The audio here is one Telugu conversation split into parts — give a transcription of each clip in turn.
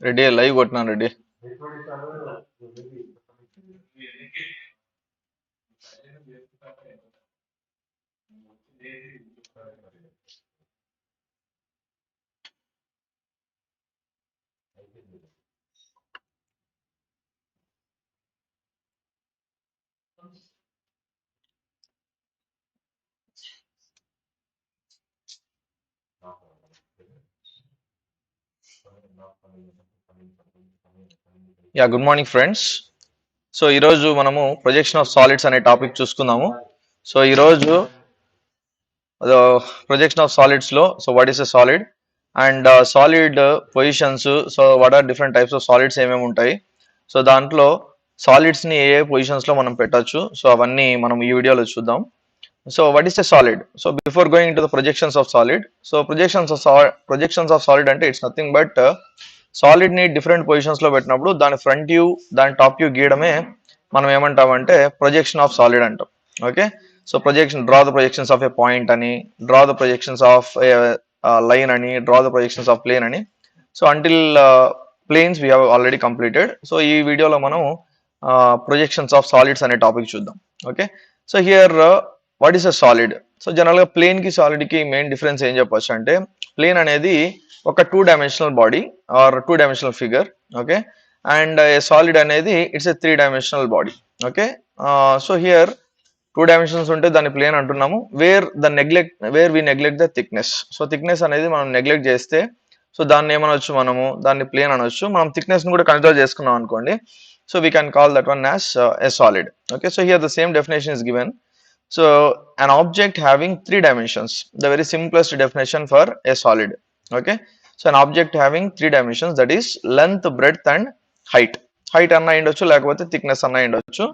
రెడీ లైవ్ కొట్టినాను ready. Yeah good morning friends. So ఈరోజు మనము ప్రొజెక్షన్ ఆఫ్ సాలిడ్స్ అనే టాపిక్ చూసుకుందాము. సో ఈరోజు ప్రొజెక్షన్ ఆఫ్ సాలిడ్స్ లో so what is a solid and solid positions. So what are different types of solids ఏమేమి ఉంటాయి, సో దాంట్లో సాలిడ్స్ ని ఏ పొజిషన్స్ లో మనం పెట్టొచ్చు, సో అవన్నీ మనం ఈ వీడియోలో చూద్దాం. So what is a solid? So before going into the projections of solid, so projections of solid అంటే it's nothing but సాలిడ్ ని డిఫరెంట్ పొజిషన్స్ లో పెట్టినప్పుడు దాని ఫ్రంట్ వ్యూ దాని టాప్ వ్యూ గీయడమే మనం ఏమంటామంటే ప్రొజెక్షన్ ఆఫ్ సాలిడ్ అంటాం. Okay, so projection draw the projections of a point అని, draw the projections of line అని, draw the projections of plane అని. So until planes we have already completed. So ఈ వీడియోలో మనం ప్రొజెక్షన్స్ ఆఫ్ సాలిడ్స్ అనే టాపిక్ చూద్దాం. Okay, so here what is a solid? So general గా ప్లేన్ కి సాలిడ్ కి మెయిన్ డిఫరెన్స్ ఏం చెప్పొచ్చు అంటే, ప్లేన్ అనేది ఒక 2 dimensional body or 2 dimensional figure. Okay, and solid అనేది it's a 3 dimensional body. Okay, so here 2 dimensions ఉంటే దాన్ని ప్లేన్ అంటున్నాము. Where we neglect the thickness. So thickness అనేది మనం నెగ్లెక్ట్ చేస్తే సో దాన్ని ఏమనొచ్చు, మనము దాన్ని ప్లేన్ అనొచ్చు. మనం థిక్నెస్ ని కూడా కన్సిడర్ చేసుకున్నాం అనుకోండి, so we can call that one as a solid. Okay, so here the same definition is given. So an object having 3 dimensions, the very simplest definition for a solid. Okay, so an object having 3 dimensions, that is length, breadth and height. Height anna indochu lekapothe thickness anna indochu.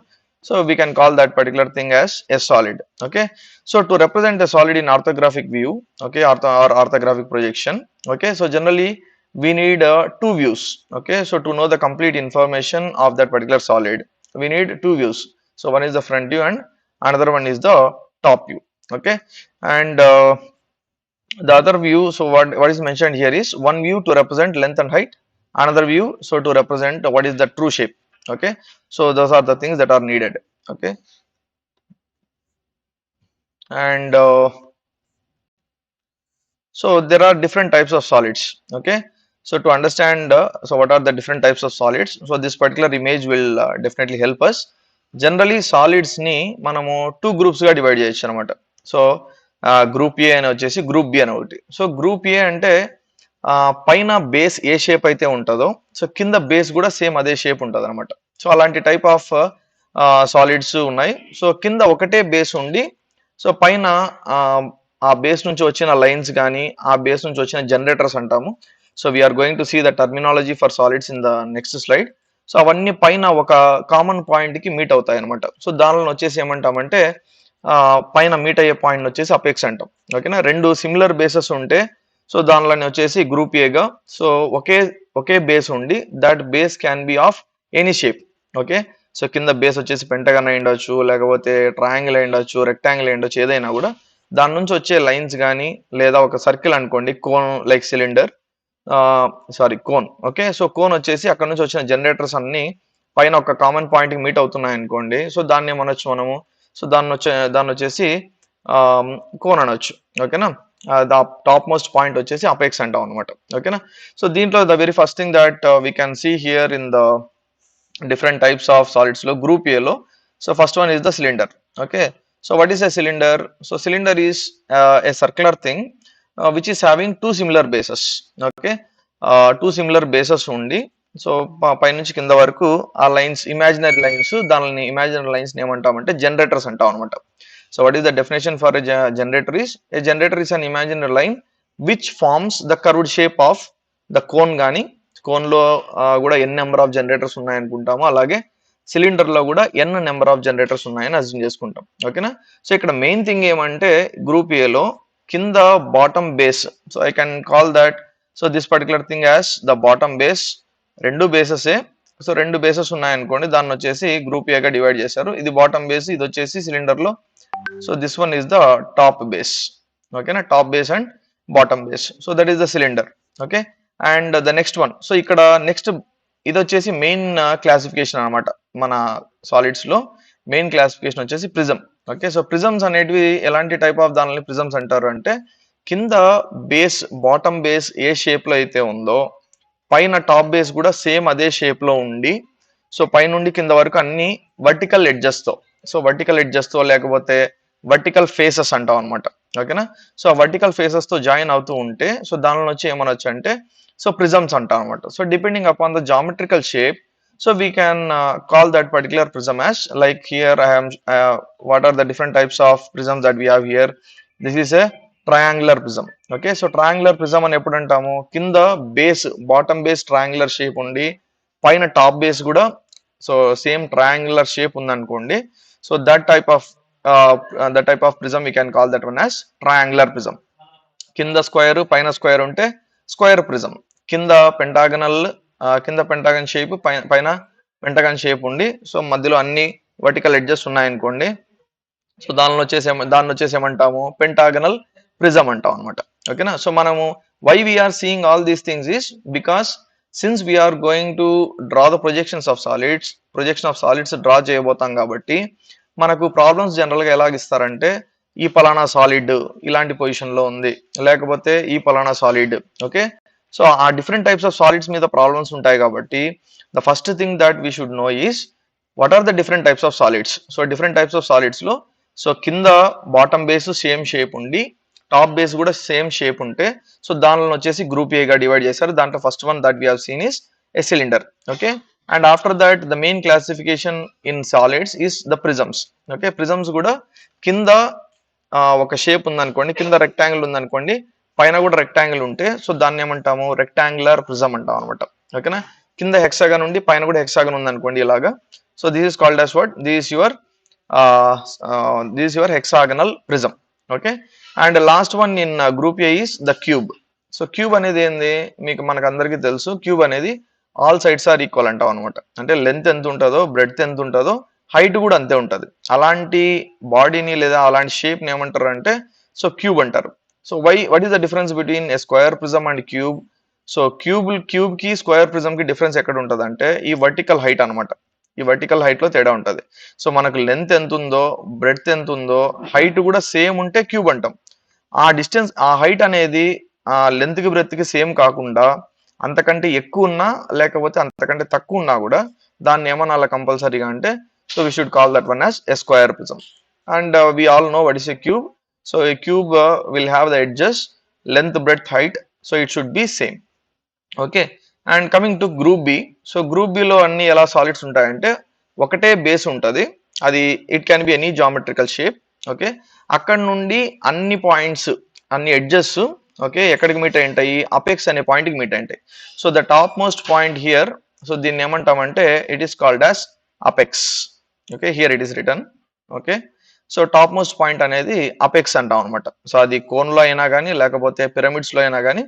So we can call that particular thing as a solid. Okay, so to represent a solid in orthographic view, okay, or orthographic projection. Okay, so generally we need 2 views. Okay, so to know the complete information of that particular solid, we need 2 views. So one is the front view and another one is the top view. Okay, and the other view, so what is mentioned here is one view to represent length and height, another view so to represent what is the true shape. Okay, so those are the things that are needed. Okay, and so there are different types of solids. Okay, so to understand so what are the different types of solids, so this particular image will definitely help us. Generally solids ని మనము 2 గ్రూప్స్ గా డివైడ్ చేయొచ్చు అనమాట. సో గ్రూప్ ఏ అని వచ్చేసి, గ్రూప్ బి అని ఒకటి. సో గ్రూప్ ఏ అంటే పైన బేస్ ఏ షేప్ అయితే ఉంటుందో సో కింద బేస్ కూడా సేమ్ అదే షేప్ ఉంటుంది అనమాట. సో అలాంటి టైప్ ఆఫ్ సాలిడ్స్ ఉన్నాయి. సో కింద ఒకటే బేస్ ఉండి సో పైన ఆ బేస్ నుంచి వచ్చిన లైన్స్ కానీ ఆ బేస్ నుంచి వచ్చిన జనరేటర్స్ అంటాము. So we're going to see the terminology for solids in the next slide. So అవన్నీ పైన ఒక కామన్ పాయింట్ కి మీట్ అవుతాయి అనమాట. సో దానిలో వచ్చేసి ఏమంటామంటే పైన మీట్ అయ్యే పాయింట్ వచ్చేసి అపెక్స్ అంటాం. ఓకేనా, 2 సిమిలర్ బేసెస్ ఉంటే సో దానిలోని వచ్చేసి గ్రూప్ ఏగా. సో ఒకే బేస్ ఉండి that base can be of any shape. Okay, so కింద బేస్ వచ్చేసి పెంటగన్ అయి ఉండొచ్చు, లేకపోతే ట్రయాంగిల్ అయి ఉండొచ్చు, రెక్టాంగిల్ అయి ఉండొచ్చు, ఏదైనా కూడా దాని నుంచి వచ్చే లైన్స్ కానీ, లేదా ఒక సర్కిల్ అనుకోండి, cone like cylinder, cone. Okay, so cone వచ్చేసి అక్కడ నుంచి వచ్చిన జనరేటర్స్ అన్ని పైన ఒక కామన్ పాయింట్ కి మీట్ అవుతున్నాయి అనుకోండి, సో దాన్ని ఏమనొచ్చు మనము, సో దాన్ని వచ్చేసి కోన్ అనొచ్చు. ఓకేనా, టాప్ మోస్ట్ పాయింట్ వచ్చేసి అపెక్స్ అంటాం అనమాట. ఓకేనా, సో దీంట్లో the very first thing that we can see here in the different types of solids లో, గ్రూప్ ఏ లో, so first one is the cylinder. Okay, so what is a cylinder? So cylinder is a circular thing which is having 2 similar bases. Okay, 2 similar bases ఉండి సో పైనుంచి కింద వరకు ఆ లైన్స్ ఇమాజినరీ లైన్స్, దానిని ఇమాజినరీ లైన్స్ ఏమంటామంటే జనరేటర్స్ అంటాం అనమాట. So what is the definition for generator is, a generator is an imaginary line which forms the curved shape of the cone. కానీ కోన్ లో కూడా ఎన్ నెంబర్ ఆఫ్ జనరేటర్స్ ఉన్నాయనుకుంటాము, అలాగే సిలిండర్ లో కూడా ఎన్ నెంబర్ ఆఫ్ జనరేటర్స్ ఉన్నాయని అజ్యూమ్ చేసుకుంటాం. ఓకేనా, సో ఇక్కడ మెయిన్ థింగ్ ఏమంటే గ్రూప్ ఏలో కింద bottom base, so I can call that, so this particular thing as the bottom base. 2 బేసెసే, సో 2 బేసెస్ ఉన్నాయనుకోండి, దాన్ని వచ్చేసి గ్రూప్ ఏగా డివైడ్ చేశారు. ఇది బాటమ్ బేస్, ఇది వచ్చేసి సిలిండర్ లో. So this one is the top base. ఓకేనా, top base and bottom base. So that is the cylinder. Okay, and the next one. So ఇక్కడ నెక్స్ట్ ఇది వచ్చేసి మెయిన్ క్లాసిఫికేషన్ అనమాట. మన సాలిడ్స్ లో మెయిన్ క్లాసిఫికేషన్ వచ్చేసి ప్రిజం. ఓకే, సో ప్రిజమ్స్ అనేటివి ఎలాంటి టైప్ ఆఫ్ దానిని ప్రిజమ్స్ అంటారు అంటే, కింద బేస్ బాటమ్ బేస్ ఏ షేప్ లో అయితే ఉందో పైన టాప్ బేస్ కూడా సేమ్ అదే షేప్ లో ఉండి, సో పైనుండి కింద వరకు అన్ని వర్టికల్ ఎడ్జెస్ తో, సో వర్టికల్ ఎడ్జెస్ తో లేకపోతే వర్టికల్ ఫేసెస్ అంటాం అనమాట. ఓకేనా, సో ఆ వర్టికల్ ఫేసెస్ తో జాయిన్ అవుతూ ఉంటే సో దానిలో వచ్చి ఏమనొచ్చు అంటే సో ప్రిజమ్స్ అంటాం అనమాట. So depending upon the geometrical shape, so we can call that particular prism as, like here I am what are the different types of prisms that we have here. This is a triangular prism. Okay, so triangular prism అని ఎప్పుడు అంటాము, కింద base bottom base triangular shape ఉండి పైన టాప్ బేస్ కూడా సో సేమ్ ట్రయాంగులర్ షేప్ ఉందనుకోండి, so that type of prism we can call that one as triangular prism. కింద స్క్వేర్ పైన స్క్వేర్ ఉంటే స్క్వేర్ ప్రిజం, కింద పెంటాగనల్ కింద పెంటాగన్ షేప్ పైన పెంటాగన్ షేప్ ఉండి సో మధ్యలో అన్ని వర్టికల్ ఎడ్జెస్ ఉన్నాయనుకోండి, సో దాన్ని వచ్చేసి ఏమంటాము పెంటాగనల్ ప్రిజం అంటాం అనమాట. ఓకేనా, సో మనము why we're seeing all these things is because since we're going to draw the projection of solids draw చేయబోతాం కాబట్టి మనకు ప్రాబ్లమ్స్ జనరల్ గా ఎలాగిస్తారంటే, ఈ పలానా సాలిడ్ ఇలాంటి పొజిషన్ లో ఉంది, లేకపోతే ఈ పలానా సాలిడ్. ఓకే, సో ఆ డిఫరెంట్ టైప్స్ ఆఫ్ సాలిడ్స్ మీద ప్రాబ్లమ్స్ ఉంటాయి కాబట్టి the first thing that we should know is what are the different types of solids. So different types of solids లో సో కింద బాటమ్ బేస్ సేమ్ షేప్ ఉండి టాప్ బేస్ కూడా సేమ్ షేప్ ఉంటే సో దానిలో వచ్చేసి గ్రూప్ ఏ గా డివైడ్ చేశారు. దాంట్లో first one that we have seen is a cylinder. Okay, and after that the main classification in solids is the prisms. Okay, prisms కూడా కింద ఒక షేప్ ఉందనుకోండి, కింద రెక్టాంగిల్ ఉందనుకోండి, పైన కూడా రెక్టాంగిల్ ఉంటే సో దాన్ని ఏమంటాము రెక్టాంగులర్ ప్రిజం అంటాం అనమాట. ఓకేనా, కింద హెక్సాగన్ ఉండి పైన కూడా హెక్సాగన్ ఉందనుకోండి ఇలాగా, so this is called as what, this is your hexagonal prism. Okay, and last one in group A is the cube. So cube అనేది ఏంది, మీకు మనకు అందరికీ తెలుసు, క్యూబ్ అనేది ఆల్ సైడ్స్ ఆర్ ఈక్వల్ అంటాం అనమాట. అంటే లెంత్ ఎంత ఉంటుందో బ్రెడ్త్ ఎంత ఉంటుందో హైట్ కూడా అంతే ఉంటుంది. అలాంటి బాడీని లేదా అలాంటి షేప్ ని ఏమంటారు అంటే సో క్యూబ్ అంటారు. So what is the difference between A square prism and cube. So cube కి స్క్వేర్ ప్రిజం కి డిఫరెన్స్ ఎక్కడ ఉంటుంది అంటే ఈ వర్టికల్ హైట్ అనమాట. ఈ వర్టికల్ హైట్ లో తేడా ఉంటుంది. సో మనకు లెంత్ ఎంత ఉందో బ్రెడ్త్ ఎంత ఉందో హైట్ కూడా సేమ్ ఉంటే క్యూబ్ అంటాం. ఆ డిస్టెన్స్ ఆ హైట్ అనేది ఆ లెంత్ కి బ్రెడ్త్ కి సేమ్ కాకుండా అంతకంటే ఎక్కువ ఉన్నా లేకపోతే అంతకంటే తక్కువ ఉన్నా కూడా దాన్ని ఏమనాలి కంపల్సరీగా అంటే so we should call that one as a square prism. And we all know what is a cube. So a cube will have the edges, length, breadth, height, so it should be same. Okay, and coming to group B. So group B లో అన్ని ఎలా సాలిడ్స్ ఉంటాయంటే ఒకటే బేస్ ఉంటుంది, అది it can be any geometrical shape. Okay, అక్కడ నుండి అన్ని పాయింట్స్ అన్ని ఎడ్జెస్ ఓకే ఎక్కడికి మీట్ అయింటాయి, అపెక్స్ అనే పాయింట్ కి మీట్ అయింటాయి. So the top most point here, so దీన్ని ఏమంటామంటే it is called as apex. Okay, here it is return. Okay, so top most point అనేది అపెక్స్ అంటాం అనమాట. సో అది కోన్ లో అయినా కానీ లేకపోతే పిరమిడ్స్ లో అయినా కానీ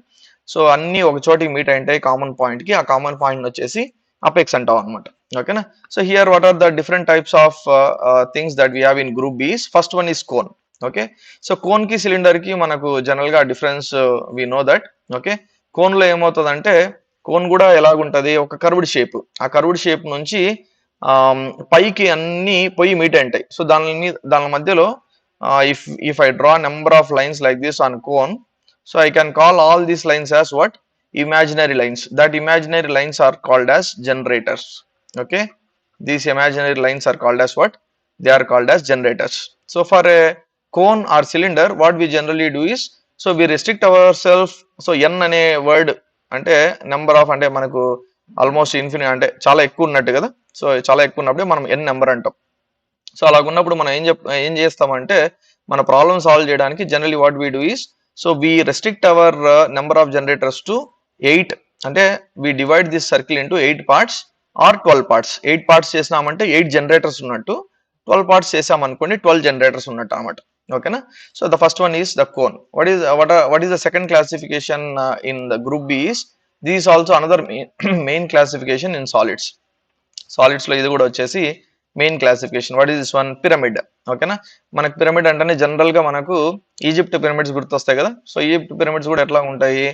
సో అన్ని ఒక చోటికి మీట్ అయింటాయి కామన్ పాయింట్ కి, ఆ కామన్ పాయింట్ వచ్చేసి అపెక్స్ అంటాం అనమాట. ఓకేనా, so here what are the different types of things that we have in group B's. First one is cone. Okay, so cone కి సిలిండర్ కి మనకు జనరల్ గా difference we know that. Okay, cone లో ఏమవుతుందంటే కోన్ కూడా ఎలాగుంటది, ఒక కర్వ్డ్ షేప్, ఆ కర్వ్డ్ షేప్ నుంచి పైకి అన్ని పోయి మీట్ ఉంటాయి. సో దాని మధ్యలో if I draw number of lines like this on cone, so I can call all these lines as what, imaginary lines. That imaginary lines are called as generators. Okay, these imaginary lines are called as what, they are called as generators. So for a cone or cylinder what we generally do is, so we restrict ourselves. So n అనే వర్డ్ అంటే నెంబర్ ఆఫ్, అంటే మనకు ఆల్మోస్ట్ ఇన్ఫినిట్ అంటే చాలా ఎక్కువ ఉన్నట్టు కదా. సో చాలా ఎక్కువ ఉన్నప్పుడే మనం n నెంబర్ అంటాం. సో అలాగున్నప్పుడు మనం ఏం చేస్తామంటే మన ప్రాబ్లమ్ సాల్వ్ చేయడానికి generally what we do is, so we restrict our number of generators to 8. అంటే we divide this circle into 8 parts or 12 parts. 8 parts చేసినామంటే 8 జనరేటర్స్ ఉన్నట్టు, 12 పార్ట్స్ చేసామనుకోండి 12 జనరేటర్స్ ఉన్నట్టు అనమాట. ఓకేనా, so the first one is the cone. What is the second classification in the group B is, this also another main classification in solids. Solids లో ఇది కూడా వచ్చేసి main classification. What is this one? Pyramid. ఓకేనా. మనకు పిరమిడ్ అంటేనే జనరల్ గా మనకు ఈజిప్ట్ పిరమిడ్స్ గుర్తొస్తాయి కదా. సో ఈజిప్ట్ పిరమిడ్స్ కూడా ఎట్లా ఉంటాయి?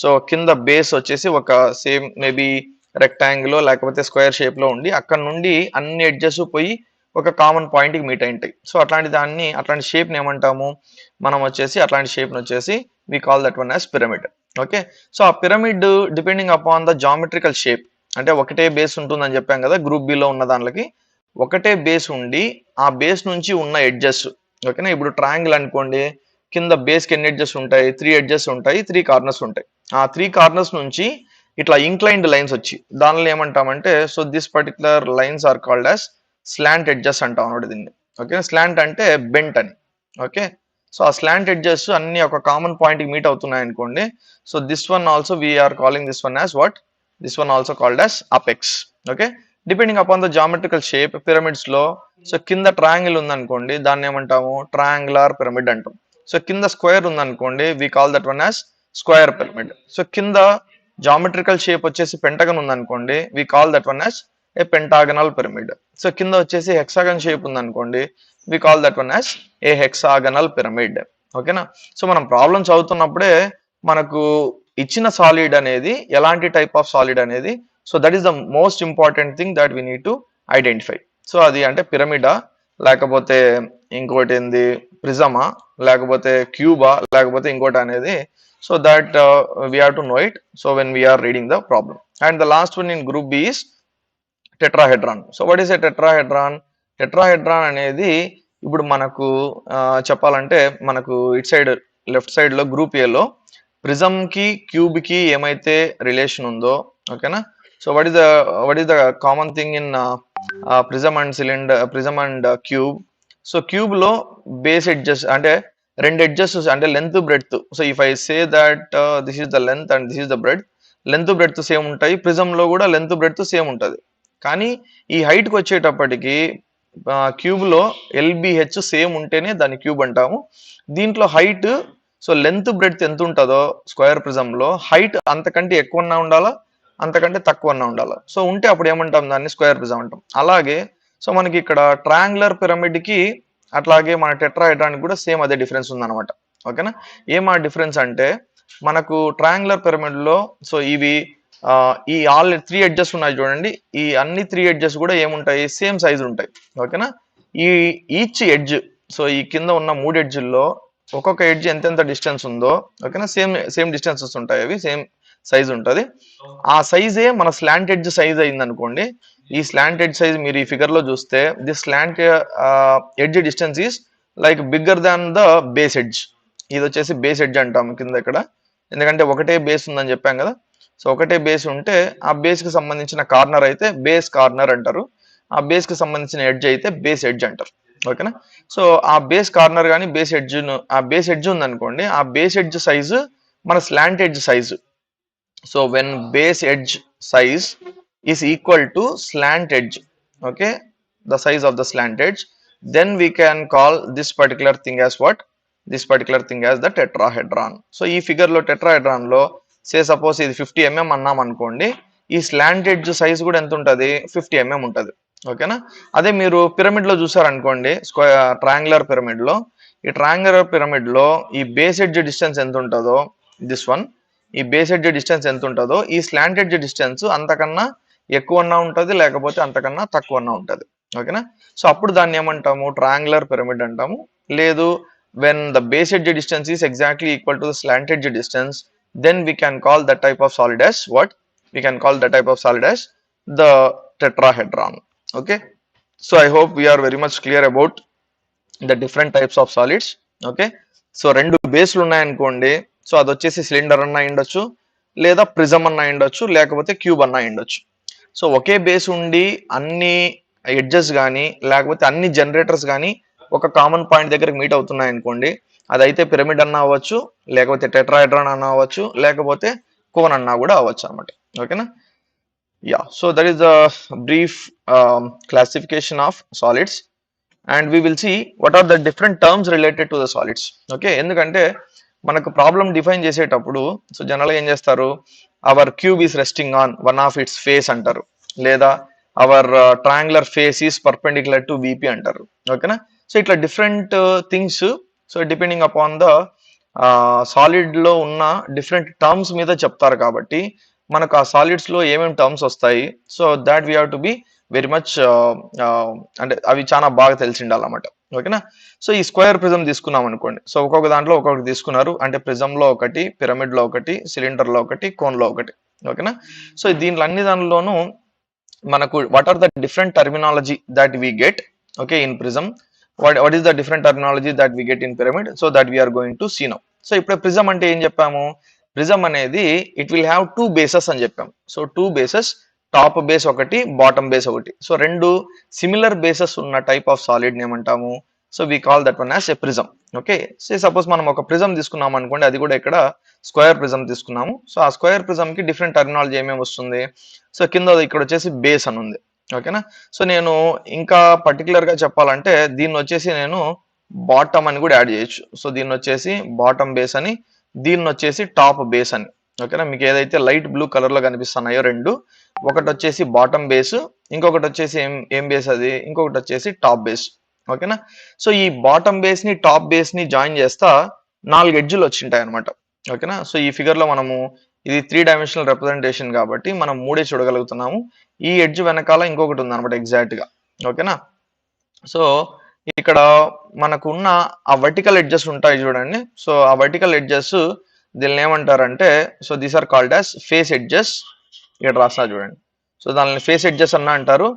సో కింద బేస్ వచ్చేసి ఒక సేమ్ మేబీ రెక్టాంగిల్ లేకపోతే స్క్వేర్ షేప్ లో ఉండి అక్కడ నుండి అన్ని ఎడ్జెస్ పోయి ఒక కామన్ పాయింట్ కి మీట్ అయింటాయి. సో అట్లాంటి షేప్ ని ఏమంటాము మనం వచ్చేసి, అట్లాంటి షేప్ ని వచ్చేసి we call that one as pyramid. Okay. So ఆ pyramid depending upon the geometrical shape, అంటే ఒకటే బేస్ ఉంటుందని చెప్పాం కదా గ్రూప్ బి లో ఉన్న దానికి, ఒకటే బేస్ ఉండి ఆ బేస్ నుంచి ఉన్న ఎడ్జెస్. ఓకేనా. ఇప్పుడు ట్రయాంగిల్ అనుకోండి, కింద బేస్ కి ఎన్ని ఎడ్జెస్ ఉంటాయి? 3 ఎడ్జెస్ ఉంటాయి, 3 కార్నర్స్ ఉంటాయి. ఆ 3 కార్నర్స్ నుంచి ఇట్లా ఇంక్లైన్డ్ లైన్స్ వచ్చి దానిలో ఏమంటామంటే, so this particular lines are called as slant edges అంటాం అన్నమాట దీన్ని. ఓకే. స్లాంట్ అంటే బెంట్ అని. ఓకే. సో ఆ స్లాంట్ ఎడ్జెస్ అన్ని ఒక కామన్ పాయింట్ కి మీట్ అవుతున్నాయి అనుకోండి. So this one also we're calling this one as what? This one also called as apex. Okay. Depending upon the geometrical shape pyramids లో, సో కింద ట్రయాంగిల్ ఉందనుకోండి దాన్ని ఏమంటాము? ట్రయాంగులర్ పిరమిడ్ అంటాం. సో కింద స్క్వేర్ ఉందనుకోండి we call that one as square pyramid. So కింద జామెట్రికల్ షేప్ వచ్చేసి పెంటగన్ ఉందనుకోండి we call that one as a pentagonal pyramid. So కింద వచ్చేసి హెక్సాగన్ షేప్ ఉందనుకోండి we call that one as a hexagonal pyramid. ఓకేనా. సో మనం ప్రాబ్లమ్స్ అవుతున్నప్పుడే మనకు ఇచ్చిన సాలిడ్ అనేది ఎలాంటి టైప్ ఆఫ్ సాలిడ్ అనేది, so that is the most important thing that we need to identify. So అది అంటే పిరమిడా, లేకపోతే ఇంకోటి ఏంది ప్రిజమా, లేకపోతే క్యూబా, లేకపోతే ఇంకోటి అనేది. So that we have to know it so when we're reading the problem. And the last one in group B is tetrahedron. So what is a tetrahedron? Tetrahedron అనేది ఇప్పుడు మనకు చెప్పాలంటే మనకు ఇట్ సైడ్ లెఫ్ట్ సైడ్ లో గ్రూప్ ఏ లో ప్రిజమ్ కి క్యూబ్ కి ఏమైతే రిలేషన్ ఉందో, ఓకేనా. So what is the common thing in prism and cylinder, prism and cube? So cube లో బేస్ ఎడ్జెస్ అంటే రెండు ఎడ్జెస్ అంటే length breadth. So if I say that this is the length and this is the breadth, length breadth same ఉంటాయి. ప్రిజమ్ లో కూడా లెంత్ బ్రెడ్త్ సేమ్ ఉంటుంది. కానీ ఈ హైట్ కి వచ్చేటప్పటికి క్యూబ్ లో ఎల్బిహెచ్ సేమ్ ఉంటేనే దాన్ని క్యూబ్ అంటాము. దీంట్లో హైట్, సో లెంత్ బ్రెడ్త్ ఎంత ఉంటుందో స్క్వేర్ ప్రిజమ్ లో, హైట్ అంతకంటే ఎక్కువన్నా ఉండాలా, అంతకంటే తక్కువన్నా ఉండాలా. సో ఉంటే అప్పుడు ఏమంటాం? దాన్ని స్క్వేర్ ప్రిజమ్ అంటాం. అలాగే సో మనకి ఇక్కడ ట్రయాంగులర్ పిరమిడ్ కి అట్లాగే మన టెట్రాహెడ్రాన్ కూడా సేమ్ అదే డిఫరెన్స్ ఉందన్నమాట. ఓకేనా. ఏమా డిఫరెన్స్ అంటే మనకు ట్రయాంగులర్ పిరమిడ్ లో సో ఇవి ఈ ఆల్ 3 ఎడ్జెస్ ఉన్నాయి చూడండి, ఈ అన్ని 3 ఎడ్జెస్ కూడా ఏముంటాయి? సేమ్ సైజ్ ఉంటాయి. ఓకేనా. ఈ ఈచ్ ఎడ్జ్, సో ఈ కింద ఉన్న 3 ఎడ్జ్ల్లో ఒక్కొక్క ఎడ్జ్ ఎంతెంత డిస్టెన్స్ ఉందో, ఓకేనా, సేమ్ సేమ్ డిస్టెన్సెస్ ఉంటాయి, అవి సేమ్ సైజ్ ఉంటుంది. ఆ సైజే మన స్లాంట్ ఎడ్జ్ సైజ్ అయింది అనుకోండి. ఈ స్లాంట్ ఎడ్జ్ సైజ్ మీరు ఈ ఫిగర్ లో చూస్తే this slant edge distance is like bigger than the base edge. ఇది వచ్చేసి బేస్ ఎడ్జ్ అంటాం కింద ఇక్కడ, ఎందుకంటే ఒకటే బేస్ ఉందని చెప్పాం కదా. సో ఒకటే బేస్ ఉంటే ఆ బేస్ కి సంబంధించిన కార్నర్ అయితే బేస్ కార్నర్ అంటారు, ఆ బేస్ కి సంబంధించిన ఎడ్జ్ అయితే బేస్ ఎడ్జ్ అంటారు. ఓకేనా. సో ఆ బేస్ కార్నర్ కానీ ఆ బేస్ ఎడ్జ్ ఉందనుకోండి, ఆ బేస్ ఎడ్జ్ సైజు మన slant edge size. So when base edge size is equal to slant edge, okay, the size of the slant edge, then we can call this particular thing as what? This particular thing as the tetrahedron. So ఈ ఫిగర్ లో టెట్రాహెడ్రాన్ లో సే సపోజ్ ఇది 50 mm అన్నాం అనుకోండి, ఈ స్లాంట్ ఎడ్జ్ సైజ్ కూడా ఎంత ఉంటుంది? 50 mm ఉంటుంది. ఓకేనా. అదే మీరు పిరమిడ్ లో చూసారనుకోండి, ట్రయాంగులర్ పిరమిడ్ లో, ఈ ట్రయాంగులర్ పిరమిడ్ లో ఈ బేస్ ఎడ్జ్ డిస్టెన్స్ ఎంత ఉంటుందో, దిస్ వన్, ఈ బేస్ ఎడ్జ్ డిస్టెన్స్ ఎంత ఉంటుందో ఈ స్లాంట్ ఎడ్జ్ డిస్టెన్స్ అంతకన్నా ఎక్కువన్నా ఉంటుంది, లేకపోతే అంతకన్నా తక్కువన్నా ఉంటుంది. ఓకేనా. సో అప్పుడు దాన్ని ఏమంటాము? ట్రయాంగులర్ పిరమిడ్ అంటాము. లేదు, when the base edge distance is exactly equal to the slant edge distance, then we can call that type of solid as what? We can call that type of solid as the tetrahedron. Okay. So I hope we are very much clear about the different types of solids. Okay. So రెండు బేస్లు ఉన్నాయనుకోండి, సో అది వచ్చేసి సిలిండర్ అన్నా ఉండొచ్చు, లేదా ప్రిజమ్ అన్నా ఉండొచ్చు, లేకపోతే క్యూబ్ అన్నా ఉండొచ్చు. సో ఒకే బేస్ ఉండి అన్ని ఎడ్జెస్ కానీ లేకపోతే అన్ని జనరేటర్స్ కానీ ఒక కామన్ పాయింట్ దగ్గర మీట్ అవుతున్నాయి అనుకోండి, అదైతే పిరమిడ్ అన్నా అవ్వచ్చు, లేకపోతే టెట్రాహెడ్రాన్ అన్నా అవ్వచ్చు, లేకపోతే కోన్ అన్నా కూడా అవ్వచ్చు అనమాట. ఓకేనా. Yeah, so that is the brief classification of solids and we will see what are the different terms related to the solids. Okay. ఎందుకంటే మనకు ప్రాబ్లం డిఫైన్ చేసేటప్పుడు సో జనరల్గా ఏం చేస్తారు? Our cube is resting on one of its face అంటారు, లేదా our triangular face is perpendicular to VP అంటారు. ఓకేనా. సో ఇట్లా different things, so depending upon the solid లో ఉన్న డిఫరెంట్ టర్మ్స్ మీద చెప్తారు కాబట్టి మనకు ఆ సాలిడ్స్ లో ఏమేమి టర్మ్స్ వస్తాయి, so that we have to be very much అంటే అవి చాలా బాగా తెలిసి ఉండాలన్నమాట. ఓకేనా. సో ఈ స్క్వేర్ ప్రిజం తీసుకున్నాం అనుకోండి, సో ఒక్కొక్క దాంట్లో ఒక్కొక్కటి తీసుకున్నారు అంటే ప్రిజం లో ఒకటి, పిరమిడ్ లో ఒకటి, సిలిండర్ లో ఒకటి, కోన్ లో ఒకటి. ఓకేనా. సో దీంట్లో అన్ని దానిలోనూ మనకు what are the different terminology that we get, okay, in prism, what is the different terminology that we get in pyramid, so that we are going to see now. So ఇప్పుడు ప్రిజం అంటే ఏం చెప్పాము, ప్రిజం అనేది it will have two bases అని చెప్పాము. So two bases, top base ఒకటి, బాటమ్ బేస్ ఒకటి. సో రెండు సిమిలర్ బేసెస్ ఉన్న టైప్ ఆఫ్ సాలిడ్ ఏమంటాము, so we call that one as a prism. Okay. So suppose మనం ఒక ప్రిజం తీసుకున్నాం అనుకోండి, అది కూడా ఇక్కడ స్క్వేర్ ప్రిజం తీసుకున్నాము. సో ఆ స్క్వేర్ ప్రిజం కి డిఫరెంట్ టర్మినాలజీ ఏమేమి వస్తుంది, సో కింద ఇక్కడ వచ్చేసి బేస్ అని ఉంది. ఓకేనా. సో నేను ఇంకా పర్టికులర్ గా చెప్పాలంటే దీన్ని వచ్చేసి నేను బాటమ్ అని కూడా యాడ్ చేయొచ్చు. సో దీన్ని వచ్చేసి బాటమ్ బేస్ అని, దీన్ని వచ్చేసి టాప్ బేస్ అని. ఓకేనా. మీకు ఏదైతే లైట్ బ్లూ కలర్ లో కనిపిస్తున్నాయో రెండు, ఒకటి వచ్చేసి బాటమ్ బేస్, ఇంకొకటి వచ్చేసి ఏం బేస్ అది, ఇంకొకటి వచ్చేసి టాప్ బేస్. ఓకేనా. సో ఈ బాటమ్ బేస్ ని టాప్ బేస్ ని జాయిన్ చేస్తా 4 ఎడ్జులు వచ్చింటాయి అనమాట. ఓకేనా. సో ఈ ఫిగర్ లో మనము ఇది 3 డైమెన్షనల్ రిప్రజెంటేషన్ కాబట్టి మనం మూడే చూడగలుగుతున్నాము. ఈ ఎడ్జ్ వెనకాల ఇంకొకటి ఉంది అనమాట ఎగ్జాక్ట్ గా. ఓకేనా. సో ఇక్కడ మనకు ఉన్న ఆ వర్టికల్ ఎడ్జెస్ ఉంటాయి చూడండి. సో ఆ వర్టికల్ ఎడ్జెస్ దీన్ని ఏమంటారంటే, so these are called as face edges. ఇక్కడ రాస్తా చూడండి. సో దానిని ఫేస్ ఎడ్జెస్ అన్న అంటారు,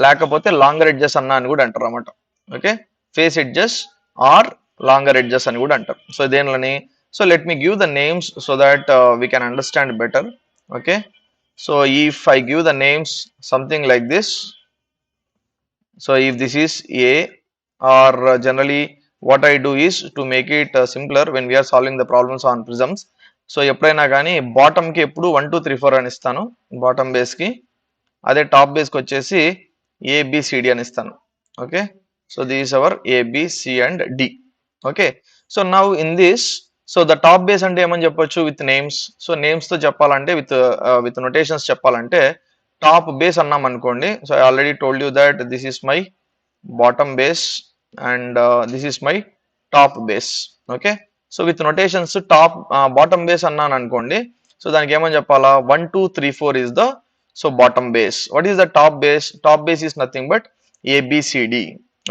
లేకపోతే లాంగర్ ఎడ్జెస్ అన్న అని కూడా అంటారు అన్నమాట. Okay. Face edges are longer edges అని కూడా అంటారు. సో దేనిలని, so let me give the names so that we can understand better. Okay. So if I give the names something like this, so if this is A, or generally what I do is to make it simpler when we are solving the problems on prisms. So ఎప్పుడైనా కానీ బాటమ్ కి ఎప్పుడు 1 2 3 4 అని ఇస్తాను బాటమ్ బేస్ కి, అదే టాప్ బేస్ కి వచ్చేసి ABCD అని ఇస్తాను. Okay. So this our ABC and D. Okay. So now in this, so the top base అంటే ఏమని చెప్పొచ్చు, విత్ నేమ్స్. సో నేమ్స్ తో చెప్పాలంటే విత్ నొటేషన్స్ చెప్పాలంటే టాప్ బేస్ అన్నాం అనుకోండి. So I already told you that this is my bottom base and this is my top base. Okay. So with notations top bottom base అన్నాను అనుకోండి, సో దానికి ఏమని చెప్పాలా, 1 2 3 4 is the so bottom base. What is the top base? Top base is nothing but ABCD.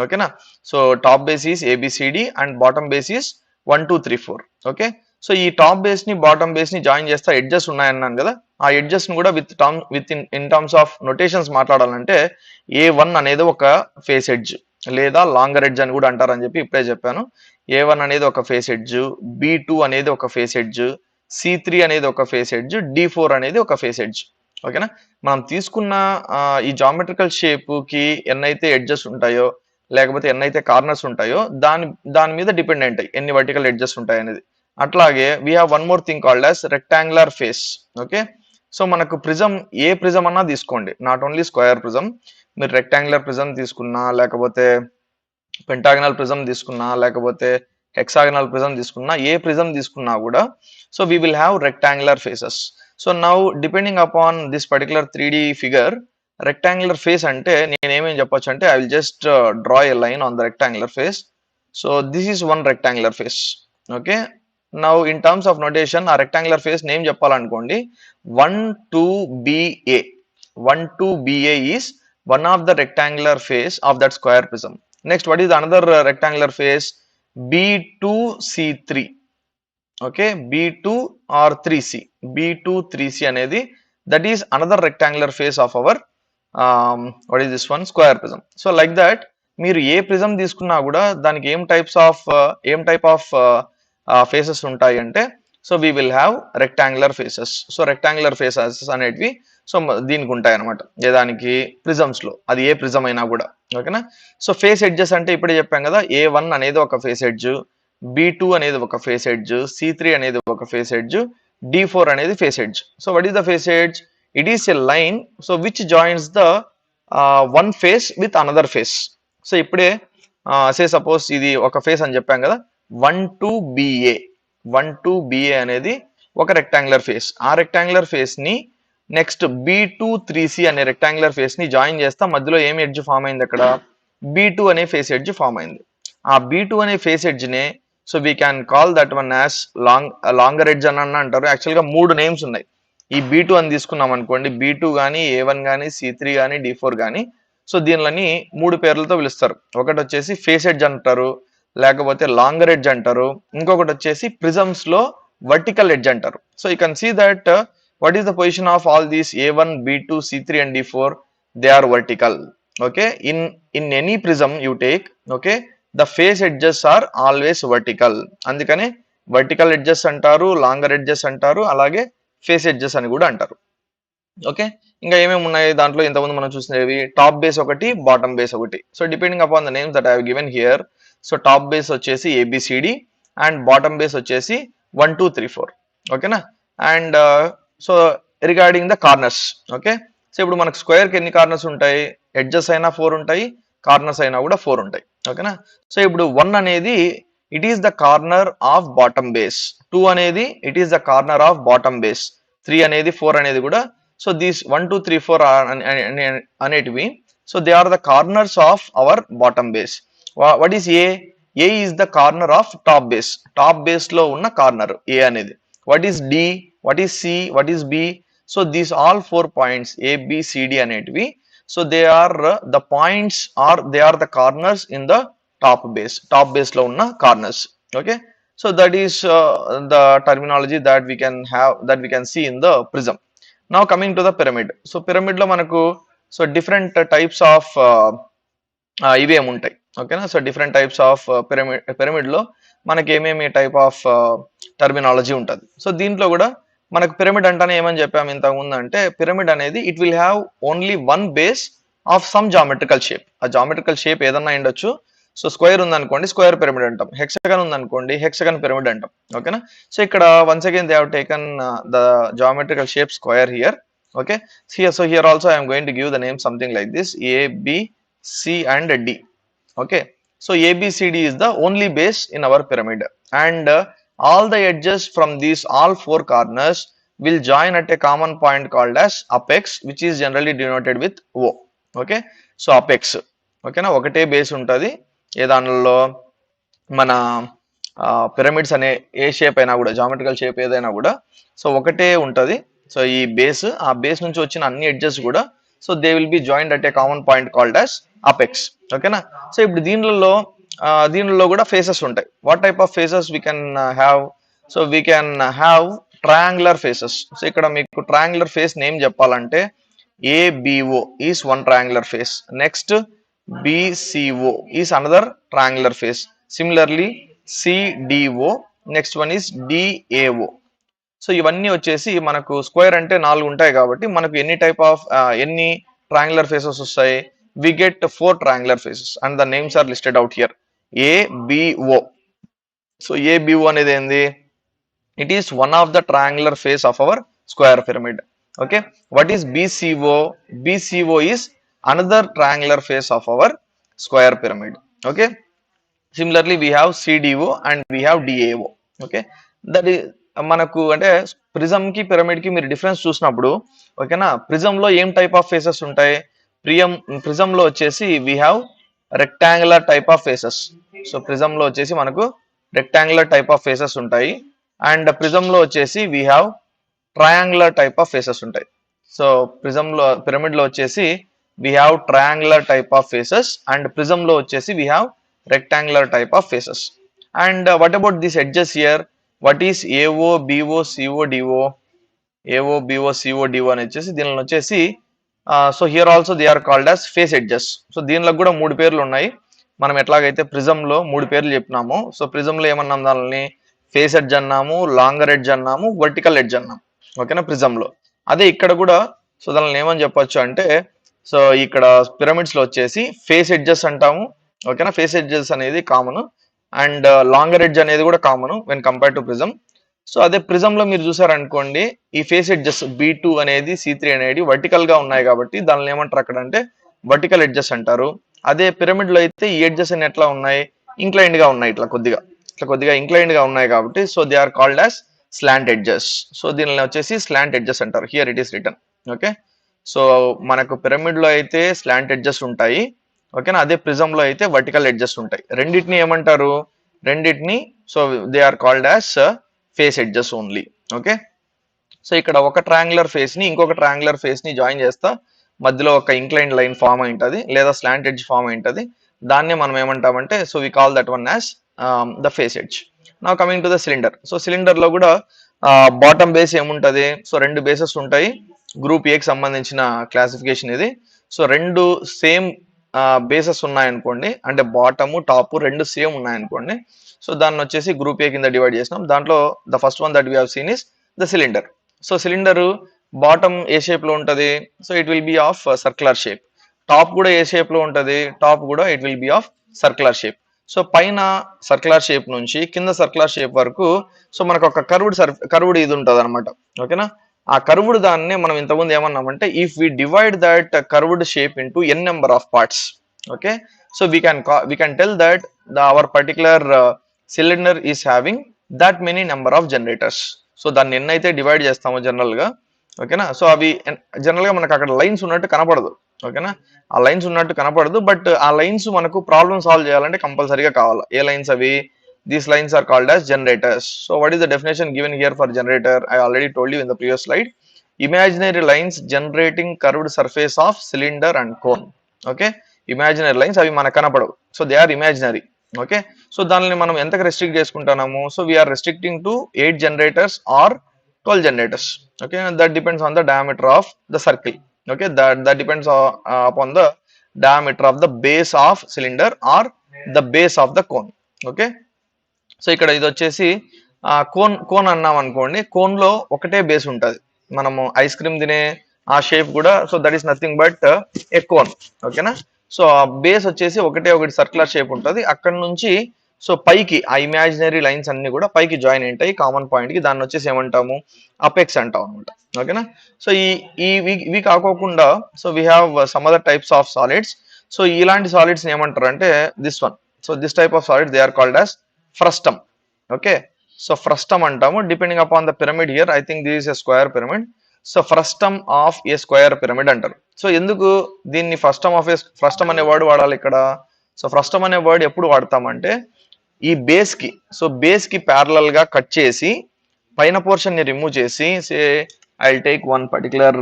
ఓకేనా. So top base is ABCD and bottom base is 1 2 3 4. Okay. So ఈ టాప్ బేస్ ని బాటమ్ బేస్ ని జాయిన్ చేస్తే ఎడ్జెస్ ఉన్నాయన్నాను కదా, ఆ ఎడ్జెస్ ని కూడా ఇన్ టర్మ్స్ ఆఫ్ నొటేషన్స్ మాట్లాడాలంటే A1 అనేది ఒక ఫేస్ ఎడ్జ్ లేదా లాంగర్ ఎడ్జ్ అని కూడా అంటారని చెప్పి ఇప్పుడే చెప్పాను. A1 అనేది ఒక ఫేస్ ఎడ్జ్, B2 అనేది ఒక ఫేస్ ఎడ్జ్, C3 అనేది ఒక ఫేస్ ఎడ్జ్, D4 అనేది ఒక ఫేస్ ఎడ్జ్. ఓకేనా. మనం తీసుకున్న ఈ జామెట్రికల్ షేప్ కి ఎన్నైతే ఎడ్జెస్ ఉంటాయో లేకపోతే ఎన్నైతే కార్నర్స్ ఉంటాయో దాని మీద డిపెండెంట్ అయ్యి ఎన్ని వర్టికల్ ఎడ్జెస్ ఉంటాయి అనేది. అట్లాగే we have one more thing called as rectangular face. Okay. So మనకు ప్రిజం ఏ ప్రిజం అన్నా తీసుకోండి, నాట్ ఓన్లీ స్క్వేర్ ప్రిజం. మీరు రెక్టాంగులర్ ప్రిజం తీసుకున్నా, లేకపోతే పెంటాగనల్ ప్రిజం తీసుకున్నా, లేకపోతే హెక్సాగనల్ ప్రిజం తీసుకున్నా, ఏ ప్రిజం తీసుకున్నా కూడా so we will have rectangular faces. So now depending upon this particular 3D figure, rectangular face అంటే నేను ఏమేం చెప్పొచ్చు అంటే I will just draw a line on the rectangular face. So this is one rectangular face. Okay. Now in terms of notation ఆ rectangular face name చెప్పాలనుకోండి, 1 2BA. 1 2BA is one of the rectangular face of that square prism. Next, what is another rectangular face? B2C3. Okay, B2 or 3C. B2 3C అనేది that is another rectangular face of our what is this one, square prism. So like that మీరు ఏ ప్రిజం తీసుకున్నా కూడా దానికి ఏం టైప్ ఆఫ్ ఫేసెస్ ఉంటాయి అంటే, so we will have rectangular faces. So rectangular faces అనేటివి సో దీనికి ఉంటాయి అనమాట, ఏదానికి ప్రిజమ్స్ లో, అది ఏ ప్రిజం అయినా కూడా. ఓకేనా. సో ఫేస్ ఎడ్జెస్ అంటే ఇప్పుడే చెప్పాం కదా, A1 అనేది ఒక ఫేస్ ఎడ్జ్, B2 అనేది ఒక ఫేస్ ఎడ్జ్, C3 అనేది ఒక ఫేస్ ఎడ్జ్, D4 అనేది face edge. So what is the face edge? It is a line so which joins the one face with another face. So ఇప్పుడే సే సపోజ్ ఇది ఒక ఫేస్ అని చెప్పాం కదా, 1 2BA. 1 2BA అనేది ఒక రెక్టాంగులర్ ఫేస్. ఆ రెక్టాంగులర్ ఫేస్ ని నెక్స్ట్ B2 3C అనే రెక్టాంగులర్ ఫేస్ ని జాయిన్ చేస్తా, మధ్యలో ఏం ఎడ్జ్ ఫామ్ అయింది అక్కడ, B2 అనే ఫేస్ ఎడ్జ్ ఫామ్ అయింది. ఆ B2 అనే ఫేస్ ఎడ్జ్ నే so we can call that one as longer edge అని అంటారు. యాక్చువల్గా 3 నేమ్స్ ఉన్నాయి. ఈ B2 అని తీసుకున్నాం అనుకోండి, B2 కానీ A1 కానీ C3 కానీ D4 కానీ, సో దీనిని 3 పేర్లతో పిలుస్తారు. ఒకటి వచ్చేసి ఫేస్ ఎడ్జ్ అంటారు, లేకపోతే లాంగర్ ఎడ్జ్ అంటారు, ఇంకొకటి వచ్చేసి ప్రిజమ్స్ లో వర్టికల్ ఎడ్జ్ అంటారు. So you can see that what is the position of all these A1, B2, C3 and D4? They are vertical. Okay, in any prism you take, okay, the face edges are always vertical. అందుకనే vertical edges అంటారు, longer edges అంటారు, అలాగే face edges అని కూడా అంటారు. ఓకే, ఇంకా ఏమేమి ఉన్నాయి దాంట్లో, ఇంతకుముందు మనం చూసినవి టాప్ బేస్ ఒకటి, బాటమ్ బేస్ ఒకటి. So depending upon the names that I have given here, so top base వచ్చేసి ABCD అండ్ బాటమ్ బేస్ వచ్చేసి 1 2 3 4. ఓకేనా, and so regarding the corners, okay, so ఇప్పుడు మనకు స్క్వేర్ కి ఎన్ని కార్నర్స్ ఉంటాయి, ఎడ్జెస్ అయినా 4 ఉంటాయి, కార్నర్స్ అయినా కూడా 4 ఉంటాయి. ఓకేనా, సో ఇప్పుడు 1 అనేది it is the corner of bottom base, 2 అనేది it is the corner of bottom base, 3 అనేది 4 అనేది కూడా. సో దీస్ 1 2 3 4 అనేటివి, so they are the corners of our bottom base. What is A is the corner of top base, top base లో ఉన్న కార్నర్ ఏ అనేది. What is D, what is C, what is B? So these all 4 points A, B, C, D అనేటివి, so they are the points, or they are the corners in the top base లో ఉన్న corners. Okay, so that is the terminology that we can see in the prism. Now coming to the pyramid. So pyramid లో మనకు so different types of ఇవి ఏముంటాయి. ఓకేనా, so different types of pyramid లో మనకి ఏమేమి టైప్ ఆఫ్ టర్మినాలజీ ఉంటుంది. సో దీంట్లో కూడా మనకు పిరమిడ్ అంటానే ఏమని చెప్పాము ఇంతకు ముందు అంటే, పిరమిడ్ అనేది it will have only one base of some geometrical shape. ఆ జామెట్రికల్ షేప్ ఏదన్నా ఉండొచ్చు. సో స్క్వేర్ ఉందనుకోండి స్క్వేర్ పిరమిడ్ అంటాం, హెక్సగన్ ఉందనుకోండి హెక్సగన్ పిరమిడ్ అంటాం. ఓకేనా, సో ఇక్కడ once again they have taken the geometrical shape square here. Okay, so here also I'm going to give the name something like this ABC and D. Okay, so ABCD is the only base in our pyramid, and all the edges from these all 4 corners will join at a common point called as apex, which is generally denoted with O. Okay, so apex. Okay na, ఒకటే బేస్ ఉంటుంది ఏ దానిలో మన పిరమిడ్స్ అనే ఏ షేప్ అయినా కూడా, జామెట్రికల్ షేప్ ఏదైనా కూడా, సో ఒకటే ఉంటుంది. సో ఈ బేస్, ఆ బేస్ నుంచి వచ్చిన అన్ని ఎడ్జెస్ కూడా, so they will be joined at a common point called as apex. ఓకేనా, సో ఇప్పుడు దీనిలో కూడా ఫేసెస్ ఉంటాయి. What type of faces we can have, so we can have triangular faces. So ఇక్కడ మీకు ట్రయాంగులర్ ఫేస్ నేమ్ చెప్పాలంటే ABO is one triangular face, next BCO is another triangular face, similarly CDO, next one is DAO. So ఇవన్నీ వచ్చేసి మనకు స్క్వేర్ అంటే 4 ఉంటాయి కాబట్టి మనకు ఎన్ని ట్రయాంగులర్ ఫేసెస్ వస్తాయి, we get 4 triangular faces and the names are listed out here. ABO. So ABO అనేది ఏంది, it is one of the triangular face of our square pyramid. Okay, what is BCO? BCO is another triangular face of our square pyramid. Okay, similarly we have CDO and we have DAO. Okay, that is మనకు అంటే ప్రిజం కి పిరమిడ్ కి మీరు డిఫరెన్స్ చూసినప్పుడు, ఓకేనా, ప్రిజం లో ఏం టైప్ ఆఫ్ ఫేసెస్ ఉంటాయి, ప్రిజం లో వచ్చేసి we have rectangular type of faces. So prism లో వచ్చేసి మనకు రెక్టాంగులర్ టైప్ ఆఫ్ ఫేసెస్ ఉంటాయి, అండ్ ప్రిజం లో వచ్చేసి we have triangular type of faces ఉంటాయి. సో పిరమిడ్ లో వచ్చేసి we have triangular type of faces, and prism లో వచ్చేసి we have rectangular type of faces. And what about this edges here, what is AO BO CO DO, AO BO CO DO అని వచ్చేసి దీనిలో వచ్చేసి, so here also they are called as face edges. సో దీనిలో కూడా 3 పేర్లు ఉన్నాయి. మనం ఎట్లాగైతే ప్రిజం లో 3 పేర్లు చెప్పినాము, సో ప్రిజం లో ఏమన్నాం, దానిని ఫేస్ ఎడ్జ్ అన్నాము, లాంగర్ ఎడ్జ్ అన్నాము, వర్టికల్ ఎడ్జ్ అన్నాము. ఓకేనా, ప్రిజం లో. అదే ఇక్కడ కూడా సో దానిని ఏమని చెప్పొచ్చు అంటే, సో ఇక్కడ పిరమిడ్స్ లో వచ్చేసి ఫేస్ ఎడ్జెస్ అంటాము. ఓకేనా, ఫేస్ ఎడ్జెస్ అనేది కామన్, అండ్ లాంగర్ ఎడ్జ్ అనేది కూడా common when compare to prism. So అదే ప్రిజం లో మీరు చూసారనుకోండి, ఈ ఫేస్ ఎడ్జెస్ B2 అనేది C3 అనేది వర్టికల్ గా ఉన్నాయి కాబట్టి దానిని ఏమంటారు అక్కడ అంటే వర్టికల్ ఎడ్జెస్ అంటారు. అదే పిరమిడ్ లో అయితే ఈ ఎడ్జెస్ అని ఎట్లా ఉన్నాయి, ఇంక్లైన్డ్ గా ఉన్నాయి, ఇట్లా కొద్దిగా ఇంక్లైన్డ్ గా ఉన్నాయి కాబట్టి, so they are called as slant edges. So దీనిని వచ్చేసి స్లాంట్ ఎడ్జెస్ అంటారు. Here it is written. Okay. So మనకు పిరమిడ్ లో అయితే స్లాంట్ ఎడ్జెస్ ఉంటాయి, ఓకేనా. అదే ప్రిజం లో అయితే వర్టికల్ ఎడ్జెస్ ఉంటాయి. రెండింటిని ఏమంటారు, రెండింటిని so they are called as face edges only. Okay. So ఇక్కడ ఒక ట్రయాంగులర్ ఫేస్ ని ఇంకొక ట్రయాంగులర్ ఫేస్ ని జాయిన్ చేస్తా మధ్యలో ఒక ఇంక్లైన్ లైన్ ఫామ్ అయి ఉంటది లేదా స్లాంట్ ఎడ్జ్ ఫామ్ అయి ఉంటది. దాన్నే మనం ఏమంటామంటే so we call that one as the face edge. Now coming to the cylinder. So cylinder లో కూడా బాటమ్ బేస్ ఏముంటది, సో రెండు బేసెస్ ఉంటాయి. గ్రూప్ ఏకి సంబంధించిన క్లాసిఫికేషన్ ఇది. సో రెండు సేమ్ బేసెస్ ఉన్నాయనుకోండి, అంటే బాటము టాప్ రెండు సేమ్ ఉన్నాయనుకోండి, సో దాన్ని వచ్చేసి గ్రూప్ ఏ కింద డివైడ్ చేసినాం. దాంట్లో the first one that we have seen is the cylinder. So cylinder bottom A shape లో ఉంటది, so it will B of circular shape. Top కూడా ఏ షేప్ లో ఉంటది, టాప్ కూడా it will B of circular shape. So పైన సర్క్యులర్ షేప్ నుంచి కింద సర్క్యులర్ షేప్ వరకు సో మనకు ఒక కర్వ్డ్ ఇది ఉంటది అనమాట. ఓకేనా. ఆ కర్వ్డ్ దాన్ని మనం ఇంతకుముందు ఏమన్నామంటే if we divide that curved shape into n number of parts, okay, so we can tell that our particular cylinder is having that many number of generators. So దాన్ని ఎన్నైతే డివైడ్ చేస్తామో జనరల్ గా, ఓకేనా, సో అవి జనరల్ గా మనకు అక్కడ లైన్స్ ఉన్నట్టు కనపడదు. ఓకేనా, ఆ లైన్స్ ఉన్నట్టు కనపడదు, బట్ ఆ లైన్స్ మనకు ప్రాబ్లమ్ సాల్వ్ చేయాలంటే కంపల్సరీగా కావాలి. ఏ లైన్స్ అవి, these lines are called as generators. So what is the definition given here for generator? I already told you in the previous slide. Imaginary lines generating curved surface of cylinder and cone. Okay, imaginary lines అవి మనకు కనపడవు, so they are imaginary. Okay, so దానిని మనం ఎంతకు రెస్ట్రిక్ట్ చేసుకుంటున్నాము, so we're restricting to 8 generators or 12 generators. Okay, that depends on the diameter of the circle. Okay, that depends upon the diameter of the base of cylinder or the base of the cone. Okay, so ఇక్కడ ఇది వచ్చేసి కోన్ కోన్ అన్నాం అనుకోండి, కోన్ లో ఒకటే బేస్ ఉంటది. మనము ఐస్ క్రీమ్ తినే ఆ షేప్ కూడా, so that is nothing but A cone. ఓకేనా, సో ఆ బేస్ వచ్చేసి ఒకటి సర్క్యులర్ షేప్ ఉంటది. అక్కడ నుంచి సో పైకి ఆ ఇమాజినరీ లైన్స్ అన్ని కూడా పైకి జాయిన్ ఉంటాయి కామన్ పాయింట్ కి. దాన్ని వచ్చేసి ఏమంటాము, అపెక్స్ అంటాం అనమాట. ఓకేనా, సో ఇవి కాకోకుండా so we have some other types of solids. So ఇలాంటి సాలిడ్స్ ఏమంటారు అంటే this one. So this type of solids they are called as frustum. Okay, so frustum అంటాము. Depending upon the pyramid here, I think this is a square pyramid. So frustum of a square pyramid అంటారు. సో ఎందుకు దీన్ని ఫ్రస్టమ్ అనే వర్డ్ వాడాలి ఇక్కడ? సో ఫ్రస్టమ్ అనే వర్డ్ ఎప్పుడు వాడతామంటే ఈ బేస్ కి, సో బేస్ కి ప్యారలల్ గా కట్ చేసి పైన పోర్షన్ ని రిమూవ్ చేసి, say I will take one particular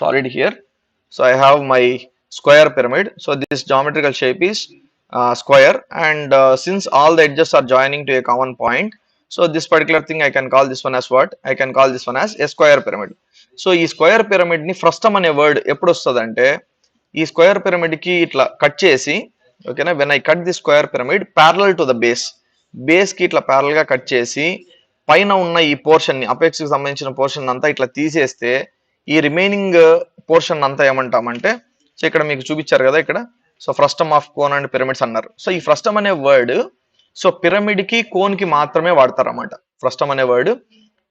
solid here. So I have my square pyramid. So this geometrical shape is square, and since all the edges are joining to a common point, so this particular thing I can call this one as what? I can call this one as a square pyramid. So ఈ స్క్వేర్ పిరమిడ్ ని ఫ్రస్టమ్ అనే వర్డ్ ఎప్పుడు వస్తుందంటే ఈ స్క్వేర్ పిరమిడ్ కి ఇట్లా కట్ చేసి, ఓకేనా, when I cut the square pyramid parallel to the base కి ఇట్లా ప్యారల్ గా కట్ చేసి పైన ఉన్న ఈ పోర్షన్ ని, అపెక్స్ కి సంబంధించిన పోర్షన్ అంతా ఇట్లా తీసేస్తే ఈ రిమైనింగ్ పోర్షన్ అంతా ఏమంటామంటే, సో ఇక్కడ మీకు చూపించారు కదా ఇక్కడ, so frustum of cone and pyramids అన్నారు. సో ఈ ఫ్రస్టమ్ అనే వర్డ్ సో పిరమిడ్ కి కోన్ కి మాత్రమే వాడతారు అన్నమాట. ఫ్రస్టమ్ అనే వర్డ్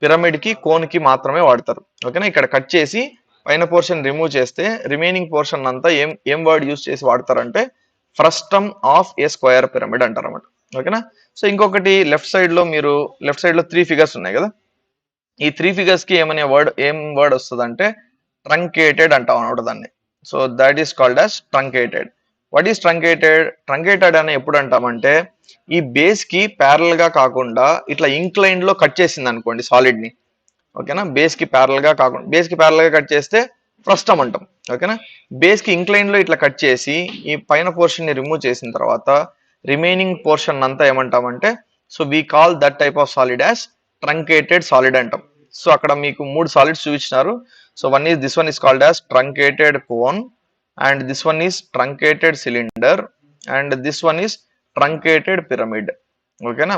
పిరమిడ్ కి కోన్ కి మాత్రమే వాడతారు. ఓకేనా, ఇక్కడ కట్ చేసి పైన పోర్షన్ రిమూవ్ చేస్తే రిమైనింగ్ పోర్షన్ అంతా ఏం వర్డ్ యూజ్ చేసి వాడతారంటే frustum of a square pyramid అంటారు అన్నమాట. ఓకేనా, సో ఇంకొకటి లెఫ్ట్ సైడ్ లో 3 ఫిగర్స్ ఉన్నాయి కదా, ఈ 3 ఫిగర్స్ కి ఏం వర్డ్ వస్తుంది అంటే ట్రంకేటెడ్ అంటాం అనమాట దాన్ని. So that is called as truncated. What is truncated అని ఎప్పుడు అంటామంటే ఈ బేస్ కి ప్యారల్ గా కాకుండా ఇట్లా ఇంక్లైన్ లో కట్ చేసింది అనుకోండి సాలిడ్ ని. ఓకేనా, బేస్ కి ప్యారల్ గా కట్ చేస్తే ఫ్రస్టమ్ అంటాం. ఓకేనా, బేస్ కి ఇంక్లైన్ లో ఇట్లా కట్ చేసి ఈ పైన పోర్షన్ ని రిమూవ్ చేసిన తర్వాత రిమైనింగ్ పోర్షన్ అంతా ఏమంటామంటే so we call that type of solid as truncated solid అంటాం. సో అక్కడ మీకు 3 సాలిడ్స్ చూపించినారు. So this one is called as truncated cone, and this one is truncated cylinder, and this one is truncated pyramid. ఓకేనా,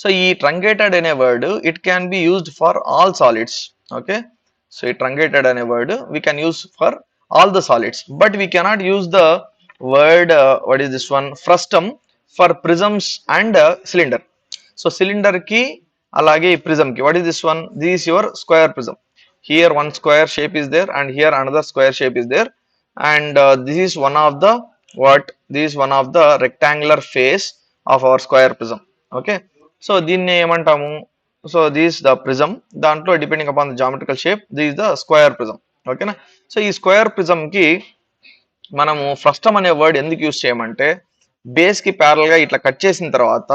సో ఈ ట్రంకేటెడ్ అనే word it can be used for all solids. Okay, so ఈ ట్రంకేటెడ్ అనే word we can use for all the solids, but we cannot use the word what is this one frustum for prisms and cylinder. So cylinder కి అలాగే ఈ ప్రిజమ్ కి, what is this one? This is your square prism. Here one square shape is there and here another square shape is there, and this is one of the rectangular face of our square prism. Okay, so దీన్ని ఏమంటాము, సో దిస్ ద ప్రిజం. దాంట్లో depending upon the geometrical shape this the square prism. ఓకేనా. సో ఈ స్క్వేర్ ప్రిజం కి మనము ఫ్రస్టమ్ అనే వర్డ్ ఎందుకు యూజ్ చేయమంటే బేస్ కి ప్యారల్ గా ఇట్లా కట్ చేసిన తర్వాత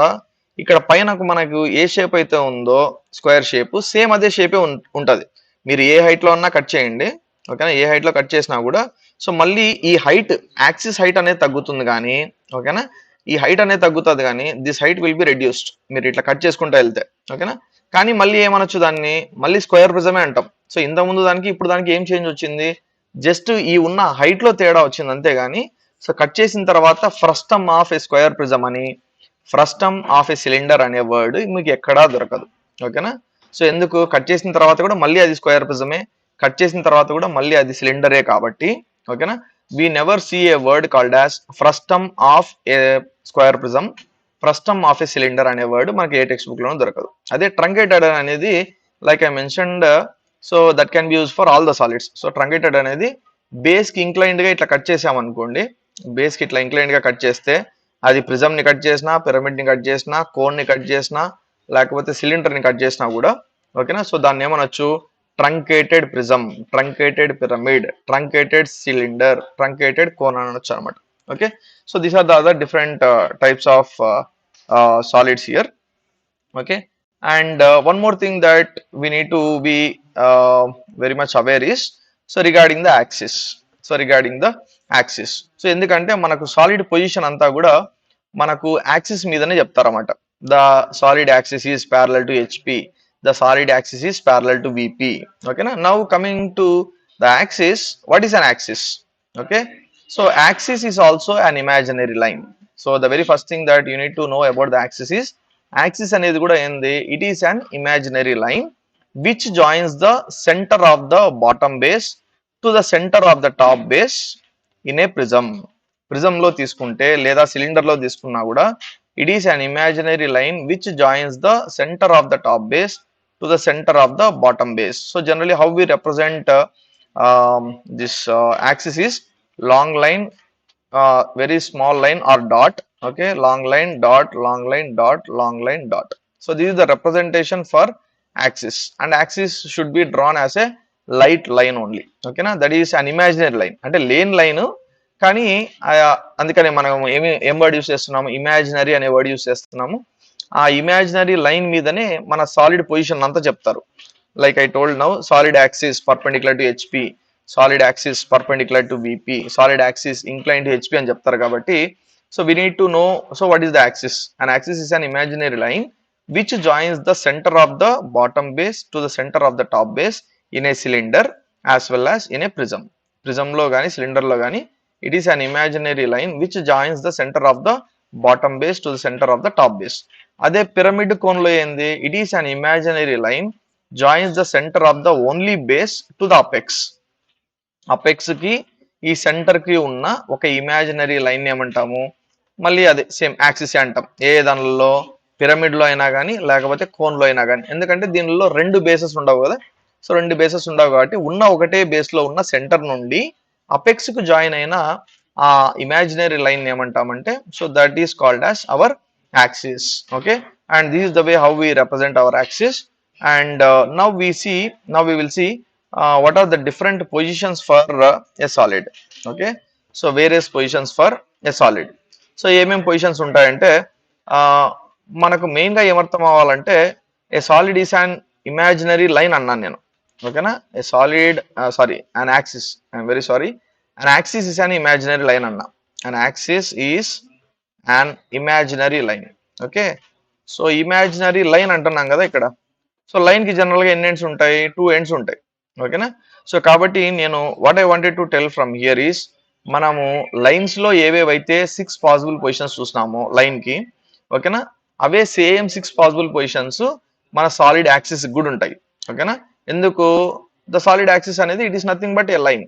ఇక్కడ పైన మనకు ఏ షేప్ అయితే ఉందో స్క్వేర్ షేప్ సేమ్ అదే షేపే ఉంటది. మీరు ఏ హైట్ లో ఉన్నా కట్ చేయండి. ఓకేనా. ఏ హైట్ లో కట్ చేసినా కూడా సో మళ్ళీ ఈ హైట్ యాక్సిస్ హైట్ అనేది తగ్గుతుంది కానీ ఓకేనా, ఈ హైట్ అనేది తగ్గుతుంది కానీ this height will be reduced మీరు ఇట్లా కట్ చేసుకుంటూ వెళ్తే. ఓకేనా. కానీ మళ్ళీ ఏమనొచ్చు దాన్ని మళ్ళీ స్క్వేర్ ప్రిజమే అంటాం. సో ఇంత ముందు దానికి ఇప్పుడు దానికి ఏం చేంజ్ వచ్చింది, జస్ట్ ఈ ఉన్న హైట్ లో తేడా వచ్చింది అంతేగాని సో కట్ చేసిన తర్వాత frustum of a square prism అని ఫ్రస్టమ్ ఆఫ్ ఏ సిలిండర్ అనే వర్డ్ మీకు ఎక్కడా దొరకదు. ఓకేనా. సో ఎందుకు కట్ చేసిన తర్వాత కూడా మళ్ళీ అది స్క్వేర్ ప్రిజమే, కట్ చేసిన తర్వాత కూడా మళ్ళీ అది సిలిండరే కాబట్టి ఓకేనా. We never see a word called as frustum of a square prism, frustum of a cylinder అనే వర్డ్ మనకి ఏ టెక్స్ట్ బుక్ లోనూ దొరకదు. అదే ట్రంకేటెడ్ అనేది like I mentioned so that can be use for all the solids. So truncated అనేది బేస్ కి ఇంక్లైన్డ్ గా ఇట్లా కట్ చేసామనుకోండి, బేస్ కి ఇట్లా ఇంక్లైన్డ్ గా కట్ చేస్తే అది ప్రిజం ని కట్ చేసినా, పిరమిడ్ ని కట్ చేసినా, కోన్ ని కట్ చేసినా, లేకపోతే సిలిండర్ ని కట్ చేసినా కూడా ఓకేనా. సో దాన్ని ఏమనొచ్చు truncated prism, truncated pyramid, truncated cylinder, truncated cone అనొచ్చు అనమాట. Okay. So these are the other different types of solids here. Okay. And one more thing that we need to be very much aware is so regarding the axis. So regarding the axis. So ఎందుకంటే మనకు సాలిడ్ పొజిషన్ అంతా కూడా మనకు యాక్సిస్ మీదనే చెప్తారన్నమాట. The solid axis is parallel to HP, the solid axis is parallel to VP. ఓకేనా. Now coming to the axis, what is an axis? Okay. So axis is also an imaginary line. So the very first thing that you need to know about the axis is axis అనేది కూడా ఏంది, it is an imaginary line which joins the centre of the bottom base to the centre of the top base in a prism. Prism లో తీసుకుంటే లేదా సిలిండర్ లో తీసుకున్నా కూడా it is an imaginary line which joins the centre of the top base to the centre of the bottom base. So generally how we represent this axis is long line, very small line or dot. Okay, long line dot, long line dot, long line dot. So this is the representation for axis, and axis should be drawn as a light line only. Okay na, that is an imaginary line అంటే లేన్ లైన్ కానీ అందుకనే మనం ఏం వర్డ్ యూస్ చేస్తున్నాము, ఇమాజినరీ అనే వర్డ్ యూస్ చేస్తున్నాము. ఆ ఇమాజినరీ లైన్ మీదనే మన సాలిడ్ పొజిషన్ అంతా చెప్తారు. Like I told now, solid axis perpendicular to HP, solid axis perpendicular to VP, solid axis incline to HP అని చెప్తారు. కాబట్టి so we need to know, so what is the axis? An axis is an imaginary line which joins the center of the bottom base to the center of the top base in a cylinder as well as in a prism. Prism lo gaani cylinder lo gaani it is an imaginary line which joins the center of the bottom base to the center of the top base. Ade pyramid cone lo endi, it is an imaginary line joins the center of the only base to the apex. Apex కి ఈ సెంటర్ కి ఉన్న ఒక ఇమాజినరీ లైన్ ఏమంటాము, మళ్ళీ అదే సేమ్ యాక్సిస్ అంటాం. ఏ దానిలో పిరమిడ్ లో అయినా కానీ లేకపోతే కోన్ లో అయినా కానీ, ఎందుకంటే దీనిలో రెండు బేసెస్ ఉండవు కదా. సో రెండు బేసెస్ ఉండవు కాబట్టి ఉన్న ఒకటే బేస్ లో ఉన్న సెంటర్ నుండి అపెక్స్ కు జాయిన్ అయిన ఆ ఇమాజినరీ లైన్ ఏమంటామంటే so that is called as our axis. Okay. And this is the way how we represent our axis. And now we will see what are the different positions for a solid. Okay, so various positions for a solid. So ఏమేం పొజిషన్స్ ఉంటాయంటే మనకు మెయిన్ గా ఏమర్థం అవ్వాలంటే a solid is an imaginary line అన్నాను నేను. ఓకేనా. A solid an axis, I'm very sorry, an axis is an imaginary line అన్నా. An axis is an imaginary line. Okay. So imaginary line అంటున్నాం కదా ఇక్కడ. సో లైన్ కి జనరల్ గా ఎన్ని ఎండ్స్ ఉంటాయి, 2 ఎండ్స్ ఉంటాయి. ఓకేనా. సో కాబట్టి నేను what I wanted to tell from here is, మనము లైన్స్ లో ఏవేవైతే 6 పాసిబుల్ పొజిషన్స్ చూసినామో లైన్ కి, ఓకేనా, అవే సేమ్ 6 పాసిబుల్ పొజిషన్స్ మన సాలిడ్ యాక్సిస్ కూడా ఉంటాయి. ఓకేనా. ఎందుకు, ద సాలిడ్ యాక్సిస్ అనేది it is nothing but a line.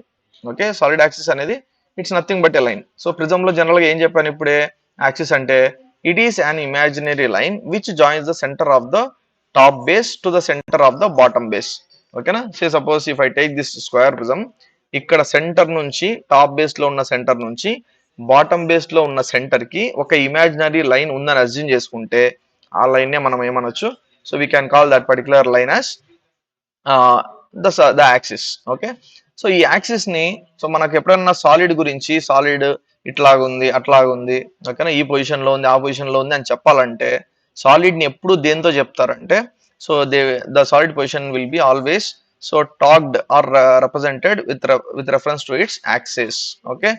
Okay. Solid axis అనేది it's nothing but a line. So prism లో జనరల్ గా ఏం చెప్పాను ఇప్పుడే, యాక్సిస్ అంటే it is an imaginary line which joins the centre of the top base to the centre of the bottom base. ఓకేనా. Say suppose if I take this square prism, ఇక్కడ సెంటర్ నుంచి టాప్ బేస్ లో ఉన్న సెంటర్ నుంచి బాటమ్ బేస్ లో ఉన్న సెంటర్ కి ఒక ఇమాజినరీ లైన్ ఉందని అజ్యూమ్ చేసుకుంటే ఆ లైన్ నే మనం ఏమనొచ్చు, So we can call that particular line as the axis. Okay, so ఈ యాక్సిస్ ని, సో మనకు ఎప్పుడన్నా సాలిడ్ గురించి, సాలిడ్ ఇట్లాగుంది అట్లాగుంది, ఓకేనా, ఈ పొజిషన్ లో ఉంది ఆ పొజిషన్ లో ఉంది అని చెప్పాలంటే సాలిడ్ ని ఎప్పుడు దేంతో చెప్తారంటే, so the solid position will be always so talked or represented with reference to its axis. Okay,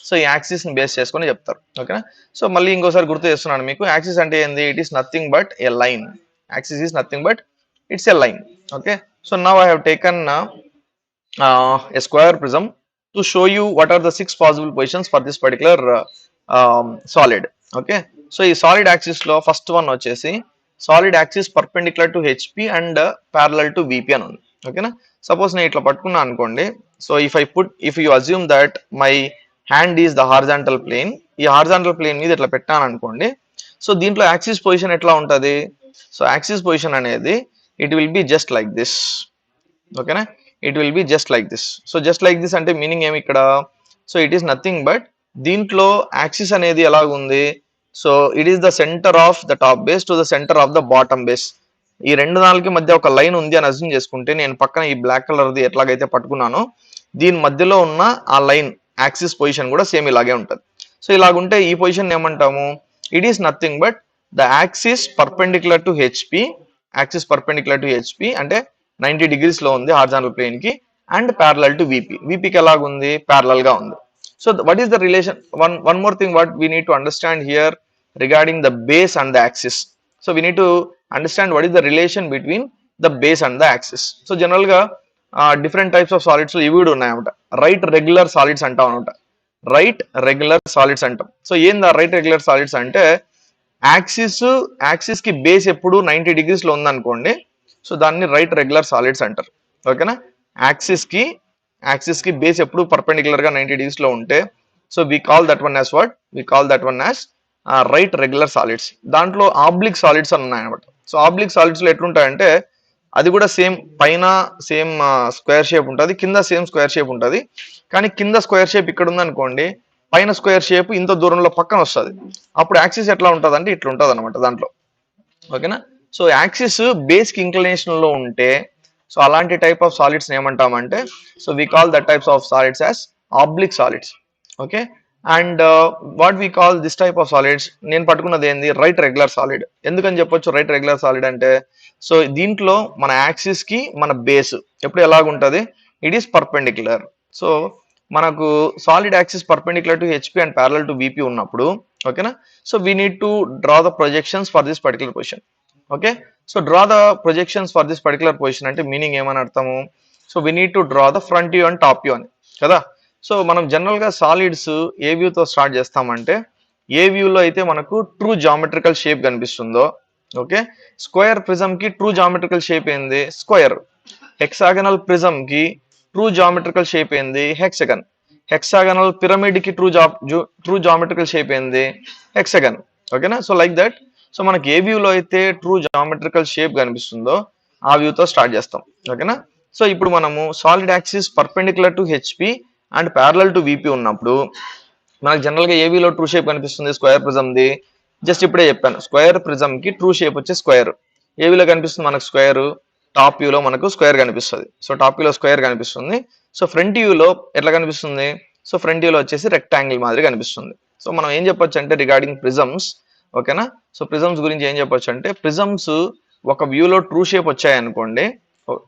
so ఈ యాక్సిస్ ని బేస్ చేసుకొని చెప్తారు. ఓకేనా, సో మళ్ళీ ఇంకోసారి గుర్తు చేస్తున్నాను మీకు, యాక్సిస్ అంటే ఏంది? It is nothing but a line. Axis is nothing but it's a line. Okay, so now I have taken a square prism to show you what are the 6 possible positions for this particular solid. Okay, so ఈ solid axis లో first one వచ్చేసి solid axis perpendicular to HP and parallel to VP అని ఉంది. ఓకేనా, సపోజ్ నేను ఇట్లా పట్టుకున్నా అనుకోండి. So if you assume that my hand is the horizontal plane, ఈ horizontal plane మీద ఇట్లా పెట్టాను అనుకోండి. సో దీంట్లో యాక్సిస్ పొజిషన్ ఎట్లా ఉంటుంది? సో యాక్సిస్ పొజిషన్ అనేది it will be just like this. ఓకేనా, it will be just like this. So just like this అంటే మీనింగ్ ఏమి ఇక్కడ? So it is nothing but, దీంట్లో యాక్సిస్ అనేది ఎలాగుంది? So it is the centre of the top base to the centre of the bottom base. ఈ రెండు నాలుగుకి మధ్య ఒక లైన్ ఉంది అని అజ్యూమ్ చేసుకుంటే, నేను పక్కన ఈ బ్లాక్ కలర్ది ఎట్లాగైతే పట్టుకున్నానో దీని మధ్యలో ఉన్న ఆ లైన్ యాక్సిస్ పొజిషన్ కూడా సేమ్ ఇలాగే ఉంటుంది. సో ఇలాగుంటే ఈ పొజిషన్ ఏమంటాము? It is nothing but the axis perpendicular to HP. Axis perpendicular to HP అంటే 90 degrees లో ఉంది హారిజాంటల్ ప్లేన్ కి, అండ్ ప్యారలల్ టు విపి. విపికి ఎలాగుంది? ప్యారలల్ గా ఉంది. So what is the relation? One more thing what we need to understand here regarding the base and the axis. So we need to understand what is the relation between the base and the axis. So general గా డిఫరెంట్ టైప్స్ ఆఫ్ సాలిడ్స్ ఇవి కూడా ఉన్నాయన్నమాట. రైట్ రెగ్యులర్ సాలిడ్స్ అంటాం అనమాట. రైట్ రెగ్యులర్ సాలిడ్స్ అంటాం. సో ఏందా రైట్ రెగ్యులర్ సాలిడ్స్ అంటే, యాక్సిస్ కి బేస్ ఎప్పుడు 90 degrees లో ఉందనుకోండి, సో దాన్ని రైట్ రెగ్యులర్ సాలిడ్స్ అంటారు. ఓకేనా, యాక్సిస్ కి బేస్ ఎప్పుడు పర్పెండిక్యులర్ గా 90 degrees లో ఉంటే, so we call that one as what? We call that one as right regular solids. దాంట్లో ఆబ్లిక్ సాలిడ్స్ అని ఉన్నాయన్నమాట. సో ఆబ్లిక్ సాలిడ్స్ లో ఎట్లుంటాయంటే, అది కూడా సేమ్ పైన సేమ్ స్క్వేర్ షేప్ ఉంటుంది, కింద సేమ్ స్క్వేర్ షేప్ ఉంటుంది. కానీ కింద స్క్వేర్ షేప్ ఇక్కడ ఉందనుకోండి, పైన స్క్వేర్ షేప్ ఇంత దూరంలో పక్కన వస్తుంది. అప్పుడు యాక్సిస్ ఎట్లా ఉంటుంది అంటే ఇట్లా ఉంటుంది అనమాట దాంట్లో. ఓకేనా, సో యాక్సిస్ బేస్ కి ఇంక్లినేషన్ లో ఉంటే, సో అలాంటి టైప్ ఆఫ్ సాలిడ్స్ ఏమంటామంటే, so we call that types of solids as oblique solids. Okay, and what we call this type of solids, నేను పట్టుకున్నది ఏంది? Right regular solid. ఎందుకని చెప్పొచ్చు రైట్ రెగ్యులర్ సాలిడ్ అంటే, సో దీంట్లో మన యాక్సిస్ కి మన బేస్ ఎప్పుడు ఎలాగుంటది? It is perpendicular. సో మనకు solid axis perpendicular to HP and parallel to VP ఉన్నప్పుడు, ఓకేనా, so we need to draw the projections for this particular position. Okay, so draw the projections for this particular position అంటే మీనింగ్ ఏమని అర్థము? So we need to draw the front view and top view అని కదా. సో మనం జనరల్ గా సాలిడ్స్ ఏ వ్యూతో స్టార్ట్ చేస్తామంటే, ఏ వ్యూలో అయితే మనకు ట్రూ జామెట్రికల్ షేప్ కనిపిస్తుందో, ఓకే, స్క్వేర్ ప్రిజం కి ట్రూ జామెట్రికల్ షేప్ ఏంది? స్క్వేర్. హెక్సాగనల్ ప్రిజం కి ట్రూ జామెట్రికల్ షేప్ ఏంది? హెక్సగన్. హెక్సాగనల్ పిరమిడ్ కి ట్రూ జామెట్రికల్ షేప్ ఏంది? హెక్సగన్. ఓకేనా, సో లైక్ దట్. సో మనకి ఏ వ్యూలో అయితే ట్రూ జామెట్రికల్ షేప్ కనిపిస్తుందో ఆ వ్యూతో స్టార్ట్ చేస్తాం. ఓకేనా, సో ఇప్పుడు మనము solid axis perpendicular to HP and parallel to VP ఉన్నప్పుడు మనకు జనరల్ గా ఏ వ్యూలో ట్రూ షేప్ కనిపిస్తుంది? స్క్వేర్ ప్రిజంది. జస్ట్ ఇప్పుడే చెప్పాను, స్క్వేర్ ప్రిజం కి ట్రూ షేప్ వచ్చే స్క్వేర్. ఏ వ్యూలో కనిపిస్తుంది మనకు స్క్వేర్? టాప్ వ్యూలో మనకు స్క్వేర్ కనిపిస్తుంది. సో టాప్ వ్యూలో స్క్వేర్ కనిపిస్తుంది. సో ఫ్రంట్ వ్యూలో ఎట్లా కనిపిస్తుంది? సో ఫ్రంట్ వ్యూలో వచ్చేసి రెక్టాంగిల్ మాదిరి కనిపిస్తుంది. సో మనం ఏం చెప్పొచ్చు అంటే రిగార్డింగ్ ప్రిజమ్స్, ఓకేనా, సో ప్రిజమ్స్ గురించి ఏం చెప్పొచ్చు అంటే, ప్రిజమ్స్ ఒక వ్యూలో ట్రూ షేప్ వచ్చాయి అనుకోండి,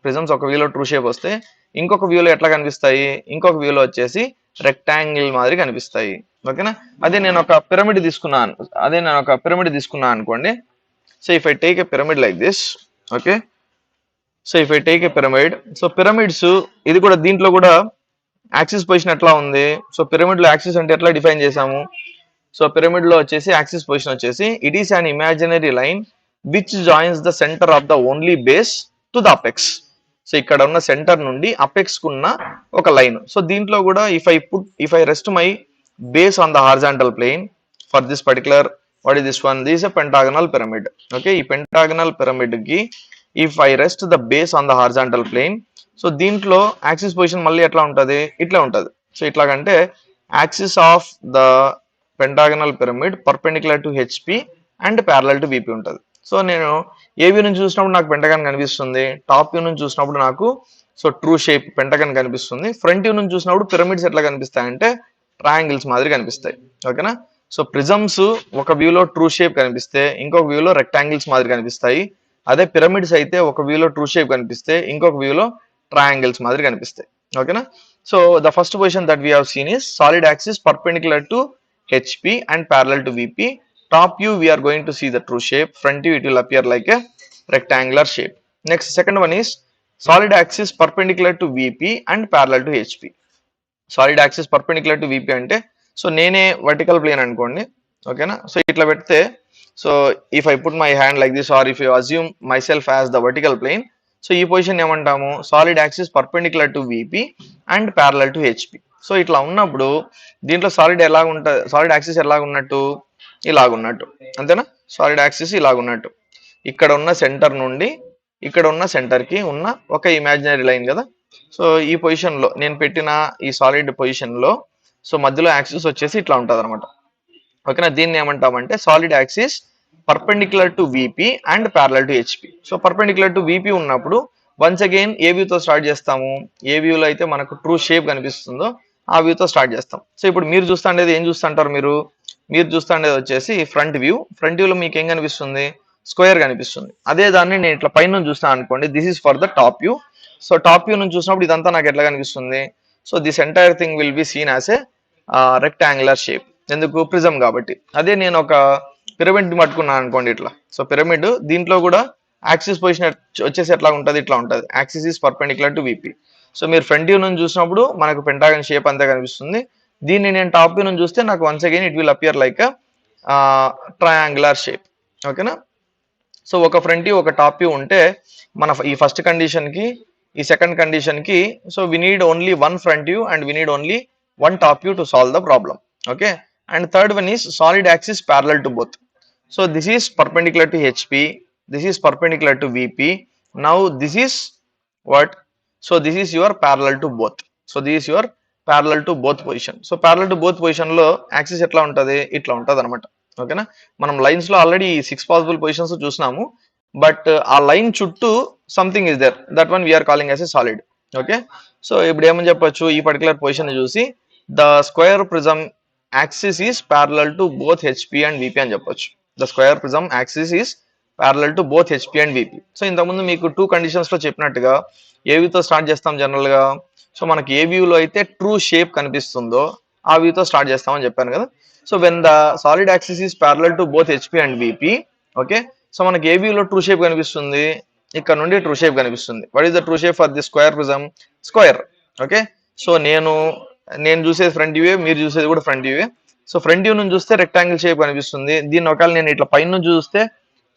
ప్రిజమ్స్ ఒక వ్యూలో ట్రూ షేప్ వస్తే ఇంకొక వ్యూలో ఎట్లా కనిపిస్తాయి? ఇంకొక వ్యూలో వచ్చేసి రెక్టాంగిల్ మాదిరి కనిపిస్తాయి. ఓకేనా, అదే నేను ఒక పిరమిడ్ తీసుకున్నాను అనుకోండి. So if I take a pyramid like this, okay, so if I take a pyramid, so pyramids ఇది కూడా, దీంట్లో కూడా యాక్సిస్ పొజిషన్ ఎట్లా ఉంది? సో పిరమిడ్ లో యాక్సిస్ అంటే ఎట్లా డిఫైన్ చేసాము? సో పిరమిడ్ లో వచ్చేసి యాక్సిస్ పొజిషన్ వచ్చేసి it is an imaginary line which joins the centre of the only base to the apex. So ఇక్కడ ఉన్న సెంటర్ నుండి అపెక్స్ కున్న ఒక లైన్. సో దీంట్లో కూడా if I rest my base on the horizontal plane for this particular, what is this one? This a pentagonal pyramid. Okay, ఈ పెంటాగనల్ పిరమిడ్ కి if I rest the base on the horizontal plane, so దీంట్లో యాక్సిస్ పొజిషన్ మళ్ళీ ఎట్లా ఉంటది? ఇట్లా ఉంటది. సో ఇట్లాగంటే axis of the pentagonal pyramid perpendicular to HP and parallel to VP ఉంటుంది. సో నేను ఏ వ్యూ నుంచి చూసినప్పుడు నాకు పెంటగాన్ కనిపిస్తుంది, టాప్ వ్యూ నుంచి చూసినప్పుడు నాకు సో ట్రూ షేప్ పెంటగాన్ కనిపిస్తుంది, ఫ్రంట్ వ్యూ నుంచి చూసినప్పుడు పిరమిడ్స్ ఎట్లా కనిపిస్తాయంటే ట్రయాంగిల్స్ మాదిరి కనిపిస్తాయి. ఓకేనా. సో ప్రిజమ్స్ ఒక వ్యూలో ట్రూ షేప్ కనిపిస్తే ఇంకొక వ్యూలో రెక్టాంగిల్స్ మాదిరి కనిపిస్తాయి. అదే పిరమిడ్స్ అయితే ఒక వ్యూలో ట్రూ షేప్ కనిపిస్తే ఇంకొక వ్యూలో ట్రయాంగిల్స్ మాదిరి కనిపిస్తాయి. ఓకేనా. So the first position that we have seen is solid axis perpendicular to HP and parallel to VP. Top view we are going to see the true shape. Front view it will appear like a rectangular shape. Next, second one is solid axis perpendicular to VP and parallel to HP. Solid axis perpendicular to VP అంటే సో నేనే వర్టికల్ ప్లేన్ అనుకోండి. ఓకేనా. సో ఇట్లా పెడితే so if I put my hand like this or if you assume myself as the vertical plane, so ఈ పొజిషన్ ఏమంటాము solid axis perpendicular to VP and parallel to HP. So ఇట్లా ఉన్నప్పుడు దీంట్లో సాలిడ్ ఎలా ఉంటుంది, సాలిడ్ యాక్సిస్ ఎలా ఉన్నట్టు ఇలాగున్నట్టు, అంతేనా. సాలిడ్ యాక్సిస్ ఇలాగున్నట్టు ఇక్కడ ఉన్న సెంటర్ నుండి ఇక్కడ ఉన్న సెంటర్ కి ఉన్న ఒక ఇమాజినరీ లైన్ కదా. సో ఈ పొజిషన్ లో నేను పెట్టిన ఈ సాలిడ్ పొజిషన్ లో సో మధ్యలో యాక్సిస్ వచ్చేసి ఇట్లా ఉంటుంది అనమాట. ఓకేనా. దీన్ని ఏమంటామంటే solid axis perpendicular to VP and parallel to HP. So perpendicular to VP ఉన్నప్పుడు వన్స్ అగైన్ ఏ వ్యూతో స్టార్ట్ చేస్తాము, ఏ వ్యూలో అయితే మనకు ట్రూ షేప్ కనిపిస్తుందో ఆ వ్యూతో స్టార్ట్ చేస్తాం. సో ఇప్పుడు మీరు చూస్తుండేది ఏం చూస్తుంటారు, మీరు చూస్తుండేది వచ్చేసి ఫ్రంట్ వ్యూ. ఫ్రంట్ వ్యూలో మీకు ఏం కనిపిస్తుంది, స్క్వేర్ కనిపిస్తుంది. అదే దాన్ని నేను ఇట్లా పైన చూస్తాను అనుకోండి, this is for the top view. So top view నుంచి చూసినప్పుడు ఇదంతా నాకు ఎట్లా కనిపిస్తుంది, so this entire thing will be seen as a rectangular shape. ఎందుకు, ప్రిజం కాబట్టి. అదే నేను ఒక పిరమిడ్ పట్టుకున్నాను అనుకోండి ఇట్లా, సో పిరమిడ్ దీంట్లో కూడా యాక్సిస్ పొజిషన్ వచ్చేసి ఎట్లా ఉంటుంది, ఇట్లా ఉంటుంది. Axis is perpendicular to VP. So మీరు ఫ్రంట్ వ్యూ నుంచి చూసినప్పుడు మనకు పెంటాగన్ షేప్ అంతే కనిపిస్తుంది. దీన్ని నేను టాప్ వ్యూ నుంచి చూస్తే నాకు once again it will appear like triangular shape. ఓకేనా. సో ఒక ఫ్రంట్ వ్యూ ఒక టాప్ వ్యూ ఉంటే మన ఈ ఫస్ట్ కండిషన్ కి ఈ సెకండ్ కండిషన్ కి so we need only one front view and we need only one top view to solve the problem. Okay. And third one is solid axis parallel to both. So this is perpendicular to HP, this is perpendicular to VP. Now this is what, so this is your parallel to both. So this is your parallel to both position. So parallel to both position లో యాక్సిస్ ఎట్లా ఉంటది, ఇట్లా ఉంటది అనమాట. ఓకేనా. మనం లైన్స్ లో ఆల్రెడీ 6 పాసిబుల్ పొజిషన్స్ చూసినాము, బట్ ఆ లైన్ చుట్టూ something is there, that one we're calling as a solid. Okay. So ఇప్పుడు ఏమని చెప్పొచ్చు, ఈ పర్టికులర్ పొజిషన్ చూసి the square prism axis is parallel to both HP and VP అని చెప్పొచ్చు. The square prism axis is parallel to both HP and VP. So ఇంతకుముందు మీకు 2 కండిషన్స్ లో చెప్పినట్టుగా ఏ వ్యూతో స్టార్ట్ చేస్తాం జనరల్ గా, సో మనకి ఏ వ్యూలో అయితే ట్రూ షేప్ కనిపిస్తుందో ఆ వ్యూతో స్టార్ట్ చేస్తామని చెప్పాను కదా. So when the solid axis is parallel to both HP and VP. Okay. So మనకి ఏ వ్యూలో ట్రూ షేప్ కనిపిస్తుంది, ఇక్కడ నుండి ట్రూ షేప్ కనిపిస్తుంది. What is the true shape for the square prism, square. Okay. So నేను చూసేది ఫ్రంట్ వ్యూ, మీరు చూసేది కూడా front view. So front view నుంచి చూస్తే రెక్టాంగిల్ షేప్ కనిపిస్తుంది. దీన్ని ఒకవేళ నేను ఇట్లా పైన నుంచి చూస్తే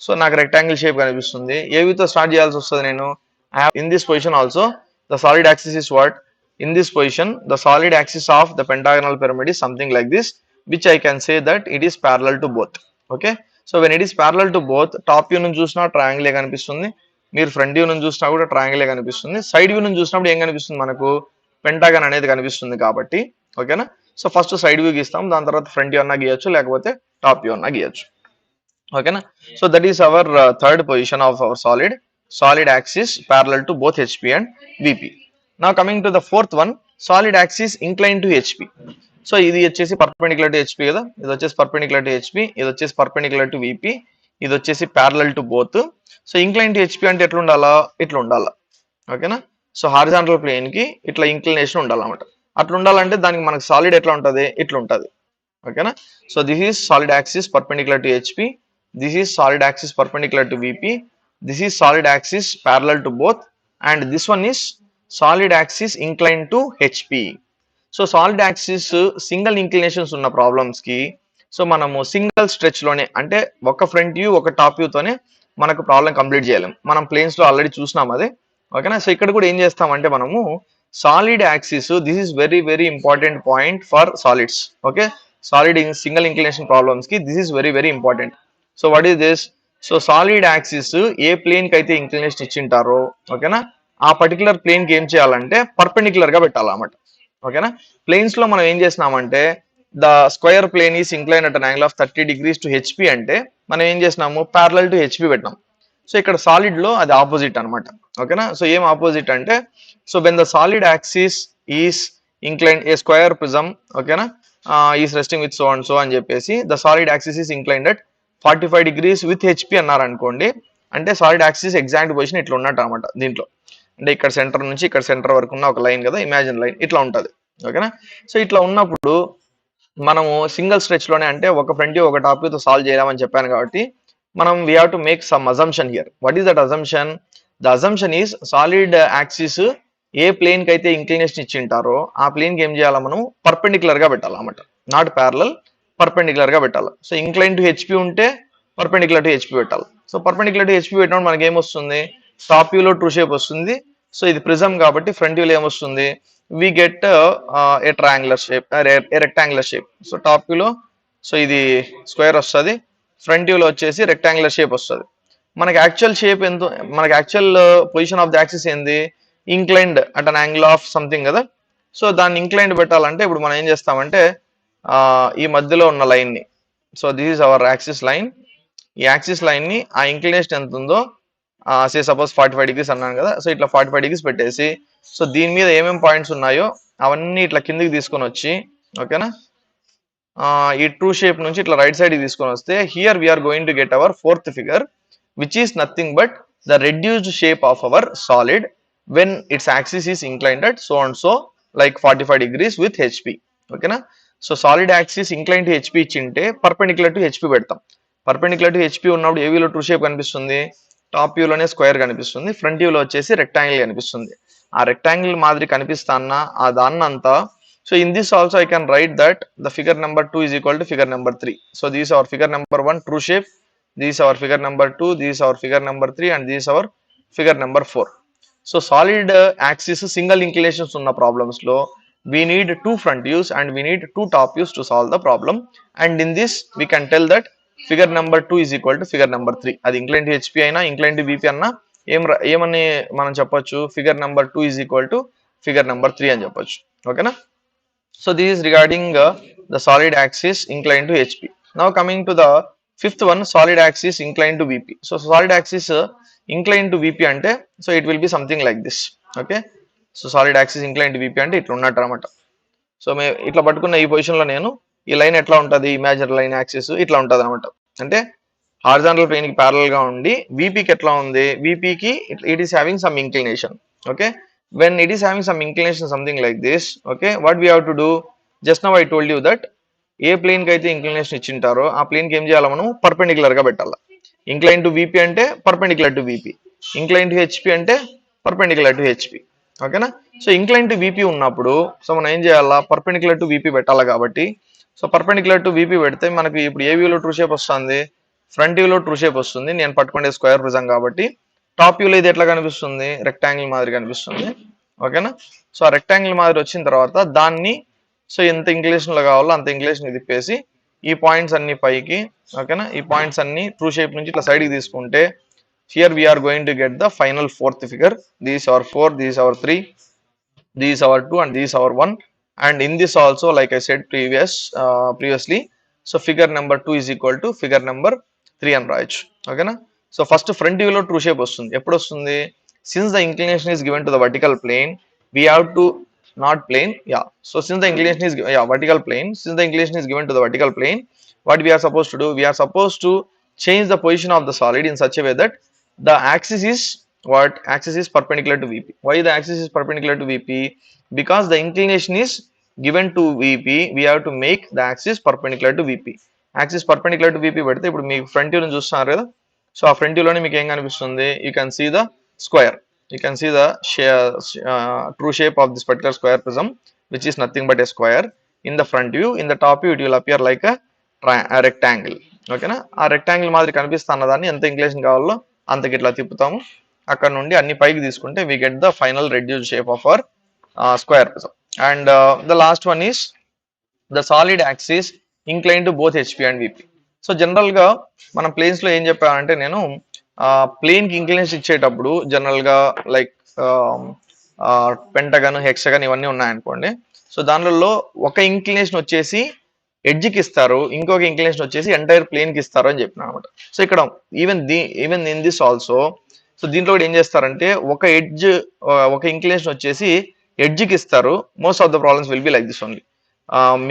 సో నాకు రెక్టాంగిల్ షేప్ కనిపిస్తుంది. ఏ వ్యూతో స్టార్ట్ చేయాల్సి వస్తుంది నేను, in this position also the solid axis is what, in this position the solid axis of the pentagonal pyramid is something like this, which I can say that it is parallel to both. Okay. So when it is parallel to both, top view నుంచి చూసినా ట్రయాంగిల్ కనిపిస్తుంది, మీరు ఫ్రంట్ వ్యూ నుంచి చూసినా కూడా ట్రయాంగిల్ కనిపిస్తుంది. సైడ్ వ్యూ నుంచి చూసినప్పుడు ఏం కనిపిస్తుంది మనకు, పెంటాగన్ అనేది కనిపిస్తుంది కాబట్టి. ఓకేనా. సో ఫస్ట్ సైడ్ వ్యూ గీస్తాం, దాని తర్వాత ఫ్రంట్ వ్యూ అన్నా గీయచ్చు, లేకపోతే టాప్ వ్యూ అన్నా గీయచ్చు. ఓకేనా. So that is our third position of our solid axis parallel to both HP and VP. Now coming to the fourth one, solid axis incline to HP. So ఇది వచ్చేసి పర్పెండిక్యులర్ టు HP కదా, ఇది వచ్చేసి పర్పెండిక్యులర్ టు HP, ఇది వచ్చేసి పర్పెండిక్యులర్ టు VP, ఇది వచ్చేసి parallel to both. So incline to HP అంటే ఎట్లా ఉండాలా, ఇట్లా ఉండాలా. ఓకేనా. సో హారిజాంటల్ ప్లేన్ కి ఇట్లా ఇంక్లినేషన్ ఉండాలన్నమాట. అట్లా ఉండాలంటే దానికి మనకు సాలిడ్ ఎట్లా ఉంటది, ఇట్లా ఉంటది. ఓకేనా. So this is solid axis perpendicular to HP, this is solid axis perpendicular to VP, this is solid axis parallel to both, and this one is solid axis inclined to HP. So solid axis single inclinations ఉన్న ప్రాబ్లమ్స్ కి సో మనము సింగిల్ స్ట్రెచ్ లోనే అంటే ఒక ఫ్రంట్ వ్యూ ఒక టాప్ వ్యూ తోనే మనకు ప్రాబ్లం కంప్లీట్ చేయలేం. మనం ప్లేన్స్ లో ఆల్రెడీ చూసినాం అదే. ఓకేనా. సో ఇక్కడ కూడా ఏం చేస్తామంటే మనము solid axis, this is very very important point for solids. Okay. Solid single inclination problems కి this is very very important. So what is this, so solid axis ఏ ప్లేన్ కి అయితే ఇంక్లినేషన్ ఇచ్చింటారో ఓకేనా, ఆ పర్టికులర్ ప్లేన్ కి ఏం చేయాలంటే పర్పెండిక్యులర్ గా పెట్టాలన్నమాట. ఓకేనా. ప్లేన్స్ లో మనం ఏం చేసినామంటే the square plane is incline at an angle of 30 degrees to HP అంటే మనం ఏం చేసినాము ప్యారలల్ టు హెచ్పి పెట్టినాం. సో ఇక్కడ సాలిడ్ లో అది ఆపోజిట్ అనమాట. ఓకేనా. సో ఏం ఆపోజిట్ అంటే so when the solid axis is incline a square prism ఓకేనా is resting with so and so అని చెప్పేసి the solid axis is inclined at 45 degrees with HP అన్నారు అనుకోండి. అంటే సాలిడ్ యాక్సిస్ ఎగ్జాక్ట్ పొజిషన్ ఇట్లా ఉన్నట్టు అనమాట దీంట్లో. అంటే ఇక్కడ సెంటర్ నుంచి ఇక్కడ సెంటర్ వరకు ఉన్న ఒక లైన్ కదా ఇమాజిన్ లైన్ ఇట్లా ఉంటుంది. ఓకేనా. సో ఇట్లా ఉన్నప్పుడు మనము సింగిల్ స్ట్రెచ్ లోనే అంటే ఒక ఫ్రంట్ వ్యూ ఒక టాప్ వ్యూతో సాల్వ్ చేయలేమని చెప్పాను కాబట్టి మనం we have to make some assumption here. What is that assumption? The assumption is solid axis ఏ ప్లేన్ కి అయితే ఇంక్లినేషన్ ఇచ్చింటారో ఆ ప్లేన్ కి ఏం చేయాలి మనం పర్పెండిక్యులర్ గా పెట్టాలన్నమాట. నాట్ ప్యారలల్, పర్పెండిక్యులర్ గా పెట్టాలి. సో ఇంక్లైన్ టు హెచ్పి ఉంటే పర్పెండిక్యులర్ టు హెచ్పి పెట్టాలి. సో పర్పెండిక్యులర్ టు హెచ్పి పెట్టినప్పుడు మనకి ఏమొస్తుంది టాప్ వ్యూలో ట్రూ షేప్ వస్తుంది. సో ఇది ప్రిజం కాబట్టి ఫ్రంట్ వ్యూలో ఏమొస్తుంది we get a triangular shape a rectangular shape. So top వ్యూలో సో ఇది స్క్వేర్ వస్తుంది, ఫ్రంట్ వ్యూలో వచ్చేసి రెక్టాంగులర్ షేప్ వస్తుంది. మనకి యాక్చువల్ షేప్ ఎంత మనకి actual position of the axis ఏంది inclined at an angle of something కదా. సో దాన్ని ఇంక్లైన్డ్ పెట్టాలంటే ఇప్పుడు మనం ఏం చేస్తామంటే ఈ మధ్యలో ఉన్న లైన్ ని so this is hour axis line. ఈ యాక్సిస్ లైన్ ని ఆ ఇంక్లినేషన్ ఎంత ఉందో సే సపోజ్ 45 degrees అన్నాను కదా. సో ఇట్లా 45 degrees పెట్టేసి సో దీని మీద ఏమేమి పాయింట్స్ ఉన్నాయో అవన్నీ ఇట్లా కిందికి తీసుకొని వచ్చి ఓకేనా ఈ ట్రూ షేప్ నుంచి ఇట్లా రైట్ సైడ్ తీసుకొని వస్తే here we are going to get our fourth figure which is nothing but the reduced shape of our solid when its axis is inclined at so and so like 45 degrees with HP. ఓకేనా. So solid axis incline to HP ఇచ్చింటే పర్పెండిక్యులర్ టు హెచ్పి పెడతాం. పర్పెండిక్యులర్ టు హెచ్పి ఉన్నప్పుడు ఏవీలో ట్రూ షేప్ కనిపిస్తుంది టాప్ వ్యూలోనే స్క్వేర్ కనిపిస్తుంది, ఫ్రంట్ వ్యూలో వచ్చేసి రెక్టాంగిల్ కనిపిస్తుంది. ఆ రెక్టాంగిల్ మాదిరి కనిపిస్తాన్న ఆ దాన్నంతా so in this also I can write that the figure number 2 is equal to figure number 3. So these our figure number 1 true shape, these our figure number 2, these our figure number 3 and these our figure number 4. So solid axis single inclinations ఉన్న ప్రాబ్లమ్స్ లో we need two front views and we need two top views to solve the problem, and in this we can tell that figure number 2 is equal to figure number 3. అది ఇంక్లైన్ టు హెచ్పి అయినా ఇంక్లైన్ టు బీపీ అన్నా ఏమని మనం చెప్పొచ్చు figure number 2 is equal to figure number 3 అని చెప్పొచ్చు. ఓకేనా. So this is regarding the solid axis incline to HP. Now coming to the fifth one solid axis incline to VP. So solid axis incline to BP అంటే so it will be something like this. Okay. So solid axis incline to BP అంటే ఇట్లా ఉన్నట్టు అనమాట. సో మేము ఇట్లా పట్టుకున్న ఈ పొజిషన్ లో నేను ఈ లైన్ ఎట్లా ఉంటుంది ఇమాజినరీ లైన్ యాక్సిస్ ఇట్లా ఉంటుంది అనమాట. అంటే హారిజాంటల్ ప్లేన్ కి ప్యారల్ గా ఉండి వీపీకి ఎట్లా ఉంది వీపీకి it is having some inclination. Okay. When it is having some inclination something like this okay what we have to do just now I told you that ఏ ప్లేన్ కి అయితే ఇంక్లినేషన్ ఇచ్చింటారో ఆ ప్లేన్ కి ఏం చేయాలి మనం పర్పెండిక్యులర్ గా పెట్టాలి. ఇంక్లైన్ టు వీపీ అంటే perpendicular to VP, incline to HP అంటే పర్పెండిక్యులర్ టు హెచ్పి. ఓకేనా. సో ఇంక్లైన్ టు వీపీ ఉన్నప్పుడు సో మనం ఏం చేయాలా పర్పెండిక్యులర్ టు వీపీ పెట్టాలి కాబట్టి సో పర్పెండిక్యులర్ టు వీపీ పెడితే మనకి ఇప్పుడు ఏ వ్యూలో ట్రూ షేప్ వస్తుంది ఫ్రంట్ వ్యూలో ట్రూ షేప్ వస్తుంది. నేను పట్టుకునే స్క్వేర్ ప్రిజం కాబట్టి టాప్ వ్యూలో ఇది ఎట్లా కనిపిస్తుంది రెక్టాంగిల్ మాదిరి కనిపిస్తుంది. ఓకేనా. సో ఆ రెక్టాంగిల్ మాదిరి వచ్చిన తర్వాత దాన్ని సో ఎంత ఇంక్లినేషన్ లో కావాలో అంత ఇంక్లినేషన్ తిప్పేసి ఈ పాయింట్స్ అన్ని పైకి ఓకేనా ఈ పాయింట్స్ అన్ని ట్రూ షేప్ నుంచి ఇట్లా సైడ్ కి తీసుకుంటే here we are going to get the final fourth figure. These are 4, these are 3, these are 2 and these are 1, and in this also like I said previously so figure number 2 is equal to figure number 3 and right. Okay na. So first front view lo true shape vastundi eppudu vastundi since the inclination is given to the vertical plane we have to not plane yeah so since the inclination is vertical plane since the inclination is given to the vertical plane what we are supposed to do we are supposed to change the position of the solid in such a way that the axis is what axis is perpendicular to VP. Why the axis is perpendicular to VP? Because the inclination is given to VP we have to make the axis perpendicular to VP. Axis perpendicular to VP పెడితే ఇప్పుడు మీ ఫ్రంట్ వ్యూ ని చూస్తున్నారు కదా. సో ఆ ఫ్రంట్ వ్యూ లోనే మీకు ఏం కనిపిస్తుంది you can see the square, you can see the true shape of this particular square prism which is nothing but a square in the front view. In the top view it will appear like a rectangle. ఓకేనా. ఆ రెక్టాంగిల్ మాదిరి కనిపిస్తున్న దాన్ని ఎంత ఇంక్లినేషన్ కావాలో అంతకి ఇట్లా తిప్పుతాము. అక్కడ నుండి అన్ని పైకి తీసుకుంటే we get the final reduced shape of our square prism. And the last one is the solid axis incline to both HP and VP. So general గా మనం ప్లేన్స్ లో ఏం చెప్పానంటే నేను ప్లేన్ కి ఇంక్లినేషన్ ఇచ్చేటప్పుడు జనరల్ గా లైక్ పెంటగన్ హెక్సగన్ ఇవన్నీ ఉన్నాయనుకోండి. సో దానిలో ఒక ఇంక్లినేషన్ వచ్చేసి ఎడ్జ్కి ఇస్తారు, ఇంకొక ఇంక్లినేషన్ వచ్చేసి ఎంటైర్ ప్లేన్కి ఇస్తారు అని చెప్పిన అనమాట. సో ఇక్కడ even in this also, so దీంట్లో కూడా ఏం చేస్తారంటే ఒక ఇంక్లినేషన్ వచ్చేసి ఎడ్జ్కి ఇస్తారు. Most of the problems will be like this only.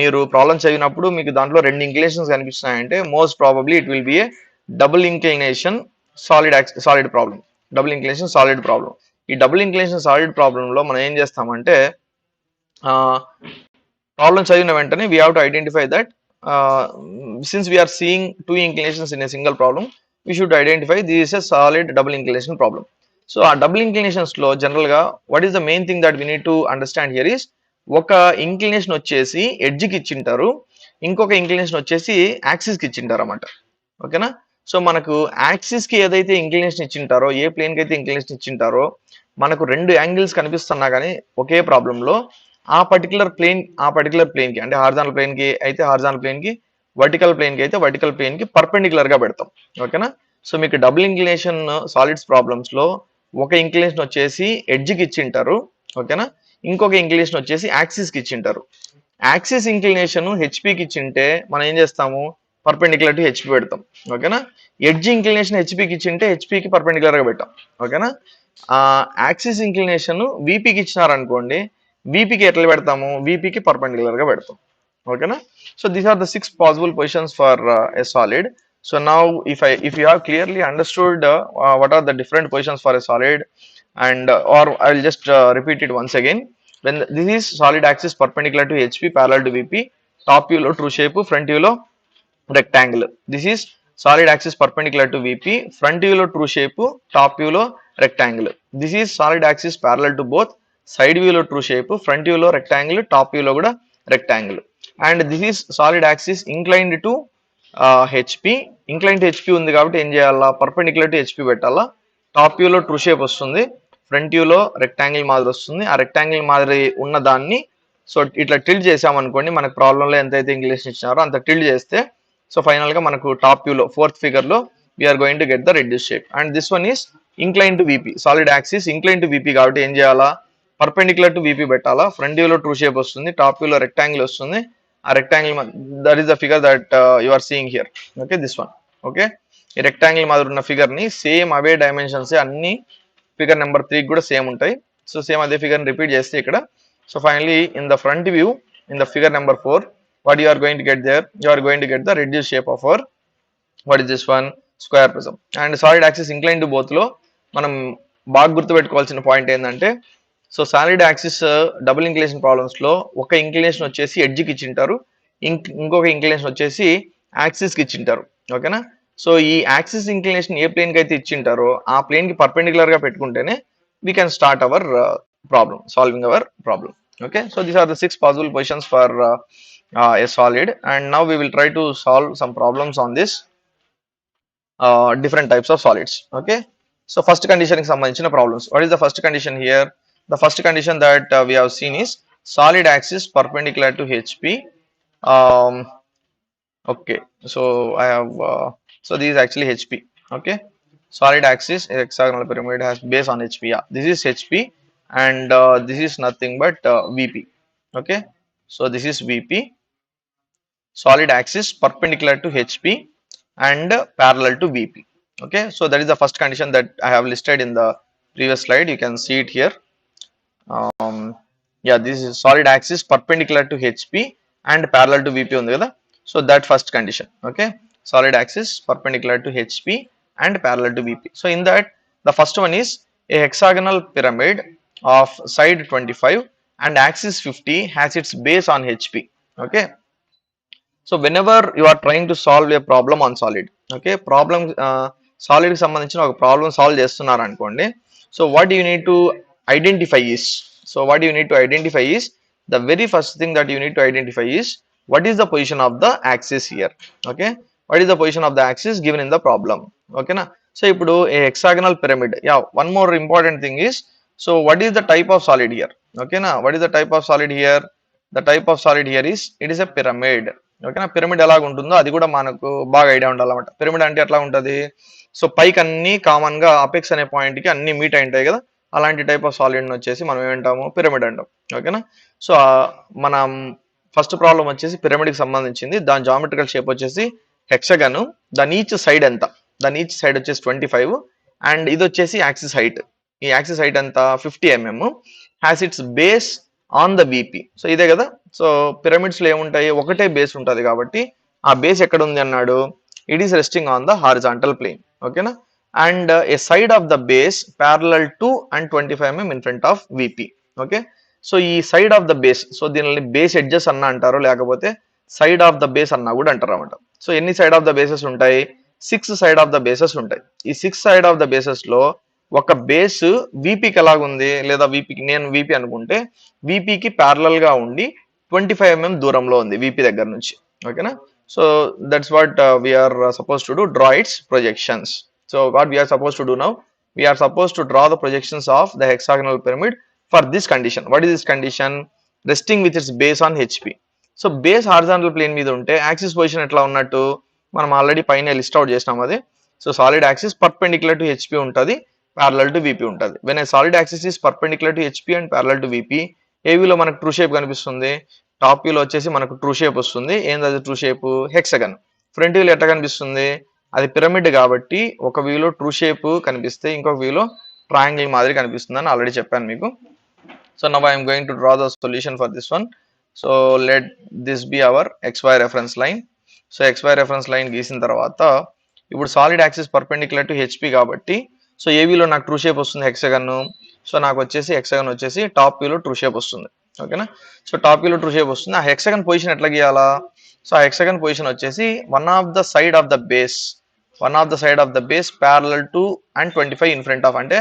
మీరు ప్రాబ్లమ్స్ చదివినప్పుడు మీకు దాంట్లో రెండు ఇంక్లినేషన్స్ కనిపిస్తున్నాయంటే most probably it will be a double inclination solid problem. Double inclination solid problem. ఈ డబుల్ ఇంక్లినేషన్ సాలిడ్ ప్రాబ్లంలో మనం ఏం చేస్తామంటే ప్రాబ్లమ్ చదివిన వెంటనే we have to identify that since we are seeing two inclinations in a single problem, we should identify this is a solid double inclination problem. So ఆ డబుల్ ఇంక్లినేషన్స్ లో జనరల్ గా what is the main thing that we need to understand here is, ఒక ఇంక్లినేషన్ వచ్చేసి ఎడ్జ్కి ఇచ్చింటారు, ఇంకొక ఇంక్లినేషన్ వచ్చేసి యాక్సిస్ కి ఇచ్చింటారు అన్నమాట. ఓకేనా? సో మనకు యాక్సిస్ కి ఏదైతే ఇంక్లినేషన్ ఇచ్చింటారో, ఏ ప్లేన్ కి అయితే ఇంక్లినేషన్ ఇచ్చింటారో, మనకు రెండు యాంగిల్స్ కనిపిస్తున్నా కానీ ఒకే ప్రాబ్లంలో ఆ పర్టికులర్ ప్లేన్ కి అంటే హారిజానల్ ప్లేన్ కి అయితే హారిజానల్ ప్లేన్ కి, వర్టికల్ ప్లేన్ కి అయితే వర్టికల్ ప్లేన్ కి పర్పెండిక్యులర్ గా పెడతాం. ఓకేనా? సో మీకు డబుల్ ఇంక్లినేషన్ సాలిడ్స్ ప్రాబ్లమ్స్ లో ఒక ఇంక్లినేషన్ వచ్చేసి ఎడ్జ్ కి ఇచ్చింటారు. ఓకేనా? ఇంకొక ఇంక్లినేషన్ వచ్చేసి యాక్సిస్ కి ఇచ్చింటారు. యాక్సిస్ ఇంక్లినేషన్ హెచ్పికి ఇచ్చింటే మనం ఏం చేస్తాము, పర్పెండిక్యులర్ టు హెచ్పి పెడతాం. ఓకేనా? ఎడ్జ్ ఇంక్లినేషన్ హెచ్పికి ఇచ్చింటే హెచ్పికి పర్పెండిక్యులర్ గా పెట్టాం. ఓకేనా? యాక్సిస్ ఇంక్లినేషన్ విపికి ఇచ్చినారనుకోండి, విపికి ఎట్లా పెడతాము, విపికి పర్పెండిక్యులర్ గా పెడతాం. ఓకేనా? So these are the 6 possible positions for a solid. So now if you have clearly understood what are the different positions for a solid, and or I will just repeat it once again. When this is solid axis perpendicular to HP parallel to VP, top view లో true shape, front view లో rectangle. This is solid axis perpendicular to VP, front view లో true shape, top view లో rectangle. This is solid axis parallel to both, side view లో true shape, front view లో rectangle, top view లో కూడా rectangle. And this is solid axis inclined to HP. Incline to HP ఉంది కాబట్టి ఏం చేయాలా, పర్పెండిక్యులర్ టు హెచ్పి పెట్టాలా. టాప్ వ్యూలో ట్రూ షేప్ వస్తుంది, ఫ్రంట్ వ్యూలో రెక్టాంగిల్ మాదిరి వస్తుంది. ఆ రెక్టాంగిల్ మాదిరి ఉన్న దాన్ని సో ఇట్లా టిల్డ్ చేసామనుకోండి, మనకు ప్రాబ్లంలో ఎంతైతే ఇంక్లినేషన్ ఇచ్చినారో అంత టిల్డ్ చేస్తే సో ఫైనల్ గా మనకు టాప్ వ్యూలో ఫోర్త్ ఫిగర్ లో we're going to get the reduce shape. And this one is incline to VP. Solid axis incline to VP కాబట్టి ఏం చేయాలా, పర్పెండిక్యులర్ టు విపి పెట్టాలా. ఫ్రంట్ వ్యూలో ట్రూ షేప్ వస్తుంది, టాప్ వ్యూలో రెక్టాంగిల్ వస్తుంది. ఆ rectangle that is the figure that you are seeing here. Okay, this one. Okay, ఈ రెక్టాంగిల్ మాదిరి ఉన్న ఫిగర్ ని సేమ్ అవే డైమెన్షన్స్ అన్ని ఫిగర్ నెంబర్ 3 కూడా సేమ్ ఉంటాయి. సో సేమ్ అదే ఫిగర్ రిపీట్ చేస్తే ఇక్కడ so finally in the front view in the figure number 4 what you are going to get there, you are going to get the reduced shape of our what is this one, square prism. And solid axis inclined to both లో మనం బాగా గుర్తుపెట్టుకోవాల్సిన పాయింట్ ఏంటంటే, so solid axis double inclination problems లో ఒక ఇంక్లినేషన్ వచ్చేసి ఎడ్జ్కి ఇచ్చింటారు, ఇంకొక ఇంక్లినేషన్ వచ్చేసి యాక్సిస్ కి ఇచ్చింటారు. ఓకేనా? సో ఈ యాక్సిస్ ఇంక్లినేషన్ ఏ ప్లేన్ కి అయితే ఇచ్చింటారో ఆ ప్లేన్ కి పర్పెండిక్యులర్ గా పెట్టుకుంటేనే we can start our problem, solving our problem. Okay, so these are the 6 possible positions for a solid, and now we will try to solve some problems on this different types of solids. Okay, so first condition ki sambandhinchina problems. What is the first condition here? The first condition that we have seen is solid axis perpendicular to HP. um, okay, so I have so this is actually HP. Okay, solid axis hexagonal pyramid has base on HP. Yeah, this is HP, and this is nothing but VP. Okay, so this is VP, solid axis perpendicular to HP and parallel to VP. Okay, so that is the first condition that I have listed in the previous slide. You can see it here. Yeah, this is solid axis perpendicular to HP and parallel to VP undi kada. So that first condition. Okay, solid axis perpendicular to HP and parallel to VP. So in that, the first one is a hexagonal pyramid of side 25 and axis 50 has its base on HP. Okay, so whenever you are trying to solve a problem on solid, okay, problem solid కి సంబంధించిన ఒక ప్రాబ్లం సాల్వ్ చేస్తున్నారు అనుకోండి, so what you need to identify is, so what you need to identify is, the very first thing that you need to identify is what is the position of the axis here. Okay, what is the position of the axis given in the problem. Okay na? So ఇప్పుడు a hexagonal pyramid, yeah, one more important thing is, so what is the type of solid here. Okay na, what is the type of solid here? The type of solid here is, it is a pyramid. ఓకేనా? పిరమిడ్ ఎలాగ ఉంటుందో అది కూడా మనకు బాగా ఐడియా ఉండాలన్నమాట. పిరమిడ్ అంటే ఎట్లా ఉంటుంది, సో పైకి అన్ని కామన్ గా అపెక్స్ అనే పాయింట్ కి అన్ని మీట్ అయి ఉంటాయి కదా, అలాంటి టైప్ ఆఫ్ సాలిడ్ వచ్చేసి మనం ఏమంటాము, పిరమిడ్ అంటాం. ఓకేనా? సో మనం ఫస్ట్ ప్రాబ్లం వచ్చేసి పిరమిడ్ కి సంబంధించింది. దాని జామెట్రికల్ షేప్ వచ్చేసి హెక్సగన్. దాని ఈచ్ సైడ్ ఎంత, దాని ఈచ్ సైడ్ వచ్చేసి 25 అండ్ ఇది వచ్చేసి యాక్సిస్ హైట్. ఈ యాక్సిస్ హైట్ ఎంత 50 mm has its base on the VP. So ఇదే కదా. సో పిరమిడ్స్ లో ఏముంటాయి, ఒకటే బేస్ ఉంటుంది కాబట్టి ఆ బేస్ ఎక్కడ ఉంది అన్నాడు, it is resting on the horizontal plane. ఓకేనా. And a side of the base parallel to and 25 mm in front of VP. Okay. So ఈ side of the base, so దీనిని బేస్ ఎడ్జెస్ అన్న అంటారు, లేకపోతే సైడ్ ఆఫ్ ద బేస్ అన్నా కూడా అంటారు అన్నమాట. సో ఎన్ని సైడ్ ఆఫ్ ద బేసెస్ ఉంటాయి, 6 సైడ్ ఆఫ్ ద బేసెస్ ఉంటాయి. ఈ 6 సైడ్ ఆఫ్ ద బేసెస్ లో ఒక బేస్ వీపీకి ఎలాగుంది, లేదా వీపీకి, నేను వీపీ అనుకుంటే వీపీకి ప్యారలల్ గా ఉండి 25 mm దూరంలో ఉంది వీపీ దగ్గర నుంచి. ఓకేనా. So that's what we're suppose to do, draw its projections. So what we're suppose to do now, we're suppose to draw the projections of the hexagonal pyramid for this condition. What is this condition? Resting with its base on HP. So base horizontal plane మీద ఉంటే యాక్సిస్ పొజిషన్ ఎట్లా ఉన్నట్టు మనం ఆల్రెడీ పైన లిస్ట్ అవుట్ చేసినాం అది. So solid axis perpendicular to HP ఉంటుంది, ప్యారలల్ టు విపి ఉంటుంది. When a solid axis is perpendicular to HP and parallel to VP, ఏవిలో మనకు ట్రూ షేప్ కనిపిస్తుంది, టాప్ వ్యూలో వచ్చేసి మనకు ట్రూ షేప్ వస్తుంది. ఏంది అది ట్రూ షేప్, హెక్సగన్. ఫ్రంట్ వ్యూలో ఎట్లా కనిపిస్తుంది, అది పిరమిడ్ కాబట్టి ఒక వ్యూలో ట్రూ షేప్ కనిపిస్తే ఇంకొక వ్యూలో ట్రయాంగిల్ మాదిరి కనిపిస్తుంది అని ఆల్రెడీ చెప్పాను మీకు. So now I am going to draw the solution for this one. So let this be our xy reference line. So xy reference line గీసిన తర్వాత ఇప్పుడు solid axis perpendicular to HP కాబట్టి, సో ఏవిలో నాకు ట్రూ షేప్ వస్తుంది హెక్సగన్. సో నాకు వచ్చేసి హెక్సగన్ వచ్చేసి టాప్ వ్యూలో ట్రూ షేప్ వస్తుంది. ఓకేనా. సో టాప్ వ్యూలో ట్రూ షేప్ వస్తుంది. ఆ హెక్సగన్ పొజిషన్ ఎట్లా గీయాలా, సో ఆ హెక్సగన్ పొజిషన్ వచ్చేసి one of the side of the base parallel to and 25 in front of, అంటే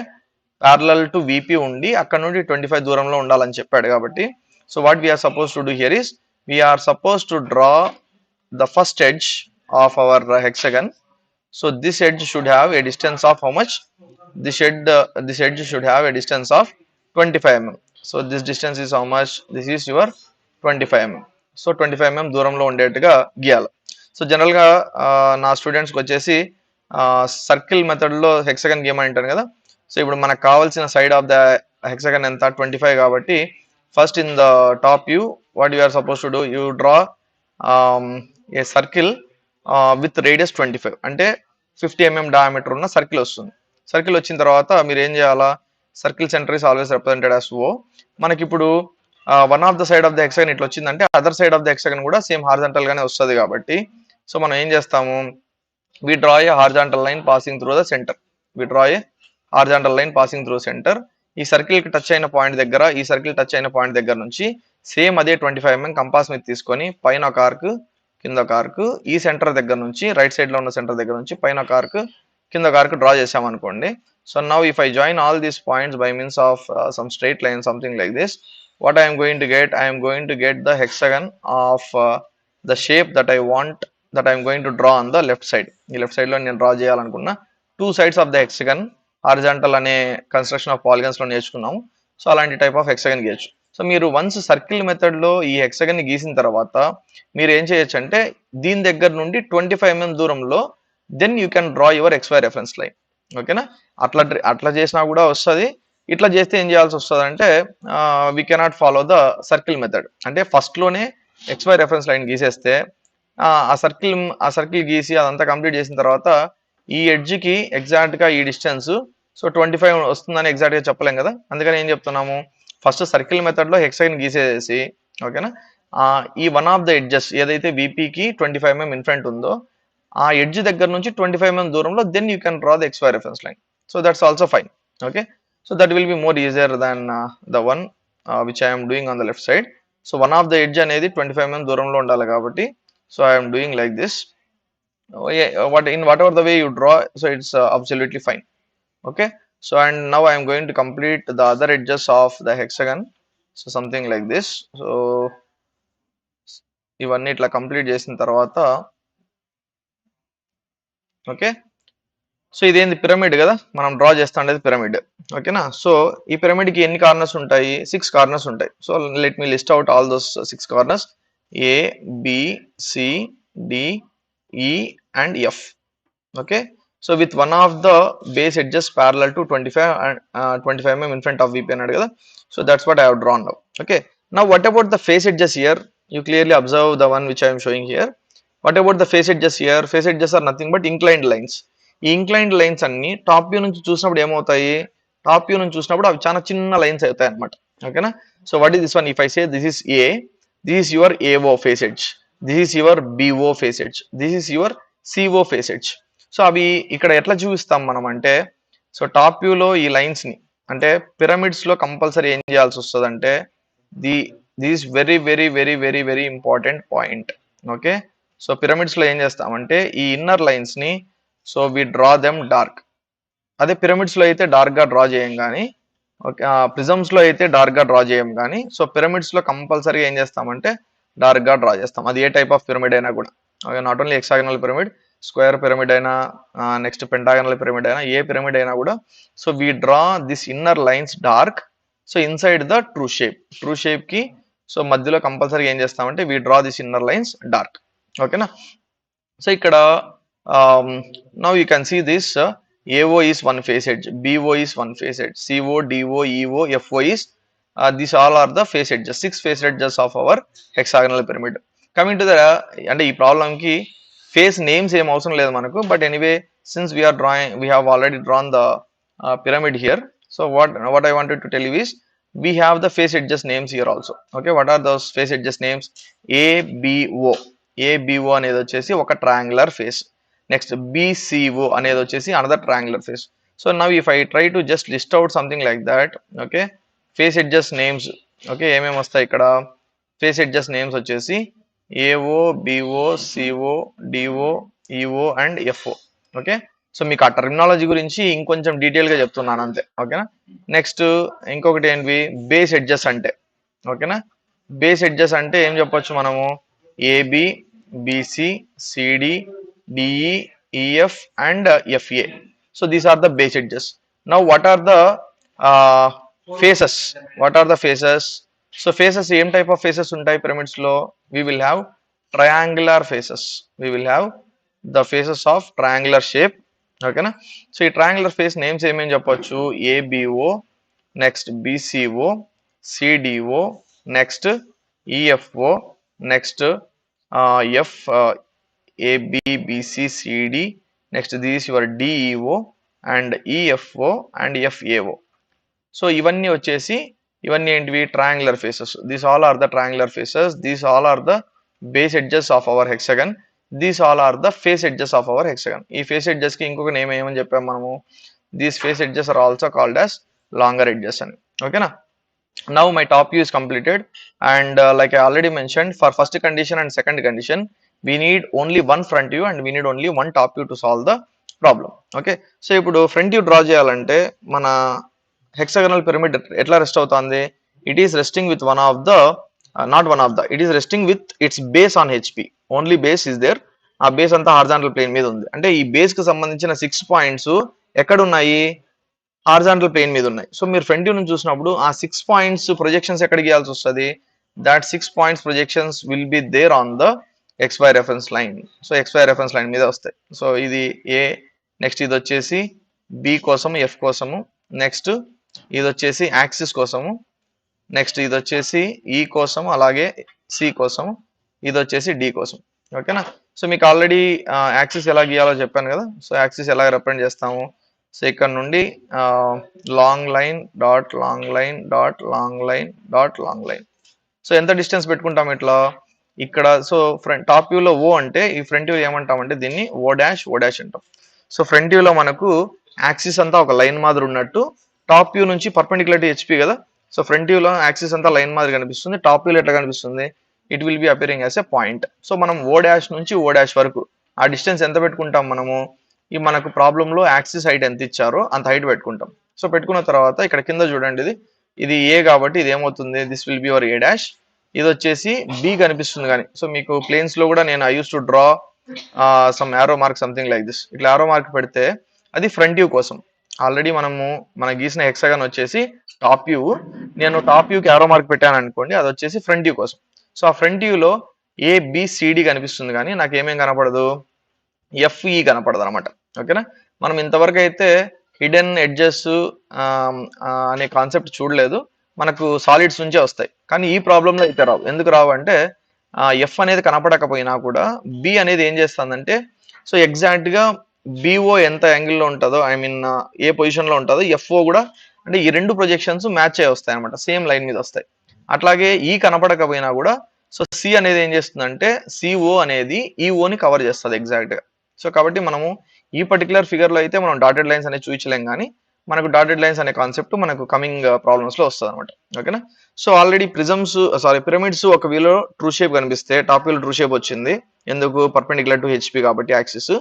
ప్యారలల్ టు విపి ఉండి అక్కడ నుండి 25 దూరంలో ఉండాలని చెప్పాడు కాబట్టి, so what we're suppose to do here is, we're suppose to draw the first edge of our hexagon. So this edge should have a distance of how much, this edge should have a distance of 25 mm. So this distance is how much, this is your 25 mm. So 25 mm దూరంలో ఉండేట్టుగా గీయాలి. సో జనరల్గా నా స్టూడెంట్స్కి వచ్చేసి సర్కిల్ మెథడ్లో హెక్సగన్ గీయమంటాను కదా. సో ఇప్పుడు మనకు కావాల్సిన సైడ్ ఆఫ్ ద హెక్సగన్ ఎంత 25 కాబట్టి, first in the top view what you are suppose to do, you draw a circle with radius 25, అంటే 50 mm డయామీటర్ ఉన్న సర్కిల్ వస్తుంది. సర్కిల్ వచ్చిన తర్వాత మీరు ఏం చేయాలా, circle centre is always represented as O. మనకి ఇప్పుడు one of the side of the hexagon ఇట్లా వచ్చిందంటే other side of the hexagon కూడా సేమ్ హారిజాంటల్ గానే వస్తుంది కాబట్టి, సో మనం ఏం చేస్తాము, we draw a horizontal line passing through the centre. We draw a horizontal line passing through centre. ఈ సర్కిల్ కి టచ్ అయిన పాయింట్ దగ్గర, ఈ సర్కిల్ టచ్ అయిన పాయింట్ దగ్గర నుంచి సేమ్ అదే 25 mm కంపాస్ మీద తీసుకొని పైన ఒక ఆర్క్, కింద ఒక ఆర్క్, ఈ సెంటర్ దగ్గర నుంచి రైట్ సైడ్ లో ఉన్న సెంటర్ దగ్గర నుంచి పైన ఒక ఆర్క్, కింద ఒక ఆర్క్ డ్రా చేసామనుకోండి. So now if I join all these points by means of some straight line something like this, what I am going to get, I am going to get the hexagon of the shape that I want, that I am going to draw on the left side. ఈ లెఫ్ట్ సైడ్ లో నేను డ్రా చేయాలనుకున్న 2 sides of the hexagon horizontal అనే కన్స్ట్రక్షన్ ఆఫ్ పాలిగన్స్ లో నేర్చుకున్నాము. సో అలాంటి టైప్ ఆఫ్ హెక్సగన్ గీయచ్చు. సో మీరు వన్స్ సర్కిల్ మెథడ్ లో ఈ హెక్సగన్ ని గీసిన తర్వాత మీరు ఏం చేయొచ్చు అంటే, దీని దగ్గర నుండి 25 mm దూరంలో then you can draw your XY reference line. ఓకేనా. అట్లా చేసినా కూడా వస్తుంది. ఇట్లా చేస్తే ఏం చేయాల్సి వస్తుంది అంటే, we cannot follow the circle method. అంటే ఫస్ట్ లోనే XY రెఫరెన్స్ లైన్ గీసేస్తే ఆ సర్కిల్ గీసి అదంతా కంప్లీట్ చేసిన తర్వాత ఈ ఎడ్జ్ కి ఎగ్జాక్ట్ గా ఈ డిస్టెన్స్, సో 25 వస్తుందని ఎగ్జాక్ట్ గా చెప్పలేం కదా. అందుకని ఏం చెప్తున్నాము, ఫస్ట్ సర్కిల్ మెథడ్ లో హెక్సగన్ గీసేసి, ఓకేనా, ఈ వన్ ఆఫ్ ద ఎడ్జెస్ ఏదైతే విపీకి 25 mm ఇన్ ఫ్రంట్ ఉందో ఆ ఎడ్జ్ దగ్గర నుంచి 25 mm దూరంలో then you can draw the XY reference line. So that's also fine. Okay. So that will be more easier than the one which I am doing on the left side. So one of the edge అనేది 25 mm దూరంలో ఉండాలి కాబట్టి, so I am doing like this. In whatever the way you draw, so it's absolutely fine. Okay. So and now I am going to complete the other edges of the hexagon. So something like this. So ఇవన్నీ ఇట్లా కంప్లీట్ చేసిన తర్వాత, ఓకే. సో ఇదేంది, పిరమిడ్ కదా, మనం డ్రా చేస్తా ఉండేది పిరమిడ్. ఓకేనా. సో ఈ పిరమిడ్ కి ఎన్ని కార్నర్స్ ఉంటాయి, 6 కార్నర్స్ ఉంటాయి. So let me list out all those 6 corners, A, B, C, D, E and F. Okay. So with one of the base edges parallel to 25 mm in front of VP అన్నాడు కదా. So that's what I have drawn now. Okay. Now what about the face edges here, You clearly observe the one which I am showing here. What about the face edges here? Face edges are nothing but inclined lines. ఈ inclined lines అన్ని టాప్ వ్యూ నుంచి చూసినప్పుడు ఏమవుతాయి? టాప్ వ్యూ నుంచి చూసినప్పుడు అవి చాలా చిన్న లైన్స్ అవుతాయి అనమాట. ఓకేనా? So what is this one? If I say this is a, this is your AO face edge, this is your BO face edge, this is your CO face edge. So అవి ఇక్కడ ఎట్లా చూపిస్తాం మనం అంటే, సో టాప్ వ్యూలో ఈ లైన్స్ ని అంటే పిరమిడ్స్ లో కంపల్సరీ ఏం చేయాల్సి వస్తుంది అంటే, the this very very very very very important point. Okay, so pyramids లో ఏం చేస్తామంటే ఈ ఇన్నర్ లైన్స్ ని so we draw them dark. అదే పిరమిడ్స్ లో అయితే డార్క్ గా డ్రా చేయం కానీ, ఓకే ప్రిజమ్స్ లో అయితే డార్క్ గా డ్రా చేయం కానీ, సో పిరమిడ్స్ లో కంపల్సరీ ఏం చేస్తామంటే డార్క్ గా డ్రా చేస్తాం. అది ఏ టైప్ ఆఫ్ పిరమిడ్ అయినా కూడా. Okay, not only hexagonal pyramid, square pyramid అయినా, నెక్స్ట్ పెంటాగనల్ పిరమిడ్ అయినా, ఏ పిరమిడ్ అయినా కూడా, so we draw this inner lines dark. So inside the true shape కి సో మధ్యలో కంపల్సరీ ఏం చేస్తామంటే we draw this inner lines dark. ఓకేనా? సో ఇక్కడ now you can see this AO is one face edge, BO is one face edge, CO, DO, EO, FO is these all are the face edges, 6 face edges of our hexagonal pyramid. Coming to the అంటే ఈ ప్రాబ్లం కి ఫేస్ నేమ్స్ ఏం అవసరం లేదు మనకు, but anyway since we are drawing, we have already drawn the pyramid here. So what I wanted to tell you is we have the face edges names here also. Okay, what are those face edges names? ABO, ABO అనేది వచ్చేసి ఒక ట్రయాంగులర్ ఫేస్. నెక్స్ట్ BCO అనేది వచ్చేసి another triangular face. So now if I try to just list out something like that, okay face edges names, okay ఏమేమి వస్తాయి ఇక్కడ? ఫేస్ ఎడ్జెస్ నేమ్స్ వచ్చేసి AO, BO, CO, DO, EO and FO. Okay, so మీకు ఆ టర్మినాలజీ గురించి ఇంకొంచెం డీటెయిల్ గా చెప్తున్నాను అంతే. ఓకేనా? నెక్స్ట్ ఇంకొకటి ఏంటి? బేస్ ఎడ్జెస్ అంటే. ఓకేనా? బేస్ ఎడ్జెస్ అంటే ఏం చెప్పొచ్చు మనము? AB, BC, CD, DE, EF and FA. So these are the base edges. Now what are the faces? What are the faces? So faces, same type of faces ఉంటాయి pyramids లో. We will have triangular faces. We will have the faces of triangular shape. ఓకేనా? సో ఈ ట్రయాంగులర్ ఫేస్ నేమ్స్ ఏమేమి చెప్పొచ్చు? ABO, next BCO, CDO, next EFO, next F ABBCCD, next this is your DEO and EFO and FAO. So ఇవన్నీ వచ్చేసి ఇవన్నీ ఏంటివి? Triangular faces. These all are the triangular faces. These all are the base edges of our hexagon. These all are the face edges of our hexagon. ఈ ఫేస్ ఎడ్జెస్ కి ఇంకొక నేమ్ ఏమని చెప్పాము మనము? These face edges are also called as longer edges అని. ఓకేనా? Now my top view is completed, and like I already mentioned, for first condition and second condition we need only one front view and we need only one top view to solve the problem. Okay, so ఇప్పుడు ఫ్రంట్ వ్యూ డ్రా చేయాలంటే మన హెక్సాగనల్ పిరమిడ్ ఎట్లా రెస్ట్ అవుతుంది? It is resting with one of the it is resting with its base on HP. Only base is there. ఆ బేస్ అంతా హారిజాంటల్ ప్లేన్ మీద ఉంది. అంటే ఈ బేస్ కి సంబంధించిన 6 పాయింట్స్ ఎక్కడ ఉన్నాయి? హారిజాంటల్ ప్లేన్ మీద ఉన్నాయి. సో మీరు ఫ్రంట్ వ్యూ నుంచి చూసినప్పుడు ఆ 6 పాయింట్స్ ప్రొజెక్షన్స్ ఎక్కడ గీయాల్సి వస్తుంది? That 6 points projections will be there on the XY reference line. So XY reference line మీద వస్తాయి. సో ఇది A, నెక్స్ట్ ఇది వచ్చేసి B కోసము, F కోసము, నెక్స్ట్ ఇది వచ్చేసి యాక్సిస్ కోసము, నెక్స్ట్ ఇది వచ్చేసి E కోసం, అలాగే C కోసము, ఇది వచ్చేసి D కోసం. ఓకేనా? సో మీకు ఆల్రెడీ యాక్సిస్ ఎలా గీయాలో చెప్పాను కదా. సో యాక్సిస్ ఎలా రిప్రజెంట్ చేస్తాము? సో ఇక్కడ నుండి long line dot long line dot long line dot long line. So ఎంత డిస్టెన్స్ పెట్టుకుంటాం ఇట్లా ఇక్కడ? సో ఫ్రంట్ టాప్ వ్యూలో O అంటే ఈ ఫ్రంట్ వ్యూ ఏమంటామంటే దీన్ని O డాష్ అంటాం. సో ఫ్రంట్ వ్యూలో మనకు యాక్సిస్ అంతా ఒక లైన్ మాదిరి ఉన్నట్టు, టాప్ వ్యూ నుంచి పర్పెండిక్యులర్ టు HP కదా. సో ఫ్రంట్ వ్యూలో యాక్సిస్ అంతా లైన్ మాదిరి కనిపిస్తుంది. టాప్ వ్యూలో ఎట్లా కనిపిస్తుంది? It will B appearing as a point. So మనం O డాష్ నుంచి O డాష్ వరకు ఆ డిస్టెన్స్ ఎంత పెట్టుకుంటాం మనము? ఈ మనకు ప్రాబ్లంలో యాక్సిస్ హైట్ ఎంత ఇచ్చారో అంత హైట్ పెట్టుకుంటాం. సో పెట్టుకున్న తర్వాత ఇక్కడ కింద చూడండి, ఇది A కాబట్టి ఇది ఏమవుతుంది? This will be your A dash. ఇది వచ్చేసి B కనిపిస్తుంది కానీ. సో మీకు ప్లేన్స్ లో కూడా నేను I use to draw some arrow mark something like this. ఇట్లా యారో మార్క్ పెడితే అది ఫ్రంట్ వ్యూ కోసం. ఆల్రెడీ మన గీసిన హెక్సాగన్ వచ్చేసి టాప్ వ్యూ. నేను టాప్ వ్యూకి యారో మార్క్ పెట్టాను అనుకోండి, అది వచ్చేసి ఫ్రంట్ వ్యూ కోసం. సో ఆ ఫ్రంట్ వ్యూలో ABCD కనిపిస్తుంది కానీ నాకు ఏమేం కనపడదు? FE కనపడదు అనమాట. ఓకేనా? మనం ఇంతవరకు అయితే హిడెన్ ఎడ్జెస్ అనే కాన్సెప్ట్ చూడలేదు. మనకు సాలిడ్స్ నుంచే వస్తాయి. కానీ ఈ ప్రాబ్లంలో అయితే రావు. ఎందుకు రావు అంటే ఎఫ్ అనేది కనపడకపోయినా కూడా బి అనేది ఏం చేస్తుందంటే సో ఎగ్జాక్ట్గా బిఓ ఎంత యాంగిల్లో ఉంటుందో ఐ మీన్ ఏ పొజిషన్లో ఉంటుందో ఎఫ్ఓ కూడా అంటే ఈ రెండు ప్రొజెక్షన్స్ మ్యాచ్ అయ్యి వస్తాయి అనమాట, సేమ్ లైన్ మీద వస్తాయి. అట్లాగే ఈ కనపడకపోయినా కూడా సో సి అనేది ఏం చేస్తుందంటే సిఓ అనేది ఈఓని కవర్ చేస్తుంది ఎగ్జాక్ట్గా. సో కాబట్టి మనము ఈ పర్టికులర్ ఫిగర్లో అయితే మనం డాటెడ్ లైన్స్ అనేది చూపించలేం, కానీ మనకు డాటెడ్ లైన్స్ అనే కాన్సెప్ట్ మనకు కమింగ్ ప్రాబ్లమ్స్లో వస్తుంది అనమాట. ఓకేనా. సో ఆల్రెడీ పిరమిడ్స్ ఒక వ్యూలో ట్రూ షేప్ కనిపిస్తే టాప్ వ్యూలో ట్రూ షేప్ వచ్చింది, ఎందుకు పర్పెండిక్యులర్ టు హెచ్పి కాబట్టి యాక్సిస్.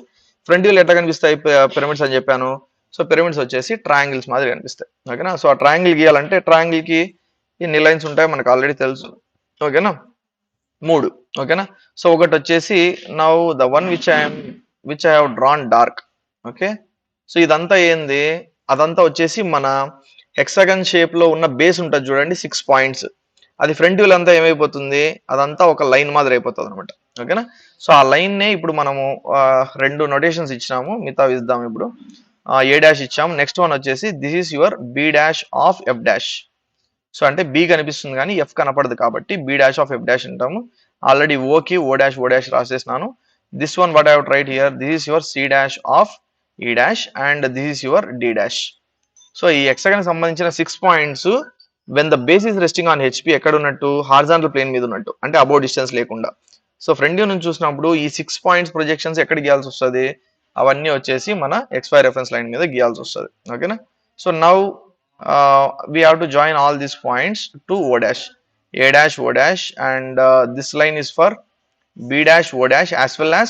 ఫ్రంట్ వ్యూలో ఎట్లా కనిపిస్తాయి పిరమిడ్స్ అని చెప్పాను. సో పిరమిడ్స్ వచ్చేసి ట్రయాంగిల్స్ మాదిరి కనిపిస్తాయి. ఓకేనా. సో ఆ ట్రయాంగిల్ గీయాలంటే ట్రయాంగిల్ కి ఎన్ని లైన్స్ ఉంటాయో మనకు ఆల్రెడీ తెలుసు. ఓకేనా, 3. ఓకేనా. సో ఒకటి వచ్చేసి now the one which I have drawn dark. Okay. So ఇదంతా ఏంది, అదంతా వచ్చేసి మన హెక్సాగన్ షేప్ లో ఉన్న బేస్ ఉంటుంది చూడండి, 6 పాయింట్స్. అది ఫ్రంట్ వ్యూల్ అంతా ఏమైపోతుంది, అదంతా ఒక లైన్ మాదిరి అయిపోతుంది అనమాట. ఓకేనా. సో ఆ లైన్ నే ఇప్పుడు మనము 2 నొటేషన్స్ ఇచ్చినాము, మిగతా ఇద్దాం. ఇప్పుడు ఏ డాష్ ఇచ్చాము, నెక్స్ట్ వన్ వచ్చేసి this is your B dash of F dash. So అంటే బి కనిపిస్తుంది కానీ ఎఫ్ కనపడదు కాబట్టి B dash of F dash అంటాము. ఆల్రెడీ ఓకి ఓ డాష్ రాసేసినాను. This one what I have write here, this is your C dash of E dash and this is your D dash. So ఈ హెక్సాగన్ సంబంధించిన 6 points when the base is resting on HP ఎక్కడ ఉన్నట్టు, హారిజాంటల్ ప్లేన్ మీద ఉన్నట్టు, అంటే అబౌవ్ డిస్టెన్స్ లేకుండా. సో ఫ్రంట్ వ్యూ నుంచి చూసినప్పుడు ఈ 6 పాయింట్స్ ప్రొజెక్షన్స్ ఎక్కడ గీయాల్సి వస్తుంది, అవన్నీ వచ్చేసి మన ఎక్స్వై రెఫరెన్స్ లైన్ మీద గీయాల్సి వస్తుంది. ఓకేనా. So now we have to join all these points to o dash, a dash o dash, and this line is for b dash o dash as well as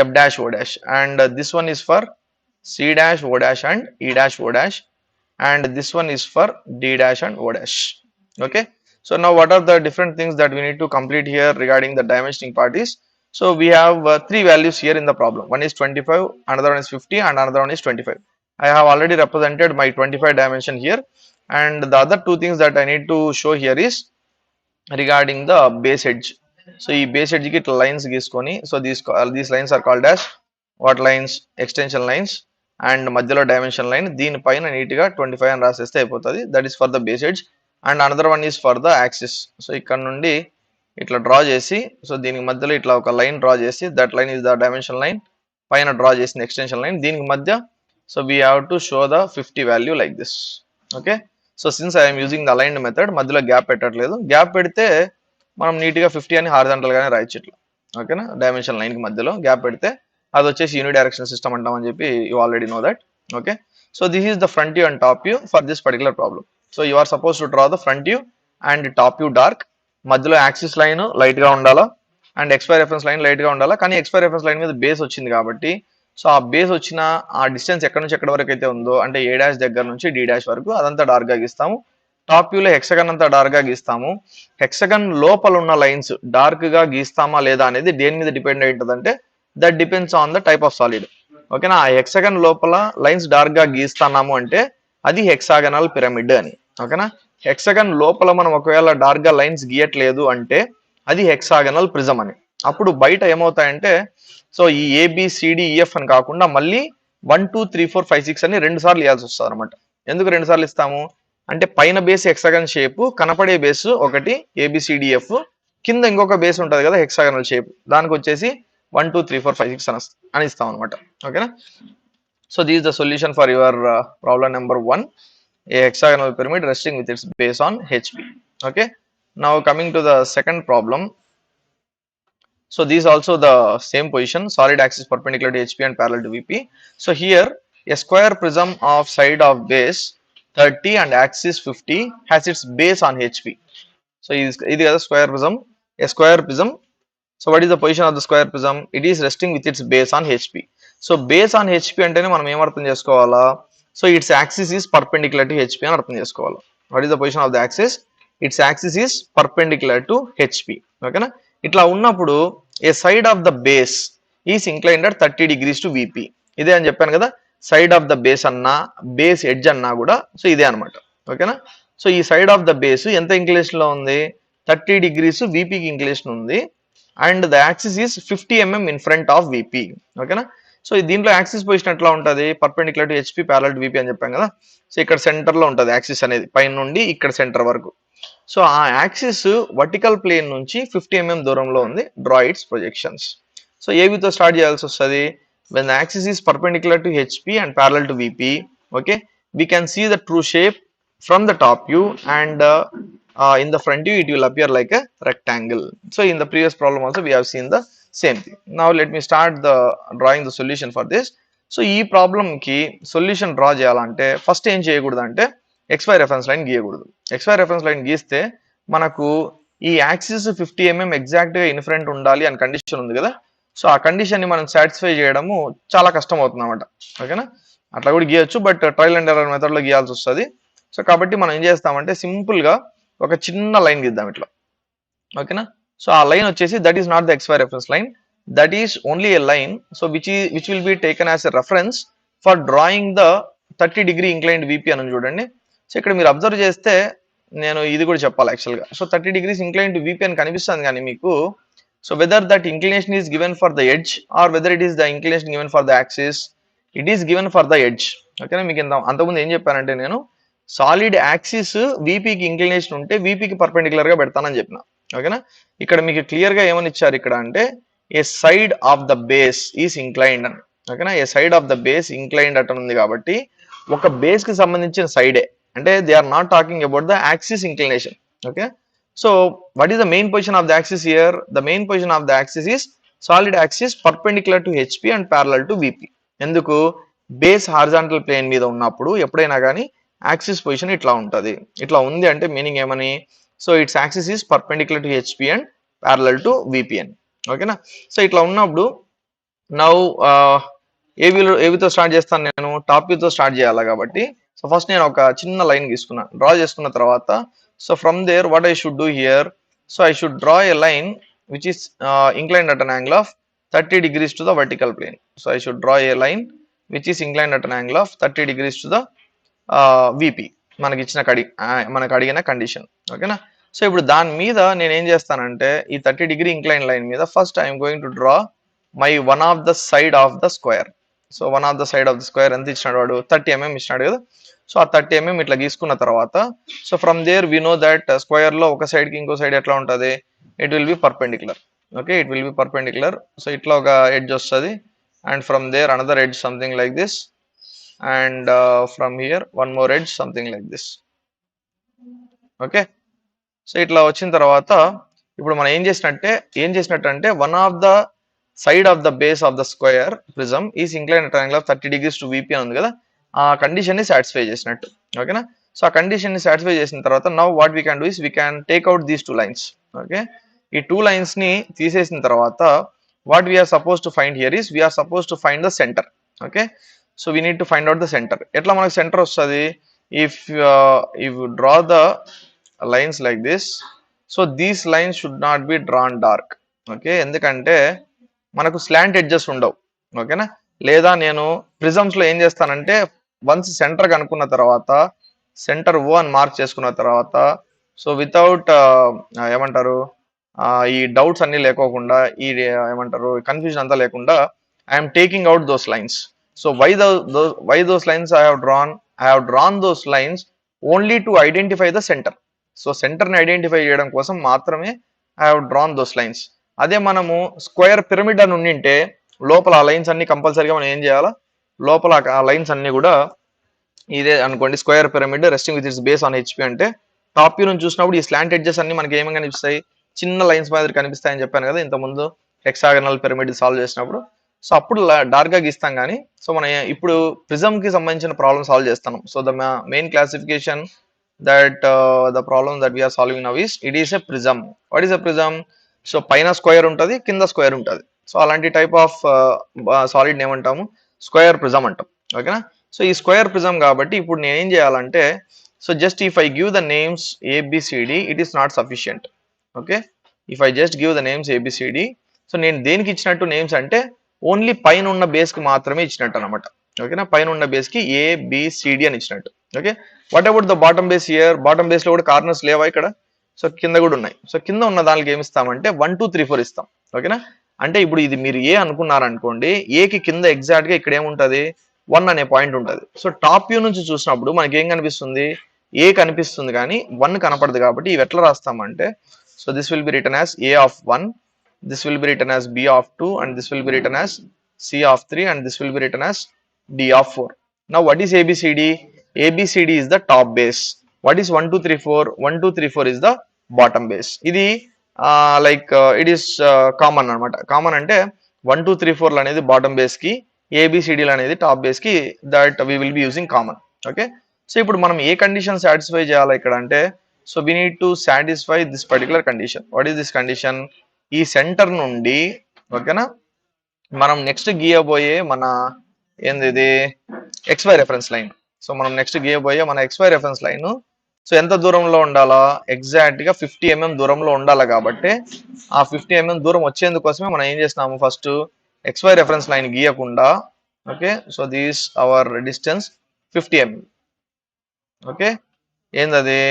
f dash o dash, and this one is for c dash o dash and e dash o dash, and this one is for d dash and o dash. Okay. So now what are the different things that we need to complete here regarding the dimensioning part is, so we have 3 values here in the problem. One is 25, another one is 50, and another one is 25. I have already represented my 25 dimension here, and the other 2 things that I need to show here is regarding the base edge. So ఈ base edge కి ఇట్లా లైన్స్ గీసుకొని, so these lines are called as what lines, extension lines, and మధ్యలో డైమెన్షన్ లైన్, దీనిపైన నీట్ గా 25 అని రాసేస్తే అయిపోతుంది. That is for the base edge. And another one is for the axis. So ఇక్కడ నుండి ఇట్లా డ్రా చేసి, సో దీనికి మధ్యలో ఇట్లా ఒక లైన్ డ్రా చేసి, that line is the dimension line, పైన డ్రా చేసిన ఎక్స్టెన్షన్ లైన్, దీనికి మధ్య so we have to show the 50 value like this. Okay. So since I am using the aligned method, మధ్యలో గ్యాప్ పెట్టట్లేదు. గ్యాప్ పెడితే మనం నీట్ గా 50 అని హారిజాంటల్ గానే రాయొచ్చు ఇట్లా. ఓకేనా. డైమెన్షన్ లైన్ కి మధ్యలో గ్యాప్ పెడితే అది వచ్చేసి యూని డైరెక్షన్ సిస్టమ్ అంటామని చెప్పి you already know that. Okay. So this is the front view and top view for this particular problem. So you are suppose to draw the front view and top view dark, మధ్యలో యాక్సిస్ లైన్ లైట్ గా ఉండాలా and XY reference line light గా ఉండాలా, కానీ ఎక్స్వై రెఫరెన్స్ లైన్ మీద బేస్ వచ్చింది కాబట్టి సో ఆ బేస్ వచ్చిన ఆ డిస్టెన్స్ ఎక్కడ నుంచి ఎక్కడ వరకు అయితే ఉందో, అంటే ఏ డాష్ దగ్గర నుంచి డి డాష్ వరకు అదంతా డార్క్ గా గీస్తాము. టాప్ వ్యూలో హెక్సగన్ అంతా డార్క్ గా గీస్తాము. హెక్సగన్ లోపల ఉన్న లైన్స్ డార్క్ గా గీస్తామా లేదా అనేది దేని మీద డిపెండ్ అయి ఉంటుందంటే that depends on the type of solid. ఓకేనా. ఆ హెక్సగన్ లోపల లైన్స్ డార్క్ గా గీస్తున్నాము అంటే అది హెక్సాగనల్ పిరమిడ్ అని. ఓకేనా. హెక్సగన్ లోపల మనం ఒకవేళ డార్క్ గా లైన్స్ గీయట్లేదు అంటే అది హెక్సాగనల్ ప్రిజం అని. అప్పుడు బయట ఏమవుతాయంటే సో ఈ ఏబిసిడిఈఎఫ్ అని కాకుండా మళ్ళీ 1 2 3 4 5 6 అని 2 సార్లు ఇవ్వాల్సి వస్తుంది అనమాట. ఎందుకు 2 సార్లు ఇస్తాము అంటే పైన బేస్ హెక్సాగన్ షేప్, కనపడే బేస్ ఒకటి ఏబిసిడిఎఫ్, కింద ఇంకొక బేస్ ఉంటుంది కదా హెక్సాగనల్ షేప్, దానికి వచ్చేసి 1 2 3 4 5 6 అని ఇస్తాం అనమాట. ఓకేనా. So this is the solution for your problem number 1, A hexagonal pyramid resting with its base on HP. Okay. Now coming to the second problem. So these also the same position, solid axis perpendicular to HP and parallel to VP. So here a square prism of side of base 30 and axis 50 has its base on HP. So it is a square prism. So what is the position of the square prism? It is resting with its base on HP. So base on HP అంటేనే మనం ఏం అర్థం చేసుకోవాలా, so its axis is perpendicular to HP అని అర్థం చేసుకోవాలి. What is the position of the axis? Its axis is perpendicular to HP. ఓకేనా. ఇట్లా ఉన్నప్పుడు a side of the base is inclined at 30 degrees to VP. ఇదే అని చెప్పాను కదా, సైడ్ ఆఫ్ ద బేస్ అన్నా బేస్ ఎడ్జ్ అన్నా కూడా సో ఇదే అనమాట. ఓకేనా. సో ఈ సైడ్ ఆఫ్ ద బేస్ ఎంత ఇంక్లినేషన్ లో ఉంది, 30 degrees విపికి ఇంక్లినేషన్ ఉంది, and the axis is 50 mm in front of VP. ఓకేనా. సో దీంట్లో యాక్సిస్ పొజిషన్ ఎట్లా ఉంటుంది, perpendicular to HP parallel to VP అని చెప్పాం కదా. సో ఇక్కడ సెంటర్ లో ఉంటుంది యాక్సిస్ అనేది, పైన నుండి ఇక్కడ సెంటర్ వరకు. సో ఆ యాక్సిస్ వర్టికల్ ప్లేన్ నుంచి 50 mm దూరంలో ఉంది. Draw its projections. సో ఏవితో స్టార్ట్ చేయాల్సి వస్తుంది. When the axis is perpendicular to HP and parallel to VP, okay, we can see the true shape from the top view and in the front view it will appear like a rectangle. So in the previous problem also we have seen the same thing. Now let me start the drawing the solution for this. So ఈ ప్రాబ్లం కి సొల్యూషన్ డ్రా చేయాలంటే ఫస్ట్ ఏం చేయకూడదు అంటే XY రెఫరెన్స్ లైన్ గీయకూడదు. XY రెఫరెన్స్ లైన్ గీస్తే మనకు ఈ యాక్సిస్ 50 mm ఎగ్జాక్ట్ గా ఇన్ఫ్రంట్ ఉండాలి అని కండిషన్ ఉంది కదా. సో ఆ కండిషన్ ని మనం సాటిస్ఫై చేయడము చాలా కష్టం అవుతుంది అన్నమాట. ఓకేనా, అట్లా కూడా గీయొచ్చు, but trial and error method లో గీయాల్సి వస్తుంది. సో కాబట్టి మనం ఏం చేస్తామంటే సింపుల్ గా ఒక చిన్న లైన్ గీద్దాం ఇట్లా. ఓకేనా, సో ఆ లైన్ వచ్చేసి that is not the XY reference line, that is only a line. So which will be taken as a reference for drawing the 30° inclined VP అని చూడండి. సో ఇక్కడ మీరు అబ్జర్వ్ చేస్తే నేను ఇది కూడా చెప్పాలి యాక్చువల్గా. సో 30° ఇంక్లైన్డ్ VP అని కనిపిస్తుంది కానీ మీకు, so whether that inclination is given for the edge or whether it is the inclination given for the axis, it is given for the edge. ఓకేనా, మీకు అంతకుముందు ఏం చెప్పానంటే నేను సాలిడ్ యాక్సిస్ VPకి ఇంక్లినేషన్ ఉంటే VPకి పర్పెండిక్యులర్ గా పెడతానని చెప్పిన. ఓకేనా, ఇక్కడ మీకు క్లియర్ గా ఏమని ఇచ్చారు ఇక్కడ అంటే a side of the base is inclined అని. ఓకేనా, a side of the base inclined అట ఉంది కాబట్టి ఒక బేస్ కి సంబంధించిన సైడే, అంటే they are not talking about the axis inclination. Okay, so what is the main position of the axis here? The main position of the axis is solid axis perpendicular to HP and parallel to VP. ఎందుకు? బేస్ హారిజాంటల్ ప్లేన్ మీద ఉన్నప్పుడు ఎప్పుడైనా కానీ యాక్సిస్ పొజిషన్ ఇట్లా ఉంటుంది. ఇట్లా ఉంది అంటే మీనింగ్ ఏమని? So it's axis is perpendicular to HP and parallel to VP అని. ఓకేనా, సో ఇట్లా ఉన్నప్పుడు నౌ ఏవితో స్టార్ట్ చేస్తాను నేను? టాప్ వ్యూతో స్టార్ట్ చేయాలి కాబట్టి సో ఫస్ట్ నేను ఒక చిన్న లైన్ గీసుకున్నాను. డ్రా చేసుకున్న తర్వాత so from there what I should do here? So I should draw a line which is inclined at an angle of 30 degrees to the vertical plane. So I should draw a line which is inclined at an angle of 30 degrees to the VP, మనకు అడిగిన కండిషన్. ఓకేనా, సో ఇప్పుడు దాని మీద నేను ఏం చేస్తానంటే ఈ 30° ఇంక్లైన్ లైన్ మీద first I'm going to draw my one of the side of the square. So one of the side of the square ఎంత ఇచ్చినాడు వాడు? 30 mm ఇచ్చినాడు కదా. సో ఆ 30 mm ఇట్లా గీసుకున్న తర్వాత so from there we know that square లో ఒక సైడ్ కి ఇంకో సైడ్ ఎట్లా ఉంటుంది? It will be perpendicular. Okay, it will be perpendicular. So ఇట్లా ఒక ఎడ్జ్ వస్తుంది and from there another edge something like this and from here one more edge something like this. Okay, so ఇట్లా వచ్చిన తర్వాత ఇప్పుడు మనం ఏం చేసినట్టు అంటే one of the side of the base of the square prism is inclined at angle of 30 degrees to VP అని ఉంది కదా. ఆ కండిషన్ ని సాటిస్ఫై చేసినట్టు. ఓకేనా, సో ఆ కండిషన్ ని సాటిస్ఫై చేసిన తర్వాత now what we can do is we can take out these 2 lines. Okay, ఈ 2 lines ని తీసేసిన తర్వాత what we're suppose to find here is we're suppose to find the centre. Okay, so we need to find out the center. ఎట్లా మనకు సెంటర్ వస్తుంది? if you draw the lines like this, so these lines should not be drawn dark. Okay, ఎందుకంటే మనకు స్లాంట్ ఎడ్జెస్ ఉండవు. ఓకేనా, లేదా నేను ప్రిజమ్స్ లో ఏం చేస్తానంటే వన్స్ సెంటర్ కనుక్కున్న తర్వాత సెంటర్ O అని మార్క్ చేసుకున్న తర్వాత సో వితౌట్ ఏమంటారు ఈ డౌట్స్ అన్ని లేకోకుండా ఈ ఏమంటారు కన్ఫ్యూజన్ అంతా లేకుండా I'm taking out those lines. So why those lines I have drawn those lines only to identify the center. So center ని ఐడెంటిఫై చేయడం కోసం మాత్రమే I have drawn those lines. అదే మనము స్క్వేర్ పిరమిడ్ అని ఉండింటే లోపల ఆ లైన్స్ అన్ని కంపల్సరీగా మనం ఏం చేయాలా? లోపల ఆ లైన్స్ అన్ని కూడా ఇదే అనుకోండి, square pyramid resting with its base on HP అంటే టాప్ వ్యూ నుంచి చూసినప్పుడు ఈ స్లాంట్ ఎడ్జెస్ అన్ని మనకి ఏమేమి కనిపిస్తాయి? చిన్న లైన్స్ మాదిరి కనిపిస్తాయని చెప్పాను కదా ఇంతకుముందు హెక్సాగనల్ పిరమిడ్ సాల్వ్ చేసినప్పుడు. సో అప్పుడు డార్క్ గా గీస్తాం కానీ సో మనం ఇప్పుడు ప్రిజమ్ కి సంబంధించిన ప్రాబ్లమ్ సాల్వ్ చేస్తాం. So the main classification that the problem that we're solving now is it is a prism. What is a prism? So పైన స్క్వేర్ ఉంటుంది, కింద స్క్వేర్ ఉంటుంది. సో అలాంటి టైప్ ఆఫ్ సాలిడ్ ఏమంటాము? స్క్వేర్ ప్రిజమ్ అంటాం. ఓకేనా, సో ఈ స్క్వేర్ ప్రిజమ్ కాబట్టి ఇప్పుడు నేను ఏం చేయాలంటే so just if I give the names ABCD it is not sufficient. Okay, if I just give the names ABCD, so నేను దేనికి ఇచ్చినట్టు నేమ్స్ అంటే ఓన్లీ పైన ఉన్న బేస్ కి మాత్రమే ఇచ్చినట్టు అనమాట. ఓకేనా, పైన ఉన్న బేస్ కి ABCD అని ఇచ్చినట్టు. Okay, what about the bottom base here? Bottom base లో కూడా కార్నర్స్ లేవా ఇక్కడ? సో కింద కూడా ఉన్నాయి. సో కింద ఉన్న దానికి ఏమి ఇస్తామంటే 1 2 3 4 ఇస్తాం. ఓకేనా, అంటే ఇప్పుడు ఇది మీరు A అనుకున్నారనుకోండి, A కి కింద ఎగ్జాక్ట్ గా ఇక్కడ ఏముంటది? 1 అనే పాయింట్ ఉంటుంది. సో టాప్ వ్యూ నుంచి చూసినప్పుడు మనకి ఏం కనిపిస్తుంది? ఏ కనిపిస్తుంది కానీ 1 కనపడదు కాబట్టి ఇవి ఎట్లా రాస్తామంటే so this will be written as A of 1, this will be written as B of 2 and this will be written as C of 3 and this will be written as d of 4. Now what is ABCD? ABCD is the top base. What is 1 2 3 4? 1 2 3 4 is the bottom base. ఇది it is common అనమాట. కామన్ అంటే 1 2 3 4 అనేది బాటమ్ బేస్ కి, ABCD అనేది టాప్ బేస్ కి that we will be using common. Okay, so ఇప్పుడు మనం ఏ కండిషన్ సాటిస్ఫై చేయాలి ఇక్కడ అంటే so we need to satisfy this particular condition. What is this condition? ఈ సెంటర్ నుండి ఓకేనా మనం నెక్స్ట్ గీయబోయే మన ఏంది ఇది XY రెఫరెన్స్ లైన్. సో మనం నెక్స్ట్ గీయబోయే మన XY రెఫరెన్స్ లైన్ సో ఎంత దూరంలో ఉండాలా? ఎగ్జాక్ట్ గా 50 mm దూరంలో ఉండాలి కాబట్టి ఆ 50 mm దూరం వచ్చేందుకోసమే మనం ఏం చేస్తున్నాము, ఫస్ట్ XY రెఫరెన్స్ లైన్ గీయకుండా okay so this our distance 50 mm. Okay, ఏందది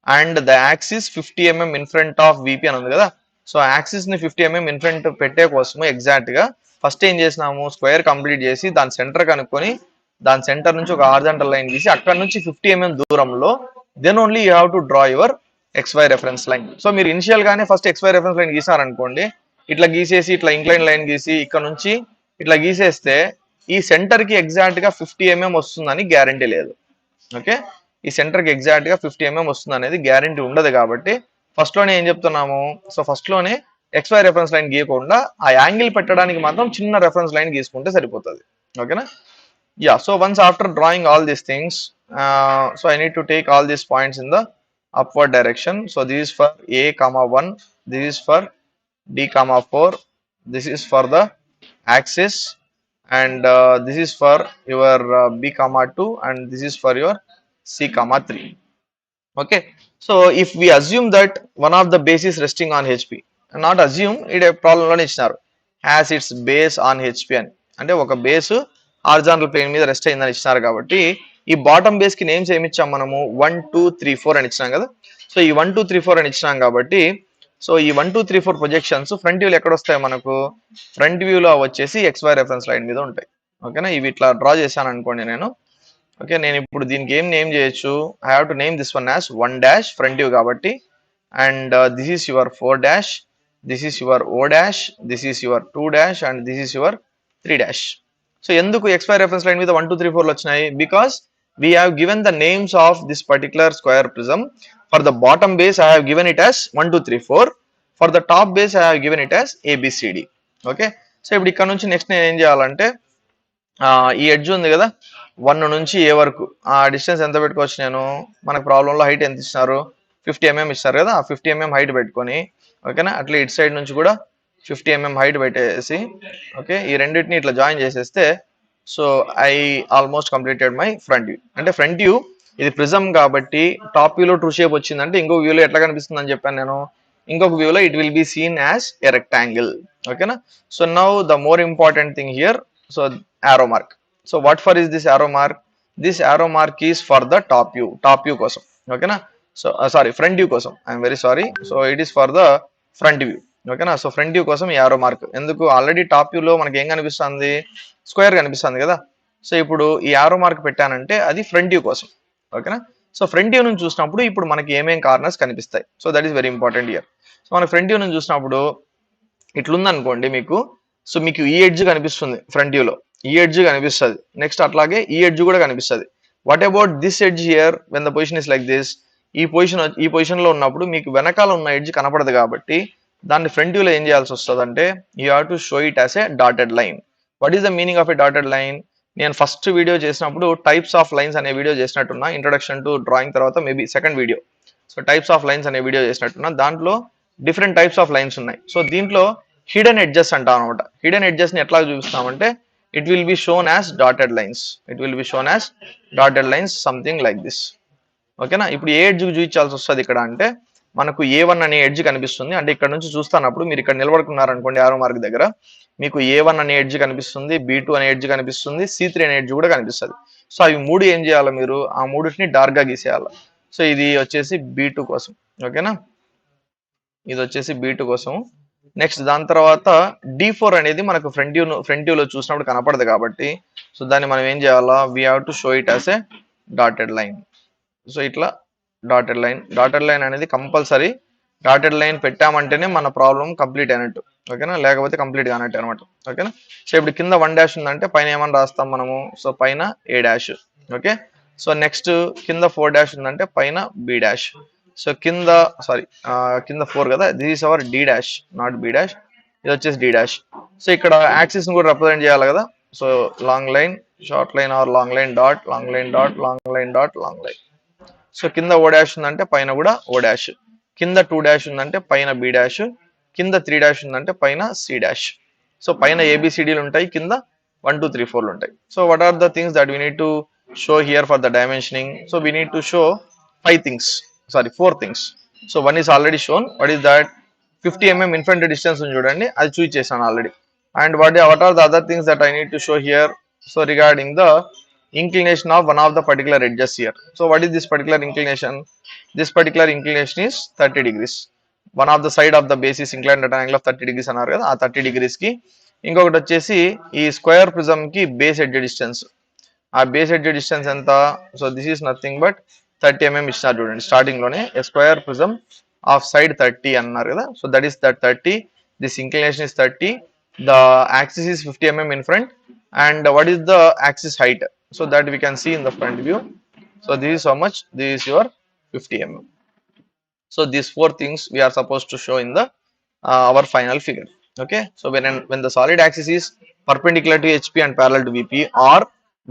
and the axis 50 mm in front of VP అని ఉంది కదా. సో యాక్సిస్ ని 50 mm ఇన్ ఫ్రంట్ పెట్టే కోసము ఎగ్జాక్ట్ గా ఫస్ట్ ఏం చేసినాము, స్క్వేర్ కంప్లీట్ చేసి దాని సెంటర్ కనుక్కొని దాని సెంటర్ నుంచి ఒక హారిజాంటల్ లైన్ గీసి అక్కడ నుంచి 50 mm దూరంలో then only you have to draw your XY reference line. So మీరు ఇనిషియల్ గానే ఫస్ట్ XY రెఫరెన్స్ లైన్ గీసారనుకోండి, ఇట్లా గీసేసి ఇట్లా ఇంక్లైన్ లైన్ గీసి ఇక్కడ నుంచి ఇట్లా గీసేస్తే ఈ సెంటర్ కి ఎగ్జాక్ట్ గా 50 mm వస్తుందని గ్యారంటీ లేదు. ఓకే, ఈ సెంటర్ కి ఎగ్జాక్ట్ గా 50 mm వస్తుంది అనేది గ్యారంటీ ఉండదు కాబట్టి ఫస్ట్ లోనే ఏం చెప్తున్నాము, సో ఫస్ట్ లోనే XY రెఫరెన్స్ లైన్ గీయకుండా ఆ యాంగిల్ పెట్టడానికి మాత్రం చిన్న రెఫరెన్స్ లైన్ గీసుకుంటే సరిపోతుంది. ఓకేనా, yeah. So once after drawing all these things so I need to take all these points in the upward direction. So this is for A, 1, this is for D, 4, this is for the axis and this is for your B, 2 and this is for your C, 3. Okay, so if we assume that one of the base is resting on HP, not assume it a problem lo ichinaru has its base on HP అని, అంటే ఒక బేస్ హారిజాంటల్ ప్లేన్ మీద రెస్ట్ అయిందని ఇచ్చినారు కాబట్టి ఈ బాటమ్ బేస్ కి నేమ్స్ ఏమి ఇచ్చాం మనము 1 2 3 4 అని ఇచ్చినాం కదా. సో ఈ 1 2 3 4 అని ఇచ్చినాం కాబట్టి సో ఈ 1 2 3 4 ప్రొజెక్షన్స్ ఫ్రంట్ వ్యూలో ఎక్కడ వస్తాయి మనకు, ఫ్రంట్ వ్యూలో వచ్చేసి XY రెఫరెన్స్ లైన్ మీద ఉంటాయి. ఓకేనా, ఇవి ఇట్లా డ్రా చేశాను అనుకోండి నేను. ఓకే, నేను ఇప్పుడు దీనికి ఏం నేమ్ చేయొచ్చు, I have to name this one as 1 dash front view కాబట్టి and this is your 4 dash, this is your O dash, this is your 2 dash and this is your 3 dash. So ఎందుకు XY రెఫరెన్స్ లైన్ మీద 1 2 3 4 వచ్చినాయి, because we have given the names of this particular square prism. For the bottom base I have given it as 1 2 3 4, for the top base I have given it as ABCD. Okay, so ఇప్పుడు ఇక్కడ నుంచి నెక్స్ట్ నేను ఏం చేయాలంటే ఈ ఎడ్జ్ ఉంది కదా 1 నుంచి A వరకు ఆ డిస్టెన్స్ ఎంత పెట్టుకోవచ్చు నేను, మనకు ప్రాబ్లంలో హైట్ ఎంత ఇచ్చినారు 50 mm ఇస్తారు కదా, ఆ 50 mm హైట్ పెట్టుకొని ఓకేనా అట్లా ఇటు సైడ్ నుంచి కూడా 50 mm హైట్ పెట్టేసి ఓకే ఈ రెండింటిని ఇట్లా జాయిన్ చేసేస్తే so I almost completed my front view. అంటే ఫ్రంట్ వ్యూ ఇది ప్రిజం కాబట్టి టాప్ వ్యూలో ట్రూ షేప్ వచ్చిందంటే ఇంకో వ్యూలో ఎట్లా కనిపిస్తుంది అని చెప్పాను నేను, ఇంకొక వ్యూలో it will be seen as a rectangle. ఓకేనా, so now the more important thing here so arrow mark. So what for is this arrow mark? This arrow mark is for the top view కోసం ఓకేనా. సో సారీ ఫ్రంట్ వ్యూ కోసం, I'm very sorry. So it is for the front view ఓకేనా. సో ఫ్రంట్ వ్యూ కోసం ఈ arrow మార్క్ ఎందుకు, ఆల్రెడీ టాప్ వ్యూలో మనకి ఏం కనిపిస్తుంది, స్క్వేర్ కనిపిస్తుంది కదా. సో ఇప్పుడు ఈ arrow మార్క్ పెట్టానంటే అది ఫ్రంట్ వ్యూ కోసం ఓకేనా. సో ఫ్రంట్ వ్యూ నుంచి చూసినప్పుడు ఇప్పుడు మనకి ఏమేం కార్నర్స్ కనిపిస్తాయి, so that is very important here. So మన ఫ్రంట్ వ్యూ నుంచి చూసినప్పుడు ఇట్లుందనుకోండి మీకు, సో మీకు ఈ ఎడ్జ్ కనిపిస్తుంది ఫ్రంట్ వ్యూలో, ఈ ఎడ్జ్ కనిపిస్తుంది, నెక్స్ట్ అట్లాగే ఈ ఎడ్జ్ కూడా కనిపిస్తుంది. What about this edge here when the position is like this, ఈ పొజిషన్ లో ఉన్నప్పుడు మీకు వెనకాల ఉన్న ఎడ్జ్ కనపడదు కాబట్టి దాన్ని ఫ్రంట్ వ్యూలో ఏం చేయాల్సి వస్తుంది అంటే you have to show it as a dotted line. What is the meaning of a dotted line, నేను ఫస్ట్ వీడియో చేసినప్పుడు టైప్స్ ఆఫ్ లైన్స్ అనే వీడియో చేసినట్టున్నా, ఇంట్రొడక్షన్ టు డ్రాయింగ్ తర్వాత maybe second video. So types of lines అనే వీడియో చేసినట్టున్నా, దాంట్లో డిఫరెంట్ టైప్స్ ఆఫ్ లైన్స్ ఉన్నాయి. సో దీంట్లో హిడెన్ ఎడ్జెస్ అంటాం అనమాట. హిడెన్ ఎడ్జెస్ ని ఎట్లా చూపిస్తామంటే it will be shown as dotted lines, it will be shown as dotted lines something like this ఓకేనా. ఇప్పుడు ఏ ఎడ్జ్ చూపించాల్సి వస్తుంది ఇక్కడ అంటే మనకు A1 అనే ఎడ్జ్ కనిపిస్తుంది, అంటే ఇక్కడ నుంచి చూస్తున్నప్పుడు మీరు ఇక్కడ నిలబడుకున్నారనుకోండి ఆరో మార్క్ దగ్గర మీకు A1 అనే ఎడ్జ్ కనిపిస్తుంది, B2 అనే ఎడ్జ్ కనిపిస్తుంది, C3 అనే ఎడ్జ్ కూడా కనిపిస్తుంది. సో అవి మూడు ఏం చేయాలి మీరు, ఆ మూడుని డార్క్ గా గీసేయాలి. సో ఇది వచ్చేసి B2 కోసం ఓకేనా, ఇది వచ్చేసి B2 కోసం. నెక్స్ట్ దాని తర్వాత D4 అనేది మనకు ఫ్రంట్ వ్యూలో చూసినప్పుడు కనపడదు కాబట్టి సో దాన్ని మనం ఏం చేయాలా, we have to show it as a dotted line so ఇట్లా డాటెడ్ లైన్ అనేది కంపల్సరీ డాటెడ్ లైన్ పెట్టామంటేనే మన ప్రాబ్లం కంప్లీట్ అయినట్టు, ఓకేనా, లేకపోతే కంప్లీట్ కానట్టు అనమాట, ఓకేనా. సో ఇప్పుడు కింద 1 డాష్ ఉందంటే పైన ఏమని రాస్తాం మనము, సో పైన A dash, okay. So next కింద 4 డాష్ ఉందంటే పైన బి డాష్. సో కింద సారీ కింద 4 కదా, this is our D dash, not B dash, ఇది వచ్చేసి డి డాష్. సో ఇక్కడ యాక్సిస్ ని కూడా రిప్రజెంట్ చేయాలి కదా, so long line, short line or long line dot, long line dot, long line dot, long line. So కింద ఓ డాష్ ఉందంటే పైన కూడా ఓ డాష్, కింద 2 డాష్ ఉందంటే పైన బి డాష్, కింద 3 డాష్ ఉందంటే పైన సి డాష్. సో పైన ఏబిసిడీలు ఉంటాయి, కింద 1 2 3 4లు ఉంటాయి. So what are the things that we need to show here for the dimensioning? So we need to show 4 things. So one is already shown, what is that, 50 mm in front distance ఉంది చూడండి, అది చూస్ చేశాను already. And what are the other things that I need to show here? So regarding the inclination of one of the particular edges here. So what is this particular inclination? This particular inclination is 30 degrees. One of the side of the base is inclined at an angle of 30 degrees అన్నారు కదా, ఆ 30 degrees కి. ఇంకొకటి వచ్చేసి ఈ స్క్వేర్ ప్రిజం కి బేస్ ఎడ్జ్ డిస్టెన్స్, ఆ బేస్ ఎడ్జ్ డిస్టెన్స్ ఎంత? So this is nothing but 30 mm ఇచ్చినారు చూడండి స్టార్టింగ్ లోనే, స్క్వేర్ ప్రిజం ఆఫ్ సైడ్ 30 అన్నారు కదా. So that is that 30, this inclination is 30, the axis is 50 mm in front, and what is the axis height? So that we can see in the front view. So this is how much, this is your 50 mm. So these 4 things we are supposed to show in the our final figure, okay. So when the solid axis is perpendicular to HP and parallel to VP, or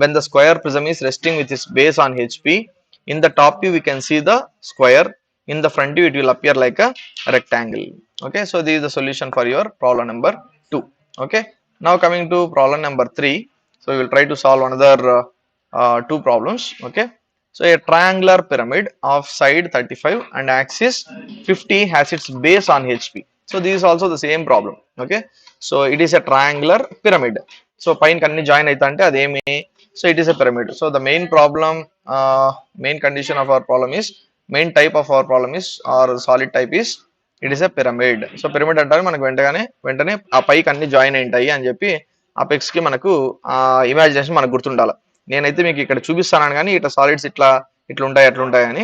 when the square prism is resting with its base on HP, in the top view we can see the square, in the front view it will appear like a rectangle, okay. So this is the solution for your problem number 2, okay. Now coming to problem number 3. So we will try to solve another 2 problems, okay. So a triangular pyramid of side 35 and axis 50 has its base on HP. So this is also the same problem, okay. So it is a triangular pyramid. So pine kanni join aitante ademi, so it is a pyramid. So the main problem, main condition of our problem is, main type of our problem is, or solid type is, it is a pyramid. So pyramid అంటారు మనకు వెంటనే ఆ పైకి అన్ని జాయిన్ అయింటాయి అని చెప్పి అపెక్స్ కి మనకు ఆ ఇమాజినేషన్ మనకు గుర్తుండాలి. నేనైతే మీకు ఇక్కడ చూపిస్తాను కానీ ఇట్లా సాలిడ్స్ ఇట్లా ఉంటాయి అట్లా ఉంటాయి అని,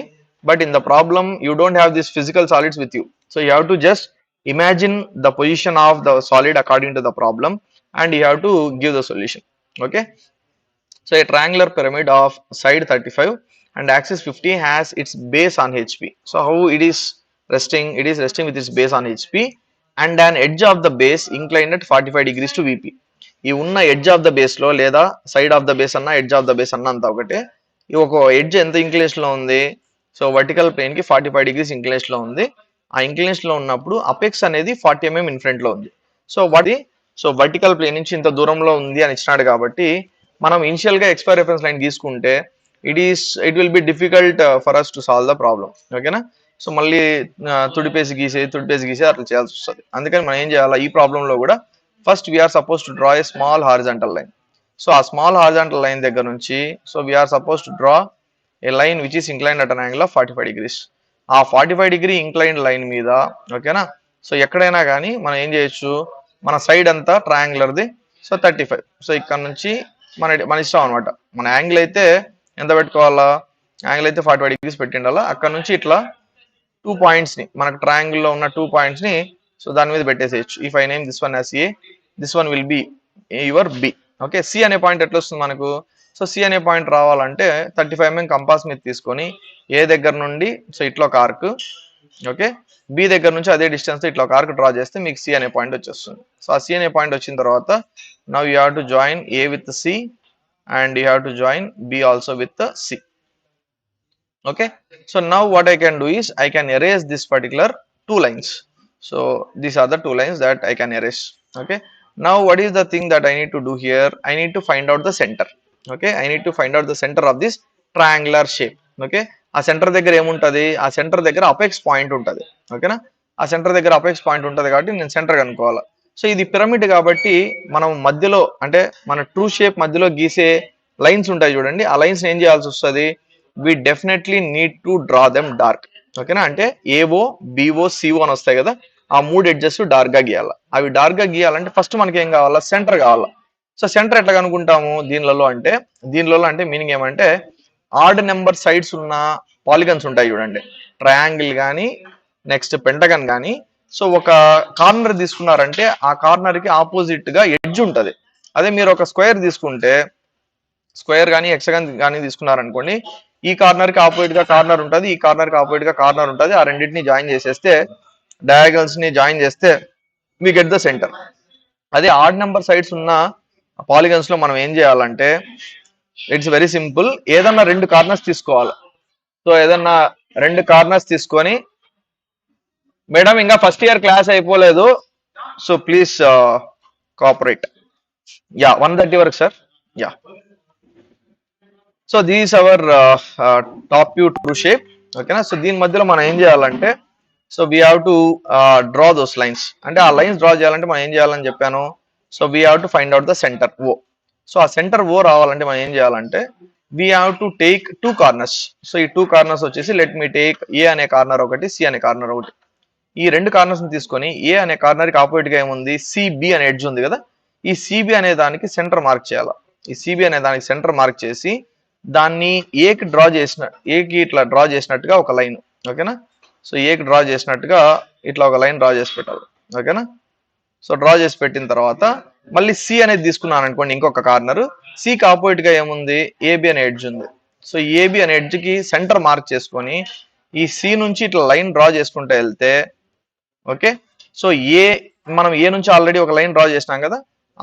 but in the problem you don't have this physical solids with you. So you have to just imagine the position of the solid according to the problem and you have to give the solution, okay. So a triangular pyramid of side 35 and axis 50 has its base on HP. So how it is resting? It is resting with its base on HP and an edge of the base inclined at 45 degrees to VP. ఈ ఉన్న ఎడ్జ్ ఆఫ్ ద బేస్ లో లేదా సైడ్ ఆఫ్ ద బేస్ అన్న ఎడ్జ్ ఆఫ్ ద బేస్ అన్న అంతా ఒకటే. ఈ ఒక ఎడ్జ్ ఎంత ఇంక్లినేషన్ లో ఉంది? సో వర్టికల్ ప్లేన్ కి 45 degrees ఇంక్లినేషన్ లో ఉంది. ఆ ఇంక్లినేషన్ లో ఉన్నప్పుడు అపెక్స్ అనేది 40 mm ఇన్ ఫ్రంట్ లో ఉంది. సో వర్టికల్ ప్లేన్ నుంచి ఇంత దూరంలో ఉంది అని ఇచ్చినాడు కాబట్టి మనం ఇనిషియల్ గా ఎక్స్పై రిఫరెన్స్ లైన్ తీసుకుంటే it will be difficult for us to solve the problem, ఓకేనా. సో మళ్ళీ తుడిపేసి గీసే అట్లా చేయాల్సి వస్తుంది. అందుకని మనం ఏం చేయాలి ఈ ప్రాబ్లంలో కూడా, first we are suppose to draw a small horizontal line. So ఆ స్మాల్ హారిజాంటల్ లైన్ దగ్గర నుంచి so we are suppose to draw a line which is inclined at an angle of 45 degrees. ఆ 45 degree ఇంక్లైన్డ్ లైన్ మీద, ఓకేనా. సో ఎక్కడైనా కానీ మనం ఏం చేయొచ్చు, మన సైడ్ అంతా ట్రయాంగులర్ది, సో 35. సో ఇక్కడ నుంచి మన ఇష్టం అనమాట. మన యాంగిల్ అయితే ఎంత పెట్టుకోవాలా, యాంగిల్ అయితే 45 degrees పెట్టిండాలా. అక్కడ నుంచి ఇట్లా 2 points ని, మనకు ట్రయాంగిల్ లో ఉన్న 2 points ని సో దాని మీద పెట్టేసేయచ్చు. If I name this one as A, this one will be your B, okay. C అనే పాయింట్ ఎట్లా వస్తుంది మనకు? సో సి అనే పాయింట్ రావాలంటే 35 mm కంపాస్ మీద తీసుకొని ఏ దగ్గర నుండి సో ఇట్లా ఒక ఆర్క్, ఓకే, బి దగ్గర నుంచి అదే డిస్టెన్స్ ఇట్లా ఒక ఆర్క్ డ్రా చేస్తే మీకు సి అనే పాయింట్ వచ్చేస్తుంది. సో ఆ సి అనే పాయింట్ వచ్చిన తర్వాత now you have to join A with C and you have to join B also with the C, okay. So now what I can do is I can erase this particular 2 lines. So these are the 2 lines that I can erase, okay. Now what is the thing that I need to do here? I need to find out the center, okay. I need to find out the center of this triangular shape, okay. ఆ సెంటర్ దగ్గర ఏముంటది, ఆ సెంటర్ దగ్గర అపెక్స్ పాయింట్ ఉంటది, ఓకేనా. ఆ సెంటర్ దగ్గర అపెక్స్ పాయింట్ ఉంటది కాబట్టి నేను సెంటర్ కనుక్కోవాలి. సో ఇది పిరమిడ్ కాబట్టి మనం మధ్యలో అంటే మన ట్రూ షేప్ మధ్యలో గీసే లైన్స్ ఉంటాయి చూడండి, ఆ లైన్స్ ఏం చేయాల్సి వస్తుంది, we definitely need to draw them dark, ఓకేనా. అంటే ఏఓ బిఓ సిఓ అని వస్తాయి కదా, ఆ 3 ఎడ్జెస్ డార్క్ గా గీయాలి. అవి డార్క్ గా గీయాలంటే ఫస్ట్ మనకి ఏం కావాలా, సెంటర్ కావాలా. సో సెంటర్ ఎట్లా కనుక్కుంటాము దీనిలలో అంటే మీనింగ్ ఏమంటే ఆడ్ నెంబర్ సైడ్స్ ఉన్న పాలిగన్స్ ఉంటాయి చూడండి, ట్రయాంగిల్ కానీ నెక్స్ట్ పెంటగన్ కానీ. సో ఒక కార్నర్ తీసుకున్నారంటే ఆ కార్నర్ కి ఆపోజిట్ గా ఎడ్జ్ ఉంటుంది. అదే మీరు ఒక స్క్వేర్ తీసుకుంటే, స్క్వేర్ కానీ హెక్సాగన్ కానీ తీసుకున్నారనుకోండి, ఈ కార్నర్ కి ఆపోజిట్ గా కార్నర్ ఉంటుంది, ఈ కార్నర్ కి ఆపోజిట్ గా కార్నర్ ఉంటుంది. ఆ రెండింటిని జాయిన్ చేసేస్తే, డయాగనల్స్ ని జాయిన్ చేస్తే వి గెట్ ద సెంటర్. అదే ఆడ్ నెంబర్ సైడ్స్ ఉన్న పాలిగన్స్ లో మనం ఏం చేయాలంటే, ఇట్స్ వెరీ సింపుల్. ఏదన్నా రెండు కార్నర్స్ తీసుకోవాలి. సో ఏదన్నా రెండు కార్నర్స్ తీసుకొని, మేడం ఇంకా ఫస్ట్ ఇయర్ క్లాస్ అయిపోలేదు, సో ప్లీజ్ కోఆపరేట్. యా 1:30 వరకు sir. Yeah. So these our top view true shape. ఓకేనా. సో దీని మధ్యలో మనం ఏం చేయాలంటే, so we have to draw those lines. అంటే ఆ లైన్స్ డ్రా చేయాలంటే మనం ఏం చేయాలని చెప్పాను. So we have to find out the centre O. So ఆ సెంటర్ ఓ రావాలంటే మనం ఏం చేయాలంటే, we have to take two corners. So ఈ టూ కార్నర్స్ వచ్చేసి, లెట్ మీ టేక్ ఏ అనే కార్నర్ ఒకటి, సి అనే కార్నర్ ఒకటి. ఈ రెండు కార్నర్స్ ని తీసుకొని, ఏ అనే కార్నర్ కి ఆపోజిట్ గా ఏముంది, సిబి అనే ఎడ్జ్ ఉంది కదా, ఈ సిబి అనే దానికి సెంటర్ మార్క్ చేయాలి. ఈ సిబి అనే దానికి సెంటర్ మార్క్ చేసి, దాన్ని ఏకి డ్రా చేసిన, ఏకి ఇట్లా డ్రా చేసినట్టుగా ఒక లైన్. ఓకేనా. సో ఏకి డ్రా చేసినట్టుగా ఇట్లా ఒక లైన్ డ్రా చేసి పెట్టాలి. ఓకేనా. సో డ్రా చేసి పెట్టిన తర్వాత మళ్ళీ సి అనేది తీసుకున్నాను అనుకోండి, ఇంకొక కార్నర్. సికి ఆపోజిట్ గా ఏముంది, ఏబి అనే ఎడ్జ్ ఉంది. సో ఏబి అనే ఎడ్జ్ కి సెంటర్ మార్క్ చేసుకొని, ఈ సి నుంచి ఇట్లా లైన్ డ్రా చేసుకుంటూ వెళ్తే, ఓకే. సో ఏ, మనం ఏ నుంచి ఆల్రెడీ ఒక లైన్ డ్రా చేసినాం కదా,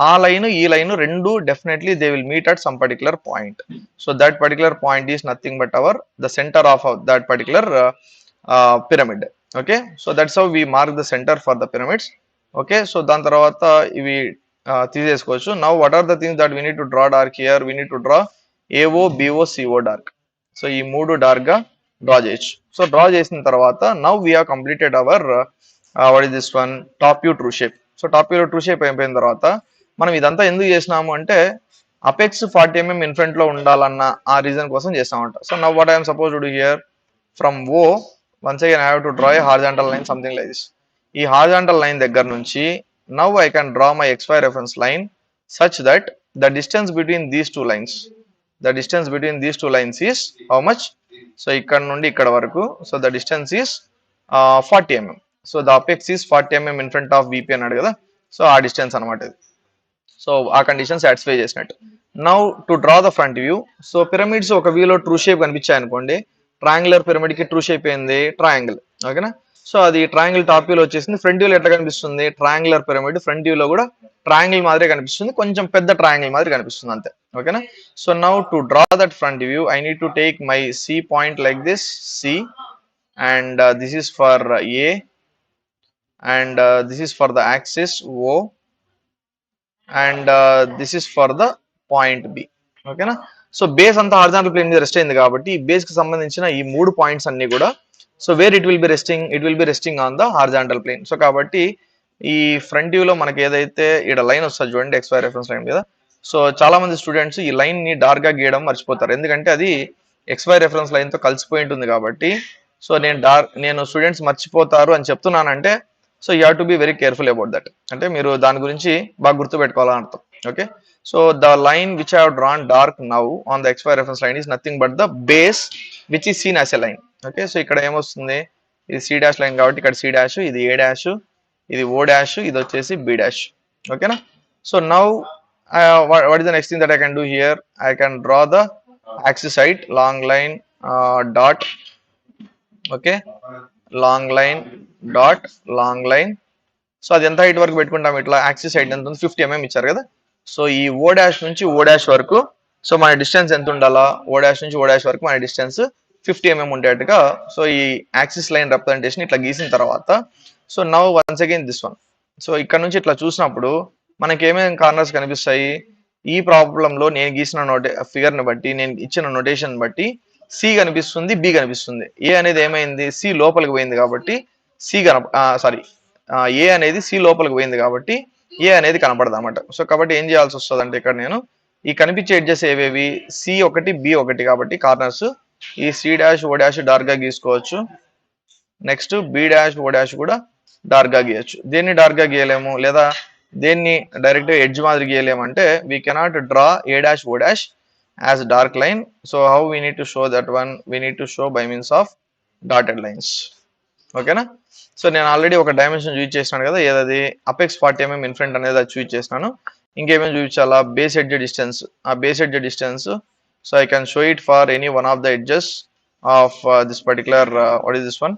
ఆ లైన్ ఈ లైన్ రెండు definitely they will meet at some particular point. So that particular point is nothing but our the centre of that particular pyramid. Okay. So that's how we mark the centre for the pyramids. Okay. So దాని తర్వాత ఇవి తీసేసుకోవచ్చు. Now what are the things that we need to draw dark here. We need to draw A O B O C O dark. So ఈ మూడు డార్క్ గా డ్రా చేయొచ్చు. సో డ్రా చేసిన తర్వాత now we have completed hour what is this one, top view true shape. So top view true shape అయిపోయిన తర్వాత మనం ఇదంతా ఎందుకు చేసినాము అంటే, అపెక్స్ 40 mm ఇన్ ఫ్రంట్ లో ఉండాలన్న ఆ రీజన్ కోసం చేస్తామంట. So now what I'm suppose to do here, from O once again I have to draw a horizontal line something like this. ఈ హారిజాంటల్ లైన్ దగ్గర నుంచి now I can draw my XY reference line such that the distance between these two lines, the distance between these two lines is how much. So ఇక్కడ నుండి ఇక్కడ వరకు, so the distance is 40 mm. So the apex is 40 mm in front of VP అన్నాడు కదా, సో ఆ డిస్టెన్స్ అనమాట ఇది. సో ఆ కండిషన్ సాటిస్ఫై చేసినట్టు. Now to draw the front view. So pyramids ఒక వ్యూలో ట్రూ షేప్ కనిపించాయి అనుకోండి, ట్రయాంగులర్ పిరమిడ్ కి ట్రూ షేప్ ఏంది, ట్రయాంగిల్. ఓకేనా. సో అది ట్రయాంగిల్ టాప్ వ్యూలో వచ్చేసింది. ఫ్రంట్ వ్యూలో ఎట్లా కనిపిస్తుంది, ట్రయాంగులర్ పిరమిడ్ ఫ్రంట్ వ్యూలో కూడా ట్రయాంగిల్ మాదిరి కనిపిస్తుంది, కొంచెం పెద్ద ట్రయాంగిల్ మాదిరి కనిపిస్తుంది అంతే. ఓకేనా. So now to draw that front view I need to take my C point like this, C, and this is for A, and this is for the axis O, and this is for the point B. ఓకేనా. సో బేస్ అంతా హారిజాంటల్ ప్లేన్ మీద రెస్ట్ అయింది కాబట్టి, ఈ బేస్ కి సంబంధించిన ఈ మూడు పాయింట్స్ అన్ని కూడా, so where it will be resting, it will be resting on the horizontal plane. So కాబట్టి ఈ ఫ్రంట్ వ్యూ లో మనకి ఏదైతే ఇక్కడ లైన్ వస్తుంది చూడండి, XY రెఫరెన్స్ లైన్ మీద. సో చాలా మంది స్టూడెంట్స్ ఈ లైన్ ని డార్క్ గా గీయడం మర్చిపోతారు, ఎందుకంటే అది XY రెఫరెన్స్ లైన్ తో కలిసిపోయి ఉంటుంది కాబట్టి. సో నేను స్టూడెంట్స్ మర్చిపోతారు అని చెప్తున్నానంటే, so you have to be very careful about that. అంటే మీరు దాని గురించి బాగా గుర్తు పెట్టుకోవాలని అర్థం. Okay. So the line which I have drawn dark now on the XY reference line is nothing but the base which is seen as a line. Okay. So ఇక్కడ ఏమొస్తుంది, ఇది C డాష్ లైన్ కాబట్టి ఇక్కడ C డాష్, ఇది A డాష్, ఇది O డాష్, ఇది వచ్చేసి B డాష్. ఓకేనా. So now what is the next thing that I can do here, I can draw the axis side long line dot. Okay. Long line dot long line. So అది ఎంత హైట్ వరకు పెట్టుకుంటాం, ఇట్లా యాక్సిస్ హైట్ ఎంత ఉంది, 50 mm ఇచ్చారు కదా. సో ఈ O డాష్ నుంచి O డాష్ వరకు, సో మన డిస్టెన్స్ ఎంత ఉండాలా, O డాష్ నుంచి O డాష్ వరకు మన డిస్టెన్స్ 50 mm ఉండేట్టుగా, సో ఈ యాక్సిస్ లైన్ రిప్రజెంటేషన్ ఇట్లా గీసిన తర్వాత, so now once again this one. So ఇక్కడ నుంచి ఇట్లా చూసినప్పుడు మనకి ఏమేమి కార్నర్స్ కనిపిస్తాయి, ఈ ప్రాబ్లంలో నేను గీసిన ఫిగర్ ని బట్టి, నేను ఇచ్చిన నోటేషన్ బట్టి సి కనిపిస్తుంది, బి కనిపిస్తుంది. ఏ అనేది ఏమైంది, సి లోపలికి పోయింది కాబట్టి సి ఏ అనేది సి లోపలికి పోయింది కాబట్టి ఏ అనేది కనపడదు అనమాట. సో కాబట్టి ఏం చేయాల్సి వస్తుంది అంటే, ఇక్కడ నేను ఈ కనిపించే ఎడ్జెస్ ఏవేవి, C1 B1 కాబట్టి కార్నర్స్, ఈ C dash O dash dark గా గీసుకోవచ్చు. Next B dash O dash కూడా డార్క్ గా గీయచ్చు. దేన్ని డార్క్ గా గీయలేము, లేదా దేన్ని డైరెక్ట్ ఎడ్జ్ మాదిరి గీయలేము అంటే, we cannot draw A dash O dash as dark line. So how we need to show that one? We need to show by means of dotted lines. ఓకేనా? సో నేను ఆల్రెడీ ఒక డైమెన్షన్ చూస్ చేసినాను కదా, ఏదది అపెక్స్ 40 mm ఇన్ ఫ్రంట్ అనేది అది చూస్ చేసినాను. ఇంకేమేమి చూపించాలా? Base edge distance. ఆ base edge distance, so I can show it for any one of the edges of this particular what is this one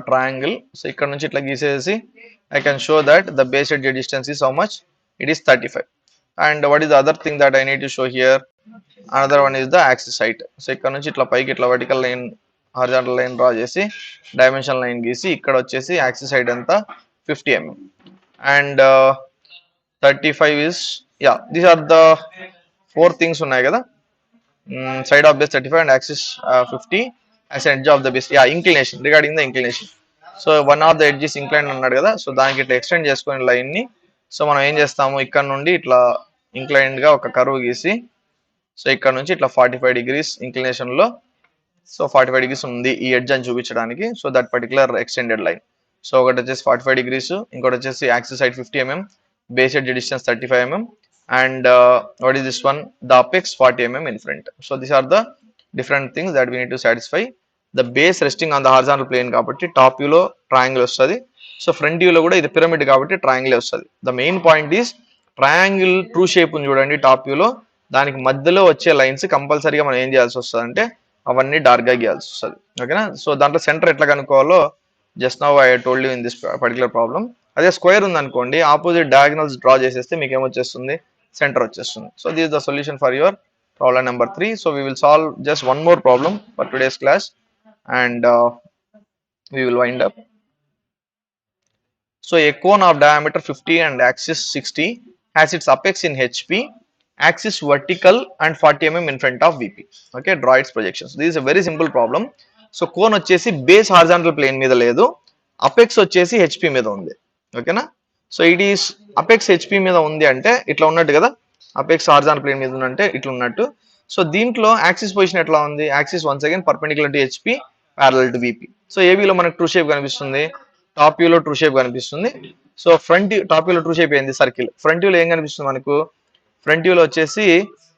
triangle. So ఇక్కడ నుంచి ఇట్లా గీసేసి I can show that the base edge distance is how much? It is 35. And what is the other thing that I need to show here? Another one is the axis height. So ఇక్కడ నుంచి ఇట్లా పైకి ఇట్లా vertical line, horizontal line draw చేసి డైమెన్షన్ లైన్ గీసి ఇక్కడ వచ్చేసి యాక్సిస్ హైట్ ఎంత 50 mm and 35 is, yeah, these are the four things ఉన్నాయి కదా. Side of base 35 and axis 50 as an edge of the base. Yeah, inclination, regarding the inclination. So one of the edges incline అన్నాడు కదా, సో దానికి ఇట్లా ఎక్స్టెండ్ చేసుకుని లైన్ ని, సో మనం ఏం చేస్తాము ఇక్కడ నుండి ఇట్లా ఇంక్లైన్డ్ గా ఒక కర్వ్ గీసి, సో ఇక్కడ నుంచి ఇట్లా 45 degrees ఇంక్లినేషన్ లో, సో 45 degrees ఉంది ఈ ఎడ్జ్ అని చూపించడానికి. So that particular extended line. So ఒకటి వచ్చేసి 45 degrees, ఇంకోటి వచ్చేసి axis height 50 mm, base edge distance 35 mm, and what is this one? The apex 40 mm in front. So these are the different things that we need to satisfy. The base resting on the horizontal plane కాబట్టి టాప్ వ్యూలో ట్రయాంగిల్ వస్తుంది. సో ఫ్రంట్ వ్యూలో కూడా ఇది పిరమిడ్ కాబట్టి ట్రయాంగిల్ వస్తుంది. The main point is triangle true shape ఉంది చూడండి టాప్ వ్యూలో, దానికి మధ్యలో వచ్చే లైన్స్ కంపల్సరీగా మనం ఏం చేయాల్సి వస్తుంది అంటే అవన్నీ డార్క్ గా గీయాల్సి వస్తుంది. ఓకేనా? సో దాంట్లో సెంటర్ ఎట్లా కనుక్కోవాలో just now I told you in this particular problem. అదే స్క్వేర్ ఉంది అనుకోండి, ఆపోజిట్ డయాగనల్స్ డ్రా చేసేస్తే మీకు ఏమొచ్చేస్తుంది? సెంటర్ వచ్చేస్తుంది. So this the solution for your problem number 3. So we will solve just one more problem for today's class and we will wind up. So a cone of diameter 50 and axis 60 has its apex in HP, axis vertical and 40 mm in front of VP. Okay, draw its projections. This is a very simple problem. So cone వచ్చేసి బేస్ హారిజాంటల్ ప్లేన్ మీద లేదు, అపెక్స్ వచ్చేసి HP మీద ఉంది. ఓకేనా? So it is apex HP మీద ఉంది అంటే ఇట్లా ఉన్నట్టు కదా, అపెక్స్ హారిజాంటల్ ప్లేన్ మీద ఉందంటే ఇట్లా ఉన్నట్టు. సో దీంట్లో యాక్సిస్ పొజిషన్ ఎట్లా ఉంది? Axis once again perpendicular to HP, parallel to VP. So ఏబీలో మనకు ట్రూ షేప్ కనిపిస్తుంది, టాప్ వ్యూలో ట్రూ షేప్ కనిపిస్తుంది. సో ఫ్రంట్ టాప్ వ్యూలో ట్రూ షేప్ ఏంది? సర్కిల్. ఫ్రంట్ వ్యూలో ఏం కనిపిస్తుంది మనకు? ఫ్రంట్ వ్యూలో వచ్చేసి,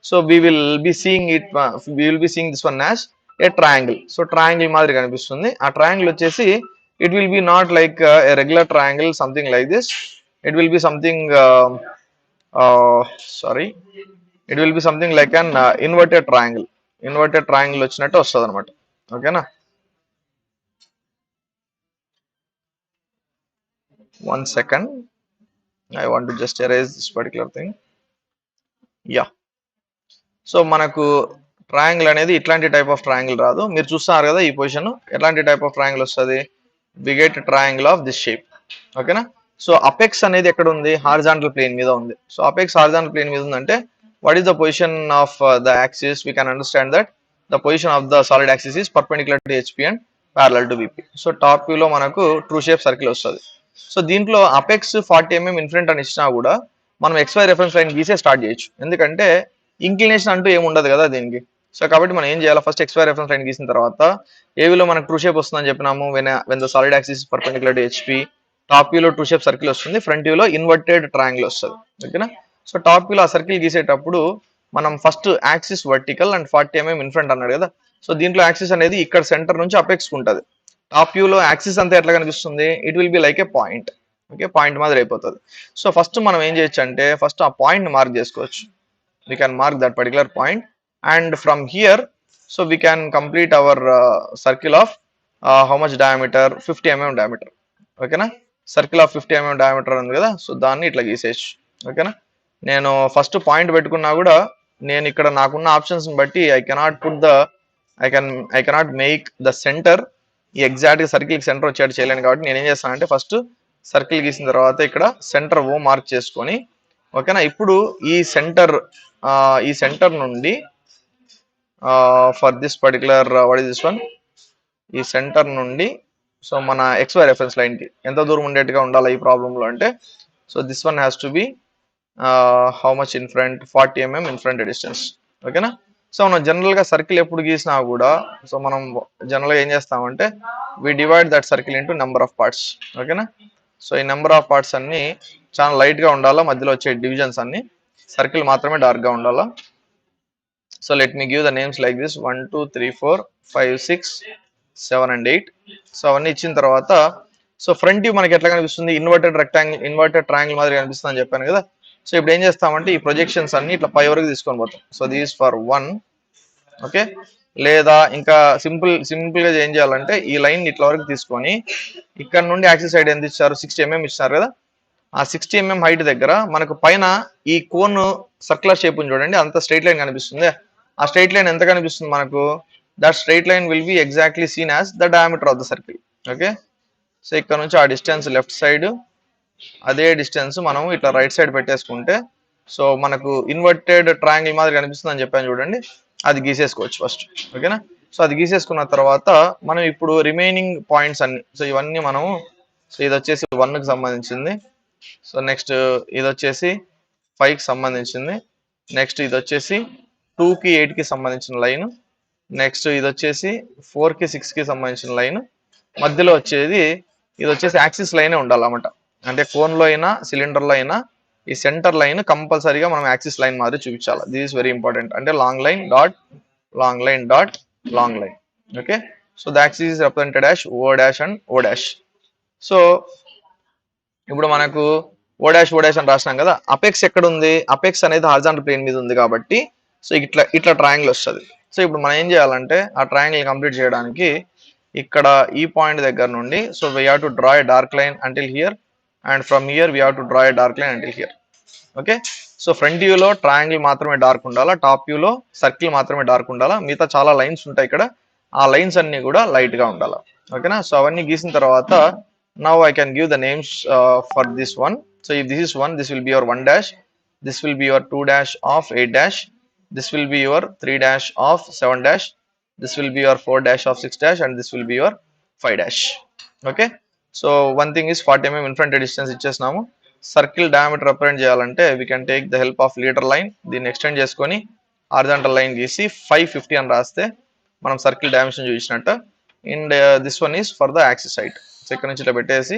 so we will be seeing this one as a triangle. So triangle మాదిరి కనిపిస్తుంది. ఆ ట్రయాంగిల్ వచ్చేసి it will be not like a regular triangle, something like this. It will be something it will be something like an inverted triangle. Inverted triangle వచ్చినట్టు వస్తుంది అనమాట. ఓకేనా? One second, I want to just erase this particular thing. Yeah. So మనకు ట్రయాంగిల్ అనేది ఇట్లాంటి టైప్ ఆఫ్ ట్రయాంగిల్ రాదు. మీరు చూస్తున్నారు కదా ఈ పొజిషన్, ఎట్లాంటి టైప్ ఆఫ్ ట్రయాంగిల్ వస్తుంది? We get triangle of this shape. ఓకేనా? సో అపెక్స్ అనేది ఎక్కడ ఉంది? హారిజాంటల్ ప్లేన్ మీద ఉంది. సో అపెక్స్ హారిజాంటల్ ప్లేన్ మీద ఉందంటే what is the position of the axis? We can understand that the position of the solid axis is perpendicular to HP and parallel to VP. So top వ్యూలో మనకు ట్రూ షేప్ సర్కిల్ వస్తుంది. సో దీంట్లో అపెక్స్ 40 mm ఇన్ ఫ్రంట్ అని ఇచ్చినా కూడా మనం XY రెఫరెన్స్ లైన్ గీసే స్టార్ట్ చేయొచ్చు, ఎందుకంటే ఇంక్లినేషన్ అంటూ ఏమి ఉండదు కదా దీనికి. సో కాబట్టి మనం ఏం చేయాలి? ఫస్ట్ XY రెఫరెన్స్ లైన్ గీసిన తర్వాత ఏవిలో మనకు ట్రూ షేప్ వస్తుందని చెప్పినాము, when the solid axis perpendicular to HP, top వ్యూలో ట్రూ షేప్ సర్కిల్ వస్తుంది, ఫ్రంట్ వ్యూలో ఇన్వర్టెడ్ ట్రయాంగిల్ వస్తుంది. ఓకేనా? సో టాప్ వ్యూలో ఆ సర్కిల్ గీసేటప్పుడు మనం first axis vertical and 40 mm in front అన్నాడు కదా. సో దీంట్లో యాక్సిస్ అనేది ఇక్కడ సెంటర్ నుంచి అపెక్స్ ఉంటుంది. టాప్ వ్యూలో యాక్సిస్ అంతా ఎట్లా కనిపిస్తుంది? It will be like A point. Okay, point మాదిరి అయిపోతుంది. సో ఫస్ట్ మనం ఏం చేయొచ్చు అంటే ఫస్ట్ ఆ పాయింట్ మార్క్ చేసుకోవచ్చు. We can mark that particular point and from here so we can complete hour circle of how much diameter? 50 mm diameter. ఓకేనా? సర్కిల్ ఆఫ్ 50 mm డయామీటర్ ఉంది కదా, సో దాన్ని ఇట్లా గీసేయచ్చు. ఓకేనా? నేను ఫస్ట్ పాయింట్ పెట్టుకున్నా కూడా నేను ఇక్కడ నాకున్న ఆప్షన్స్ బట్టి I cannot make the centre ఈ ఎగ్జాక్ట్ సర్కిల్ సెంటర్ వచ్చేట్టు చేయలేను. కాబట్టి నేను ఏం చేస్తానంటే ఫస్ట్ సర్కిల్ గీసిన తర్వాత ఇక్కడ సెంటర్ ఓ మార్క్ చేసుకొని, ఓకేనా, ఇప్పుడు ఈ సెంటర్ నుండి for this particular what is this one, ఈ సెంటర్ నుండి సో మన XY రెఫరెన్స్ లైన్ కి ఎంత దూరం ఉండేట్టుగా ఉండాలి ఈ ప్రాబ్లంలో అంటే, so this one has to be how much in front? 40 mm in front distance. ఓకేనా? సో మనం జనరల్ గా సర్కిల్ ఎప్పుడు గీసినా కూడా సో మనం జనరల్ గా ఏం చేస్తామంటే we divide that circle into number of parts. ఓకేనా? సో ఈ నెంబర్ ఆఫ్ పార్ట్స్ అన్ని చాలా లైట్ గా ఉండాలా, మధ్యలో వచ్చే డివిజన్స్ అన్ని సర్కిల్ మాత్రమే డార్క్ గా ఉండాలా. So let me give the names like this: 1 2 3 4 5 6 7 and 8. So అవన్నీ ఇచ్చిన తర్వాత సో ఫ్రంట్ వ్యూ మనకి ఎట్లా కనిపిస్తుంది, ఇన్వర్టెడ్ ట్రయాంగిల్ మాదిరి కనిపిస్తుంది అని చెప్పాను కదా. సో ఇప్పుడు ఏం చేస్తామంటే ఈ ప్రొజెక్షన్స్ అన్ని ఇట్లా పై వరకు తీసుకొని పోతాం. So these for 1, okay. లేదా ఇంకా సింపుల్ గా ఏం చేయాలంటే ఈ లైన్ ఇట్లా వరకు తీసుకొని ఇక్కడ నుండి యాక్సిస్ సైడ్ ఎంత ఇచ్చారు, 60 mm ఇచ్చారు కదా. ఆ 60 mm హైట్ దగ్గర మనకు పైన ఈ కోన్ సర్క్యులర్ షేప్ ఉంది చూడండి, అంత స్ట్రైట్ లైన్ కనిపిస్తుంది. ఆ స్ట్రైట్ లైన్ ఎంత కనిపిస్తుంది మనకు, that straight line will be exactly seen as the diameter of the circle. Okay. So ఇక్కడ నుంచి ఆ డిస్టెన్స్ లెఫ్ట్ సైడ్, అదే డిస్టెన్స్ మనం ఇట్లా రైట్ సైడ్ పెట్టేసుకుంటే సో మనకు ఇన్వర్టెడ్ ట్రయాంగిల్ మాదిరి కనిపిస్తుంది అని చెప్పాను చూడండి, అది గీసేసుకోవచ్చు ఫస్ట్. ఓకేనా. సో అది గీసేసుకున్న తర్వాత మనం ఇప్పుడు రిమైనింగ్ పాయింట్స్ అన్ని, సో ఇవన్నీ మనము, సో ఇది వచ్చేసి 1కి సంబంధించింది. సో నెక్స్ట్ ఇది వచ్చేసి 5కి సంబంధించింది. నెక్స్ట్ ఇది వచ్చేసి 2కి 8కి సంబంధించిన లైన్. నెక్స్ట్ ఇది వచ్చేసి 4కి 6కి సంబంధించిన లైన్. మధ్యలో వచ్చేది ఇది వచ్చేసి యాక్సిస్ లైనే ఉండాలన్నమాట. అంటే కోన్లో అయినా సిలిండర్లో అయినా ఈ సెంటర్ లైన్ కంపల్సరీగా మనం యాక్సిస్ లైన్ మాదిరి చూపించాలి. This is very important. అంటే long line dot long line dot long line. Okay. So the axis is represented as O dash and O dash. So ఇప్పుడు మనకు ఓ డాష్ అని రాసినాం కదా. అపెక్స్ ఎక్కడ ఉంది, అపెక్స్ అనేది హారిజాంటల్ ప్లేన్ మీద ఉంది కాబట్టి సో ఇట్లా ట్రయాంగిల్ వస్తుంది. సో ఇప్పుడు మనం ఏం చేయాలంటే ఆ ట్రయాంగిల్ కంప్లీట్ చేయడానికి ఇక్కడ ఈ పాయింట్ దగ్గర నుండి so we have to draw A dark line until here, and from here we have to draw A dark line until here. Okay. So front వ్యూలో ట్రయాంగిల్ మాత్రమే డార్క్ ఉండాలా, టాప్ వ్యూలో సర్కిల్ మాత్రమే డార్క్ ఉండాలా, మిగతా చాలా లైన్స్ ఉంటాయి ఇక్కడ, ఆ లైన్స్ అన్ని కూడా లైట్ గా ఉండాలి. ఓకేనా. సో అవన్నీ గీసిన తర్వాత now I can give the names for this one. So if this is 1, this will be your 1 dash, this will be your 2 dash of 8 dash, this will be your 3 dash of 7 dash, this will be your 4 dash of 6 dash, and this will be your 5 dash. Okay. So one thing is 40 mm in front distance ఇచ్చేసినాము. సర్కిల్ డయామీటర్ రిప్రజెంట్ చేయాలంటే we can take the help of leader line. దీన్ని ఎక్స్టెండ్ చేసుకొని హారిజాంటల్ లైన్ గీసి 550 అని రాస్తే మనం సర్కిల్ డైమెన్షన్ చూసినట్టు. And this one is for the axis height. So ఇక్కడ నుంచి ఇట్లా పెట్టేసి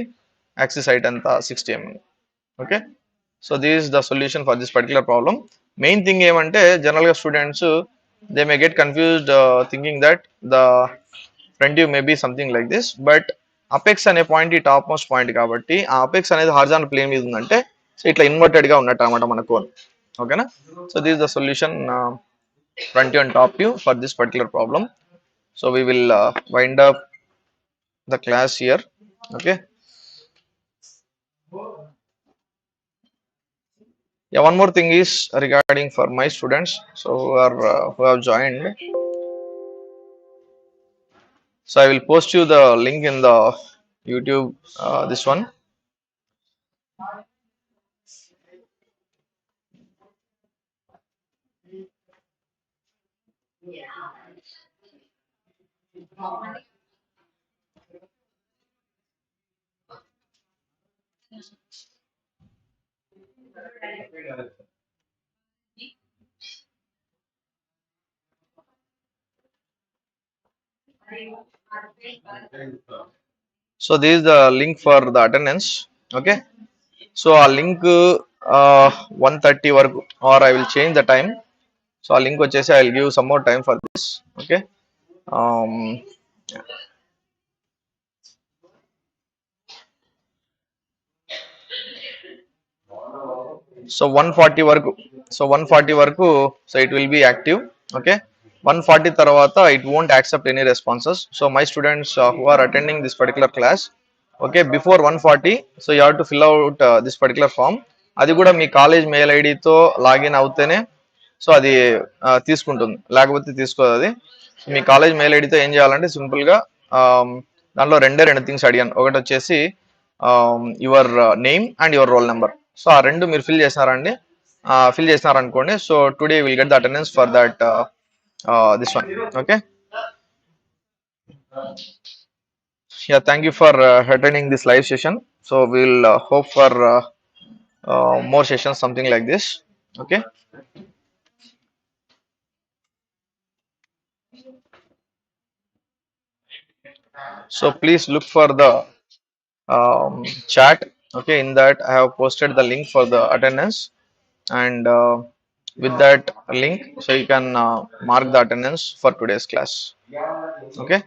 యాక్సిస్ హైట్ అంతా 60 mm. Okay. So this is the solution for this particular problem. Main thing ఏమంటే జనరల్గా students they may get confused thinking that the front view may be something like this, but apex అనే పాయింట్ ఈ టాప్ మోస్ట్ పాయింట్ కాబట్టి ఆ అపెక్స్ అనేది హారిజాంటల్ ప్లేన్ మీద ఉందంటే సో ఇట్లా ఇన్వర్టెడ్ గా ఉన్నట్టు అనమాట మన కోన్. ఓకేనా. So this is the solution front view and top view for this particular problem. So we will wind up the class here. Okay. Yeah, one more thing is regarding for my students so who have joined. So I will post you the link in the YouTube, this one. So this is the link for the attendance. Okay. So a link 1:30 వరకు or I will change the time. So a link వచ్చేసి I will give some more time for this. Okay. um, so 140 వరకు, సో 140 వరకు so it will be active. Okay. 140 తర్వాత it won't accept any responses. So my students who are attending this particular class, okay, before 140 so you have to fill out this particular form. అది కూడా మీ కాలేజ్ మెయిల్ ఐడితో లాగిన్ అవుతేనే సో అది తీసుకుంటుంది, లేకపోతే తీసుకోదు అది. మీ కాలేజ్ మెయిల్ ఐడితో ఏం చేయాలంటే సింపుల్గా దాంట్లో రెండు థింగ్స్ అడిగాను. ఒకటి వచ్చేసి your name and your roll number. So ఆ రెండు మీరు ఫిల్ చేసినారండి, ఫిల్ చేసినారనుకోండి so today will get the attendance for that this one. Okay. Yeah, thank you for attending this live session. So we'll hope for more sessions something like this. Okay. So please look for the chat. Okay, in that I have posted the link for the attendance, and with that link, so you can mark the attendance for today's class. Okay.